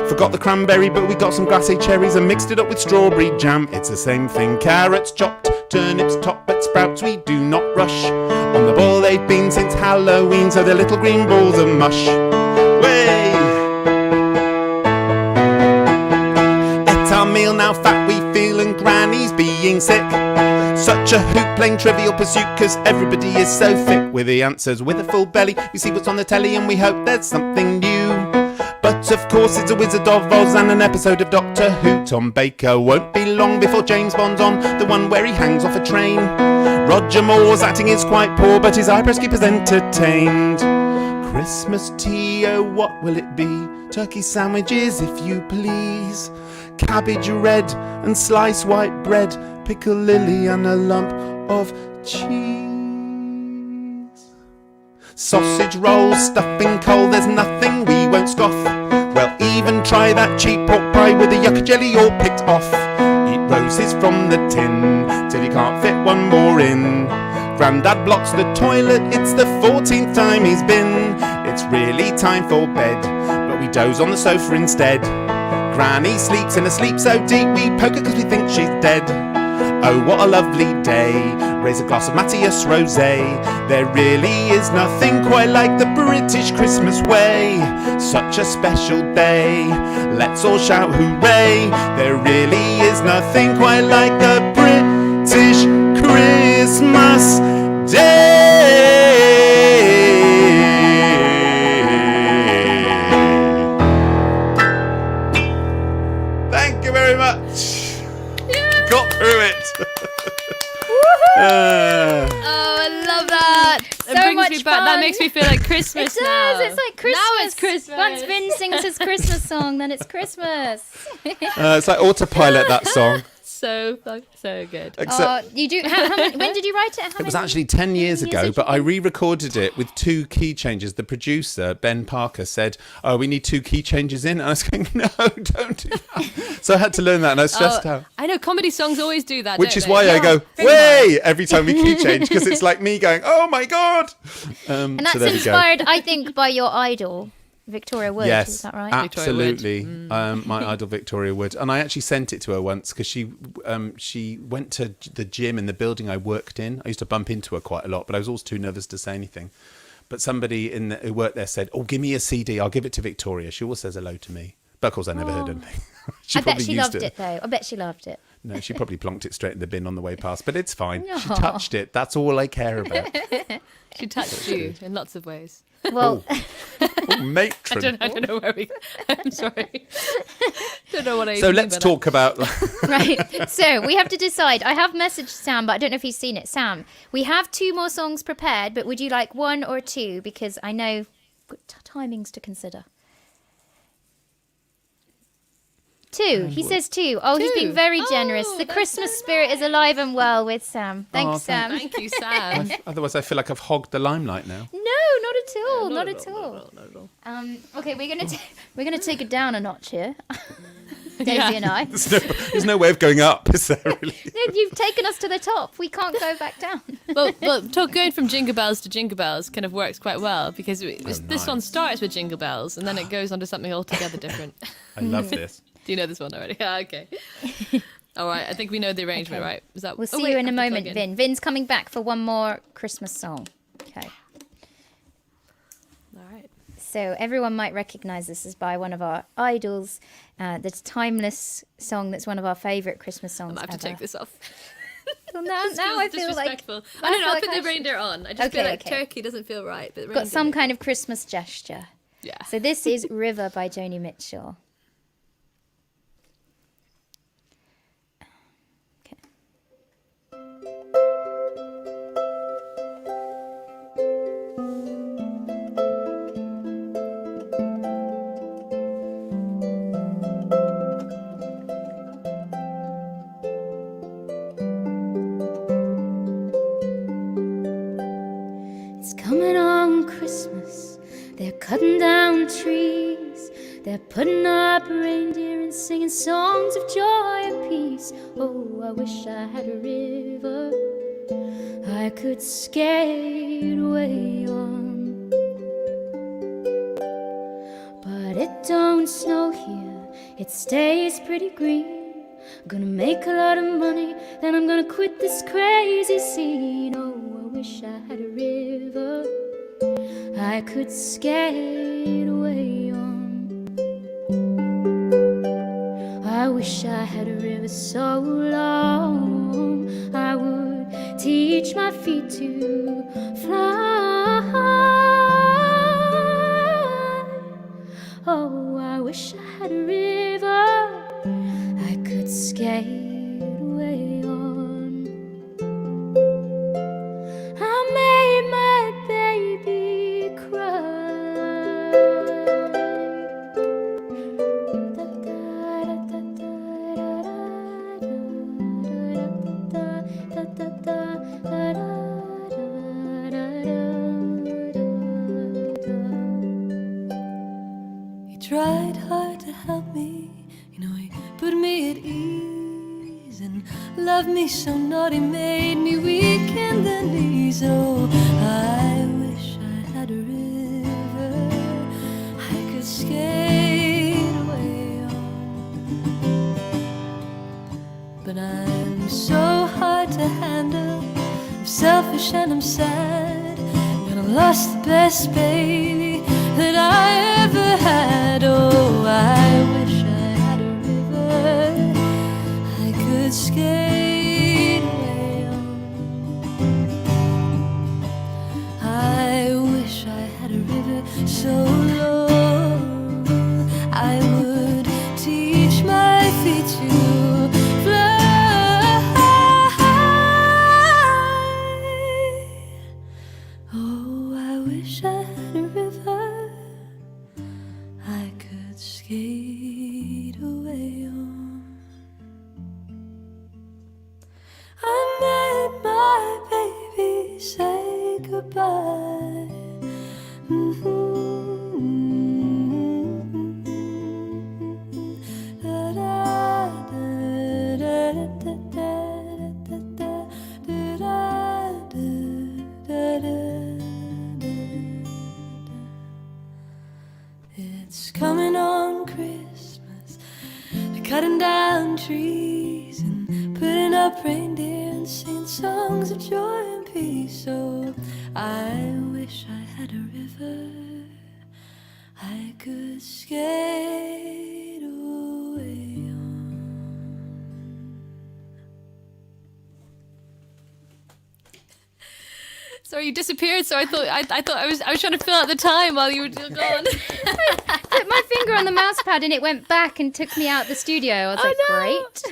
Forgot the cranberry, but we got some glacé cherries and mixed it up with strawberry jam. It's the same thing, carrots chopped, turnips top, but sprouts we do not rush. On the ball they've been since Halloween, so they're little green balls of mush. Way! At our meal now fat we feel and granny's being sick. Such a hoot playing Trivial Pursuit, cause everybody is so thick with the answers. With a full belly, we see what's on the telly and we hope there's something new. But of course it's a Wizard of Oz and an episode of Doctor Who. Tom Baker won't be long before James Bond's on, the one where he hangs off a train. Roger Moore's acting is quite poor, but his eyebrows keep us entertained. Christmas tea, oh what will it be? Turkey sandwiches if you please. Cabbage red and sliced white bread, piccalilli and a lump of cheese. Sausage rolls, stuffing coal, there's nothing we won't scoff. Well, even try that cheap pork pie with the yucca jelly all picked off. Eat roses from the tin till you can't fit one more in. Grandad blocks the toilet, it's the 14th time he's been. It's really time for bed, but we doze on the sofa instead. Granny sleeps in a sleep so deep we poke her because we think she's dead. Oh, what a lovely day. Raise a glass of Matthias Rosé. There really is nothing quite like the British Christmas way. Such a special day. Let's all shout hooray. There really is nothing quite like the British Christmas day. Thank you very much. Got through it. Oh, I love that. So It brings much me back. fun. That makes me feel like Christmas It now. does. It's like Christmas. Now it's Christmas. Once Vin sings his Christmas song, then it's Christmas. It's like autopilot, that song. So good. Except You do. When did you write it? it was actually 10 years ago, but I re-recorded it with 2 key changes. The producer, Ben Parker, said, "Oh, we need 2 key changes in." And I was going, "No, don't do that." So I had to learn that, and I was stressed out. I know comedy songs always do that. Which don't is they? why I go, "Way!" every time we key change, because it's like me going, "Oh my god!" And that's so there we go. inspired, I think, by your idol, Victoria Wood. Yes, Is that right? absolutely. My idol Victoria Wood, and I actually sent it to her once because she went to the gym in the building I worked in. I used to bump into her quite a lot, but I was always too nervous to say anything. But somebody who worked there said, "Oh, give me a CD. I'll give it to Victoria. She always says hello to me." But of course, I never heard anything. I bet she loved it, though. I bet she loved it. No, she probably plonked it straight in the bin on the way past, but it's fine. She Aw. touched it. That's all I care about. She touched you in lots of ways. Well, matron. I don't know where we. I'm sorry. Don't know what I. So even let's mean by talk about. Right. So we have to decide. I have messaged Sam, but I don't know if he's seen it. Sam, we have 2 more songs prepared, but would you like 1 or 2? Because I know timings to consider. 2. He says 2. Oh, he's been very generous. The Christmas spirit is alive and well with Sam. Thanks, Sam. Thank you, Sam. Otherwise, I feel like I've hogged the limelight now. No, not at all. Not at all. Okay, we're gonna take it down a notch here. Daisy and I. There's no way of going up, is there really? You've taken us to the top. We can't go back down. Well, going from Jingle Bells to Jingle Bells kind of works quite well because this one starts with Jingle Bells and then it goes on to something altogether different. I love this. Do you know this one already? Yeah, okay. All right, I think we know the arrangement, right? Is that? We'll see you in a moment, Vin. Vin's coming back for one more Christmas song. Okay. All right. So everyone might recognise this as by one of our idols. That's timeless song. That's one of our favourite Christmas songs. I have to take this off. Well, now I feel like I don't know. I'll put the reindeer on. I just feel like turkey doesn't feel right. But got some kind of Christmas gesture. Yeah. So this is River by Joni Mitchell. Coming on Christmas, they're cutting down trees, they're putting up reindeer and singing songs of joy and peace. Oh, I wish I had a river I could skate away on, but it don't snow here, it stays pretty green. I'm gonna make a lot of money, then I'm gonna quit this crazy scene. Oh, I wish I had a river I could skate away on. I wish I had a river so long I would teach my feet to fly. Oh, I wish I had a river I could skate away on. I made my baby cry. Loved me so naughty, made me weak in the knees. Oh, I wish I had a river I could skate away on. But I'm so hard to handle, I'm selfish and I'm sad, and I lost the best baby that I ever had. Oh, I wish I had a river I could skate away on. I wish I had a river so long I would teach my feet to fly. Oh, I wish I had a river I could skate away on. I made my baby say goodbye. It's coming on Christmas, they're cutting down trees and putting up reindeer and singing songs of joy and peace. So I wish I had a river I could skate away on. Sorry, you disappeared. So I thought I was trying to fill out the time while you were gone. Put my finger on the mouse pad and it went back and took me out the studio. I was like, great.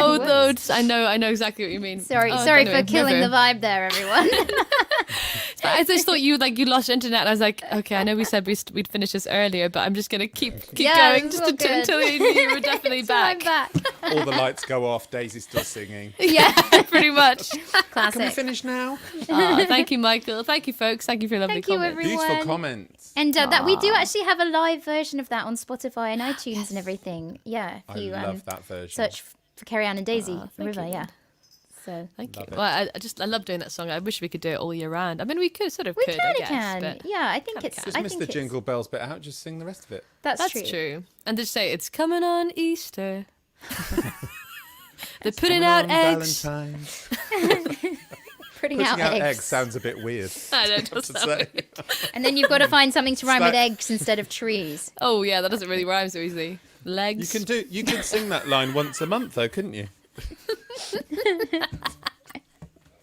Oh, those! I know exactly what you mean. Sorry Oh, for anyway, killing river. the vibe there, everyone. I just thought you lost internet, and I was like, okay, I know we said we'd finish this earlier, but I'm just gonna keep Yeah, going it's all good. until you were definitely back. I'm back. All the lights go off. Daisy's still singing. Yeah, pretty much. Classic. Can we finish now? Thank you, Michael. Thank you, folks. Thank you for your lovely Thank you, comments. everyone. Beautiful comments. And that we do actually have a live version of that on Spotify and iTunes and everything. Yeah, if you I love that version. search for Cerian and Daisy River. you. Yeah. So Thank you. Love it. Well, I love doing that song. I wish we could do it all year round. I mean, we could I guess. can. But Yeah, I think it's. Just I miss think the it's, jingle bells bit out. Just sing the rest of it. That's true. And just say it's coming on Easter. They're putting Coming out on eggs. Valentine's. Putting Putting out out eggs. eggs sounds a bit weird. I know, it I have does to sound say. weird. And then you've got to find something to rhyme with like- eggs instead of trees. Oh yeah, that doesn't really rhyme so easily. Legs. You could sing that line once a month though, couldn't you?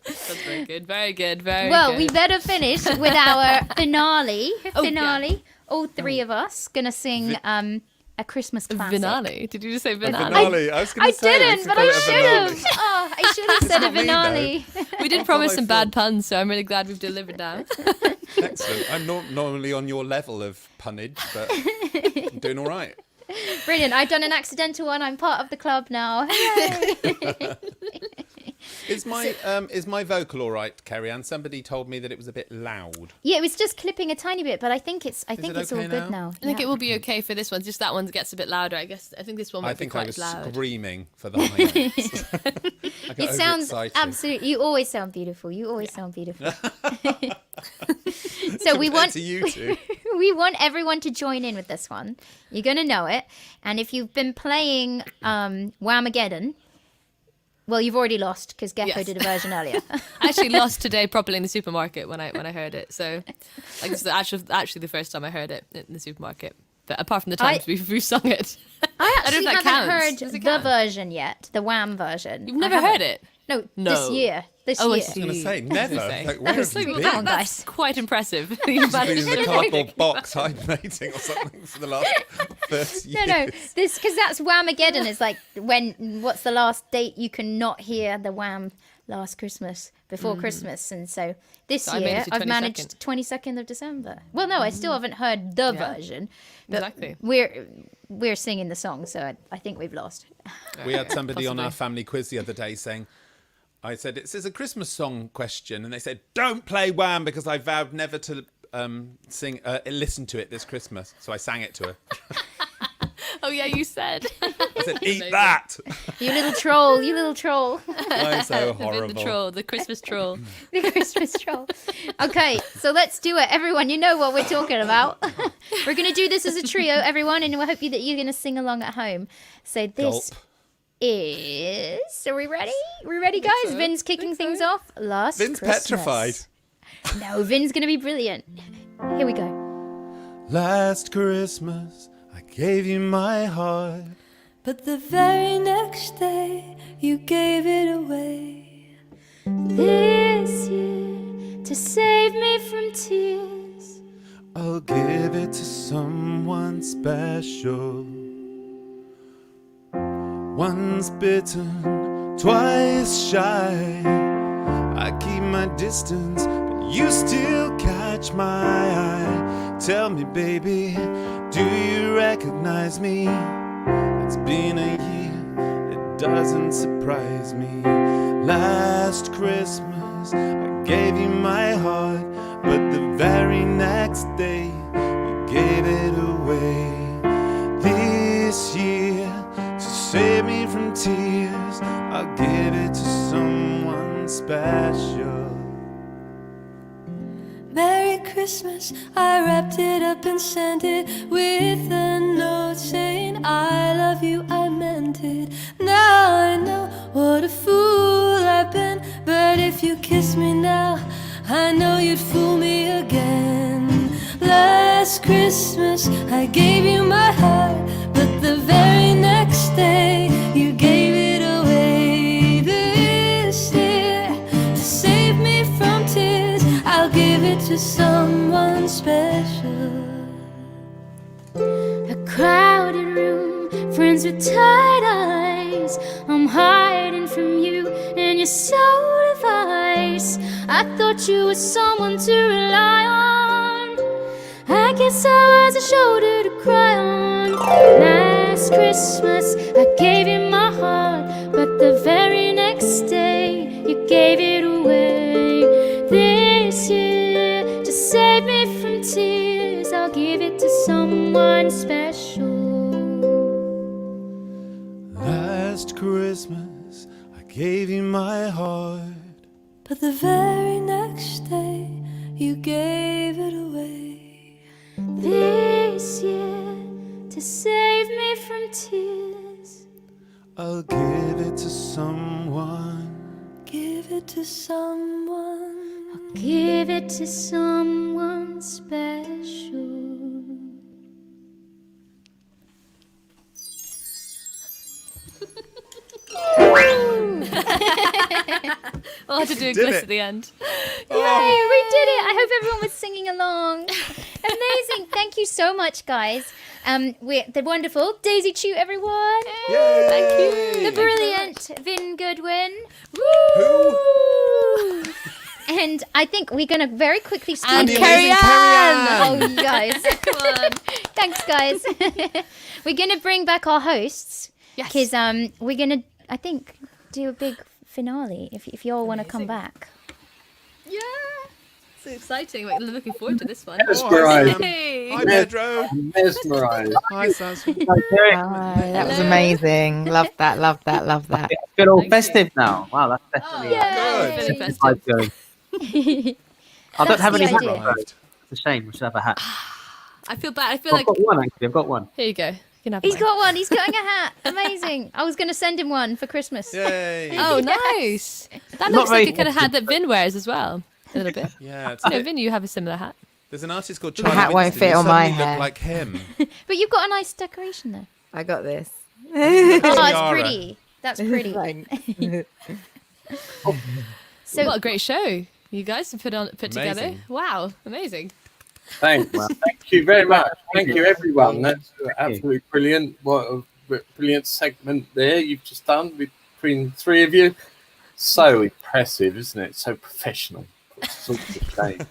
That's very good. Very good. Very Well, good. we better finish with our finale. Oh, yeah. All three of us gonna sing a Christmas classic. Finale. Did you just say A finale? finale. I was going I to say we didn't, should but call I it a should finale. have. Oh, I should have said a not me, though. finale. We did promise some bad puns, so I'm really glad we've delivered now. Excellent. I'm not normally on your level of punnage, but I'm doing all right. Brilliant. I've done an accidental one. I'm part of the club now. Hooray. Is my vocal all right, Kerry Ann? Somebody told me that it was a bit loud. Yeah, it was just clipping a tiny bit, but I think it's it all okay good now. I think it will be okay for this one. Just that one gets a bit louder, I guess. I think this one might I be think I quite was loud. screaming for the high notes. I got It sounds overexcited. absolutely. You always sound beautiful. You always sound beautiful. So we Compared want to you two. we want everyone to join in with this one. You're gonna know it, and if you've been playing Whamageddon, well, you've already lost because Gecko Yes. did a version earlier. I actually lost today properly in the supermarket when I heard it. So, like, it's actually the first time I heard it in the supermarket. But apart from the times we've sung it, I I don't actually know if that haven't counts. heard Does it the count? version yet, the Wham version. You've never I haven't. heard it? No, No. this year. This Oh, I year. see. I was going to say, never. Like, where have you been? Come on, guys. That's quite impressive. You've been in the cardboard box hibernating or something for the last 30 years. No, this because that's Whamageddon is like what's the last date you can not hear the Wham last Christmas before Christmas, and so this So I made year it to I've managed 22nd of December. Well, no, I still haven't heard the version, but Exactly. we're singing the song, so I think we've lost. We had somebody on our Possibly. family quiz the other day saying, I said, it says a Christmas song question. And they said, don't play Wham because I vowed never to listen to it this Christmas. So I sang it to her. Oh yeah, you said. I said, eat that. You little troll. You little troll. I'm so The horrible. troll, the Christmas troll. The Christmas troll. Okay, so let's do it. Everyone, you know what we're talking about. We're going to do this as a trio, everyone, and we hope that you're going to sing along at home. So this is... Are we ready? We ready, guys? so. Vin's kicking things off. Last Vin's Christmas. petrified. No, Vin's going to be brilliant. Here we go. Last Christmas, I gave you my heart. But the very next day, you gave it away. This year, to save me from tears, I'll give it to someone special. Once bitten, twice shy. I keep my distance, but you still catch my eye. Tell me, baby, do you recognize me? It's been a year, it doesn't surprise me. Last Christmas, I gave you my heart, but the very next day, you gave it away. This year, to save me from tears, I'll give it to someone special. Merry Christmas, I wrapped it up and sent it with a note saying I love you, I meant it. Now I know what a fool I've been, but if you kiss me now, I know you'd fool me again. Last Christmas, I gave you my heart, but the very next day, you gave it away. This year, to save me from tears, I'll give it to someone special. A crowded room, friends with tight eyes. I'm hiding from you and your soul of ice. I thought you were someone to rely on. I guess I was a shoulder to cry on. Last Christmas, I gave you my heart, but the very next day, you gave it away. This year, to save me from tears, I'll give it to someone special. Last Christmas, I gave you my heart, but the very next day, you gave it away. This year, to save me from tears, I'll give it to someone. give it to someone. I'll give it to someone special. I'll have to do a Did gliss it. at the end. Yay, we did it. I hope everyone was singing along. Amazing. Thank you so much, guys. They're wonderful. Daisy Chute, everyone. Yay. Thank you. The brilliant Vin Goodwin. Who? And I think we're going to very quickly And start. Carrie Ann. Oh, you guys. Come on. Thanks, guys. We're going to bring back our hosts. Yes. Because we're going to, I think, do a big finale if you all want to come back. Yeah. So exciting. We're looking forward to this one. Mesmerised. Hey. Hi, Pedro. Mesmerised. Hi, Sazrah. Hi, that was amazing. Love that, love that, love that. It's been all Thank festive now. Wow, that's definitely Yay. Feeling a festive. vibe going. I don't That's have any the hats. idea. though. It's a shame. We should have a hat. I feel bad. I feel I've like got one actually. I've got one. here you go. You can have He's mine. got one. He's getting a hat. Amazing. I was going to send him one for Christmas. Yay. Oh, nice. That Not looks like very a kind of hat that Vin wears as well. A little bit. Yeah, it's No, Vin, you have a similar hat. there's an artist called The Charlie hat won't Winston. fit You on my suddenly look hair. like him. But you've got a nice decoration there. I got this. Oh, it's Tiara. pretty. That's pretty. Thanks. So What a great show you guys have put together. Amazing. Wow, amazing. Thanks. Thank you very much. Thank you, everyone. That's absolutely brilliant. What a brilliant segment there you've just done between the three of you. So impressive, isn't it? So professional. It's sort of a shame.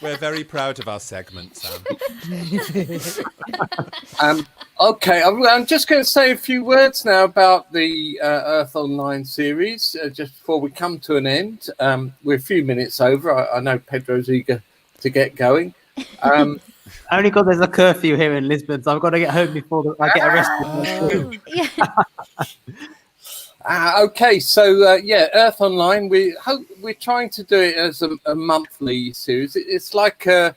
We're very proud of our segment, Sam. Okay, I'm just going to say a few words now about the Earth Online series, just before we come to an end. We're a few minutes over. I know Pedro's eager to get going. Only because there's a curfew here in Lisbon, so I've got to get home before I get arrested. Okay, so Earth Online. We're trying to do it as a monthly series. It's like a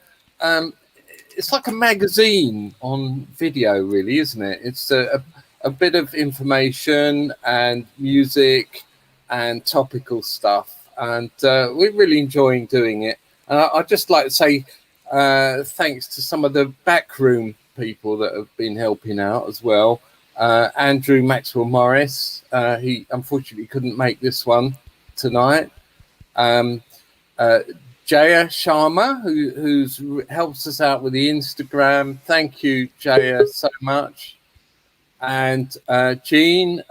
magazine on video, really, isn't it? It's a bit of information and music and topical stuff, and we're really enjoying doing it. And I'd just like to say thanks to some of the backroom people that have been helping out as well. Andrew Maxwell Morris, he unfortunately couldn't make this one tonight. Jaya Sharma, who's helps us out with the Instagram. Thank you, Jaya, so much. And Jean,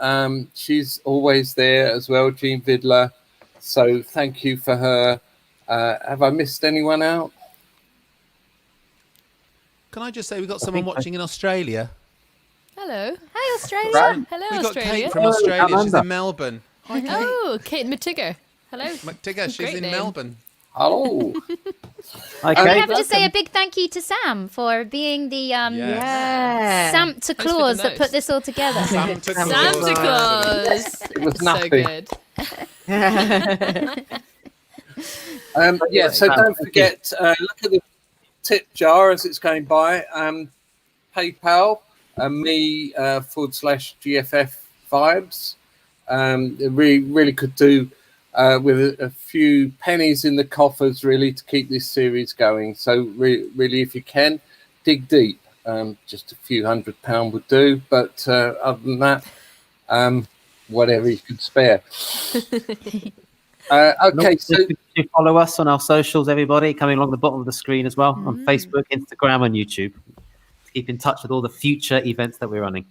she's always there as well, Jean Vidler. So thank you for her. Have I missed anyone out? Can I just say we've got someone watching in Australia? Hello. Hi, Australia. Right. Hello, We've got Australia. Kate from Australia. She's in Melbourne. Hi, Kate. Oh, Kate McTigger. Hello. McTigger, she's Great in name. Melbourne. Hello. I have to say a big thank you to Sam for being the Santa Claus that put this all together. Santa Claus. Santa Claus. It was So nothing. good. So don't forget, look at the tip jar as it's going by. PayPal, me/GFF vibes. It really could do with a few pennies in the coffers, really, to keep this series going. So really, if you can, dig deep. Just a few £100 would do. But other than that, whatever you could spare. Okay, so follow us on our socials, everybody, coming along the bottom of the screen as well, on Facebook, Instagram, and YouTube. Keep in touch with all the future events that we're running.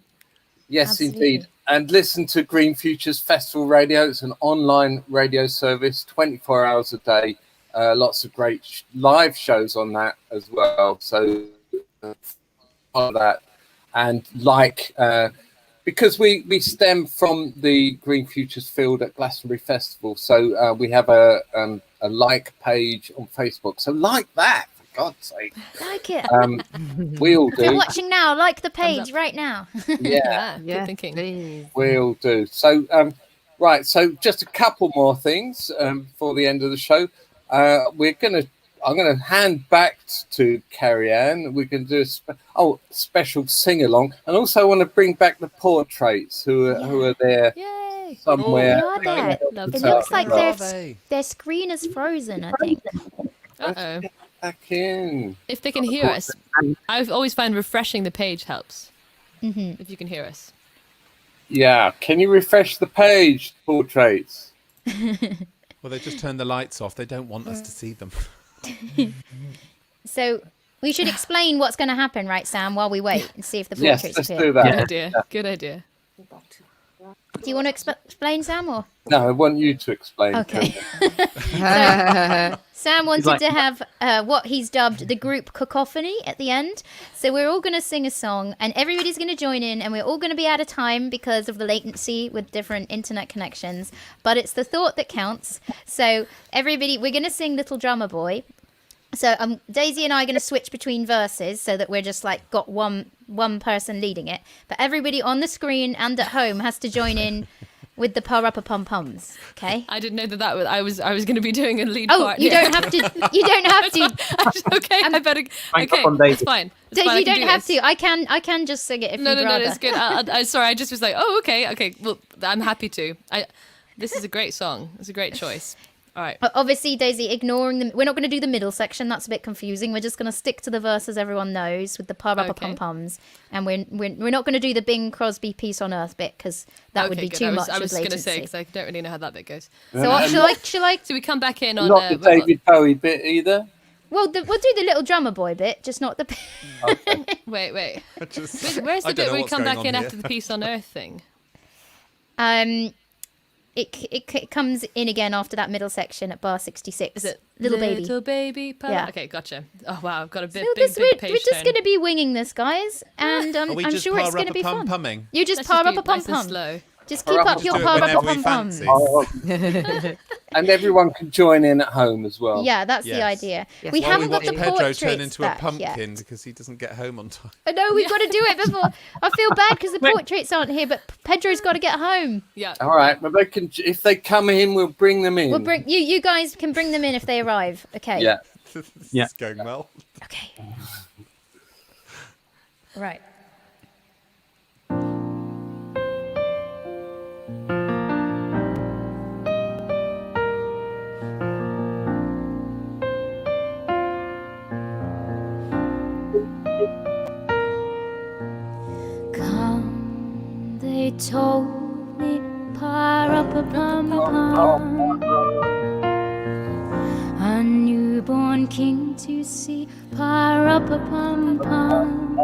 yes, Absolutely. indeed. And listen to Green Futures Festival Radio. It's an online radio service, 24 hours a day. Lots of great live shows on that as well. So follow that. And because we stem from the Green Futures field at Glastonbury Festival, so we have a like page on Facebook. So like that, for God's sake. Like it. We all If you're do. watching now, like the page right now. Yeah, Good thinking. we all do. So right. So just a couple more things for the end of the show. I'm gonna hand back to Carrie Ann. We can do a special sing along, and also I want to bring back the portraits who are there Yay. somewhere. They are there. Love It that. looks like They? their screen is frozen, I think. Uh-oh. Back in. If they can hear us, I've always found refreshing the page helps. Mm-hmm. If you can hear us. Yeah. Can you refresh the page? Portraits. Well, they just turned the lights off. They don't want us to see them. So we should explain what's going to happen, right, Sam, while we wait and see if the Yes, portraits let's appear. do that. Good idea. Good idea. Do you want to explain, Sam, or? No, I want you to explain. Okay. Carrie. Sam wanted to have what he's dubbed the group cacophony at the end. So we're all going to sing a song and everybody's going to join in and we're all going to be out of time because of the latency with different internet connections. But it's the thought that counts. So everybody, we're going to sing Little Drummer Boy. So Daisy and I are going to switch between verses so that we're just like got one person leading it. But everybody on the screen and at home has to join in with the pa-ra-pa-pum-pums, okay? I didn't know that was I was going to be doing a lead Oh, part. you here. don't have to. You don't have to. Okay, I better. Crank Okay, up on Daisy. it's fine. It's Daisy, fine, I you can don't do have this. to. I can just sing it if No, you'd rather. it's good. I sorry, I just was like, oh, okay. Well, I'm happy to. This is a great song. It's a great choice. All right. Obviously, Daisy, ignoring them. We're not going to do the middle section. That's a bit confusing. We're just going to stick to the verses everyone knows with the pa-ra-pa-pum-pums. And we're not going to do the Bing Crosby Peace on Earth bit because that would be good. too much I was with going to say latency. because I don't really know how that bit goes. So shall I? So we come back in on. Not the David Bowie bit either. Well, we'll do the Little Drummer Boy bit, just not the. Where's I the don't bit know where we what's come going back on in here. after the Peace on Earth thing? It comes in again after that middle section at bar 66. Is it Little Baby? Little Baby. Yeah. Okay, gotcha. Oh wow, I've got a big We're page just turn. going to be winging this, guys, and Are we I'm just sure it's going to be fun. pa-ra-pa-pum-pumming? You just Let's just par be up a pum nice and pum. slow. Just keep up Just your do it par up whenever a we pum pum. fancy. And everyone can join in at home as well. Yeah, that's the idea. Yes. We While haven't got watch the Pedro portraits turn into a back pumpkin yet. because he doesn't get home on time. I know, we've got to do it before. I feel bad because the portraits aren't here, but Pedro's got to get home. Yeah. All right, but they can. If they come in, we'll bring them in. We'll bring you guys can bring them in if they arrive. Okay. Yeah. It's going well. Okay. Right. Come, they told me, pa-ra-pa-pum-pum, a newborn king to see, pa-ra-pa-pum-pum.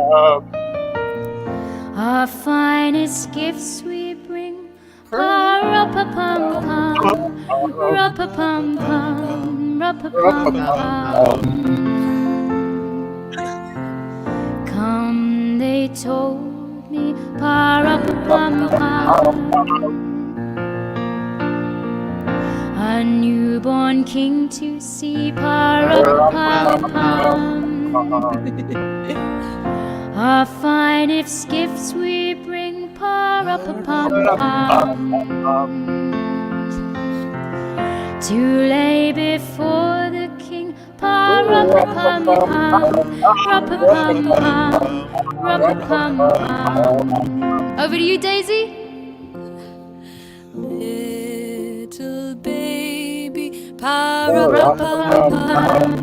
Our finest gifts we bring, pa-ra-pa-pum-pum, ra-pa-pum-pum, ra-pa-pum-pum. Come, they told me, pa-ra-pa-pum-pum, a newborn king to see, pa-ra-pa-pum-pum. Our finest gifts we bring, pa-ra-pa-pum-pum, to lay before the king, pa-ra-pa-pum-pum, ra-pa-pum-pum, ra-pa-pum-pum. Over to you, Daisy. Little baby, pa-ra-pa-pum-pum.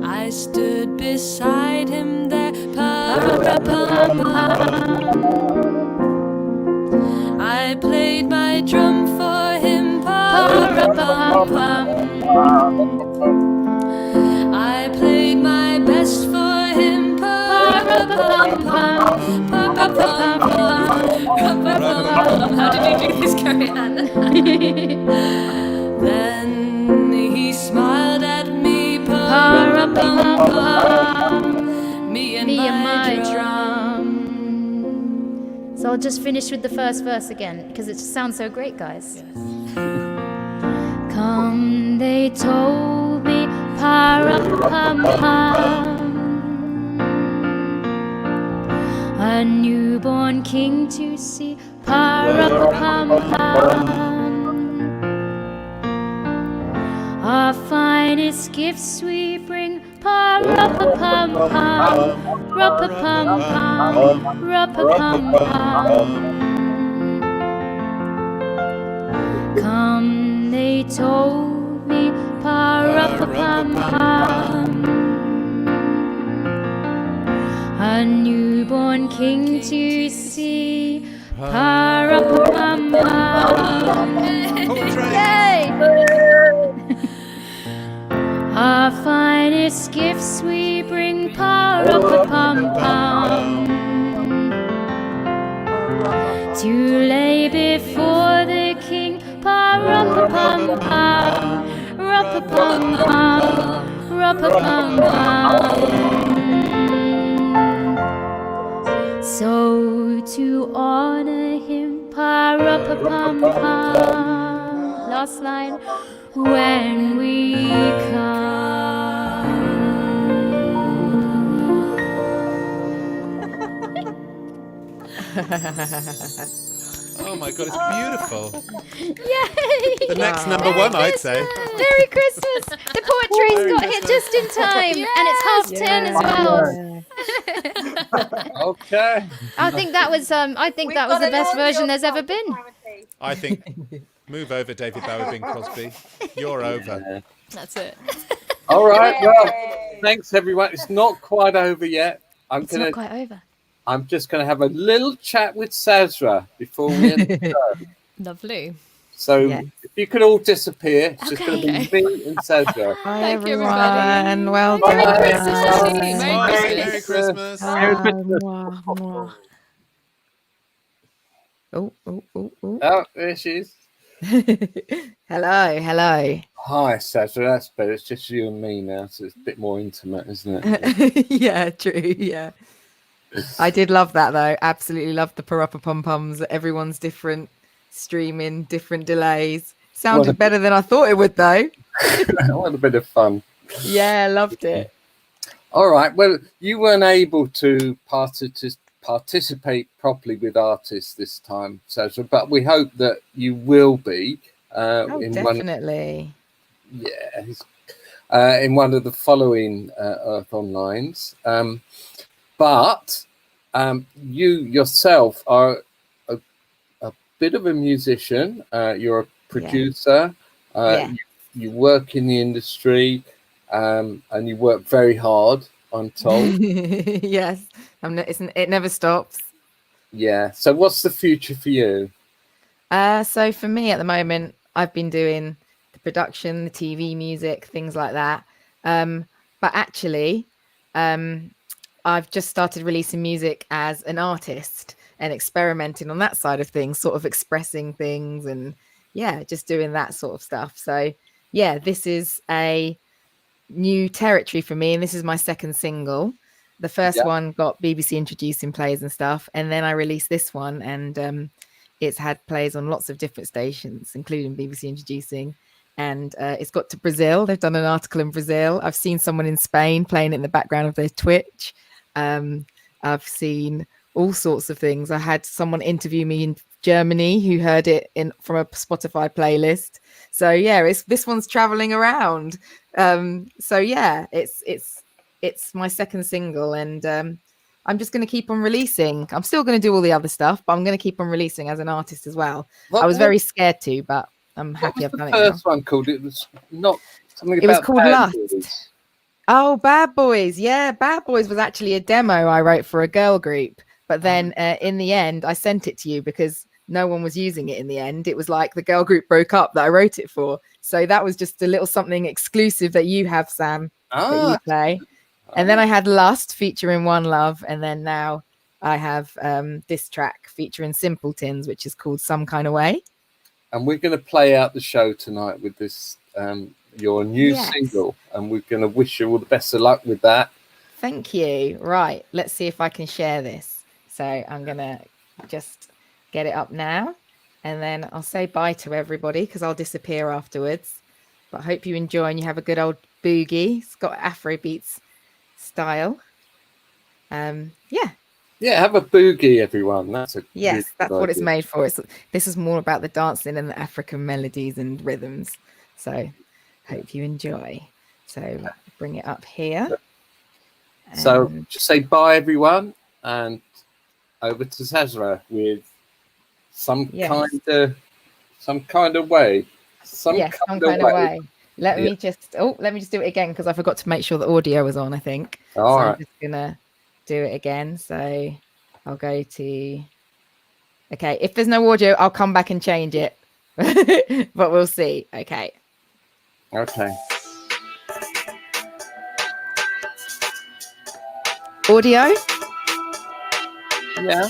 I stood beside him there, pa-ra-pa-pum-pum. I played my drum for him, pa-ra-pa-pum-pum. I played my best for him, pa-ra-pa-pum-pum, pa-pa-pum-pum, pa-pa-pum. How did you do this, Cerian? Then he smiled at me, pa-ra-pa-pum-pum, me and my drum. So I'll just finish with the first verse again because it just sounds so great, guys. Come, they told me, pa-ra-pa-pum-pum, a newborn king to see, pa-ra-pa-pum-pum. Our finest gifts we bring, pa-ra-pa-pum-pum, ra-pa-pum-pum, ra-pa-pum-pum. Come, they told me, pa-ra-pa-pum-pum, a newborn king to see, pa-ra-pa-pum-pum. Yay! Our finest gifts we bring, pa-ra-pa-pum-pum, to lay before the king, pa-ra-pa-pum-pum, ra-pa-pum-pum, ra-pa-pum-pum. So to honor him, pa-ra-pa-pum-pum, last line, when we come. Oh my God, it's beautiful. Yay! The next number one, I'd say. Merry Christmas! The portraits got here just in time, and it's 10:30 as well. Okay. I think that was the best version there's ever been. I think move over, David Bowie, Bing Crosby. You're over. That's it. All right. Well, thanks everyone. It's not quite over yet. It's not quite over. I'm just going to have a little chat with Sazrah before we end the show. Lovely. So if you could all disappear, it's just going to be me and Sazrah. Hi, Thank you, everyone. everybody. Well Bye. done. Merry Christmas. Merry Christmas. Merry Christmas. Oh. Oh, there she is. Hello. Hi, Sazrah. That's better. It's just you and me now, so it's a bit more intimate, isn't it? Yeah, true. Yeah. I did love that though. Absolutely loved the parappa pom poms. Everyone's different streaming, different delays. Sounded better than I thought it would, though. What a bit of fun. Yeah, loved it. All right. Well, you weren't able to participate properly with artists this time, Sazrah, but we hope that you will be. Definitely. In one of the following Earth Onlines. But you yourself are a bit of a musician. You're a producer. You work in the industry, and you work very hard, I'm told. Yes, it never stops. Yeah. So what's the future for you? So for me at the moment, I've been doing the production, the TV music, things like that. But actually, I've just started releasing music as an artist and experimenting on that side of things, sort of expressing things and just doing that sort of stuff. So this is a new territory for me, and this is my second single. The first one got BBC introducing plays and stuff, and then I released this one, and it's had plays on lots of different stations, including BBC introducing, and it's got to Brazil. They've done an article in Brazil. I've seen someone in Spain playing it in the background of their Twitch. I've seen all sorts of things. I had someone interview me in Germany who heard it from a Spotify playlist. So this one's traveling around. It's my second single, and I'm just going to keep on releasing. I'm still going to do all the other stuff, but I'm going to keep on releasing as an artist as well. I was very scared to, but I'm happy I've done it now. First one called? It was not something about. It was called Lust. Boys. Oh, Bad Boys. Yeah, Bad Boys was actually a demo I wrote for a girl group. But then in the end, I sent it to you because no one was using it in the end. It was like the girl group broke up that I wrote it for. So that was just a little something exclusive that you have, Sam, that you play. And then I had Lust featuring One Love. And then now I have this track featuring Simpletons, which is called Some Kind of Way. And we're going to play out the show tonight with this, your new single. And we're going to wish you all the best of luck with that. Thank you. Right. Let's see if I can share this. So I'm going to just get it up now. And then I'll say bye to everybody because I'll disappear afterwards. But I hope you enjoy and you have a good old boogie. It's got Afrobeats style. Yeah, have a boogie, everyone. That's what it's made for. This is more about the dancing and the African melodies and rhythms. So hope you enjoy. So bring it up here. So just say bye, everyone, and over to Sazrah with some kind of way. Some kind of way. Let me just do it again because I forgot to make sure the audio was on, I think. I'm just gonna do it again. So I'll go to if there's no audio, I'll come back and change it. But we'll see. Okay. Audio? Yeah.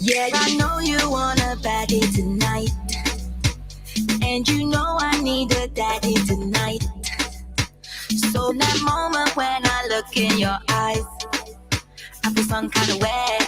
Yeah, I know you want a baddie tonight. And you know I need a daddy tonight. So that moment when I look in your eyes, I feel some kind of way.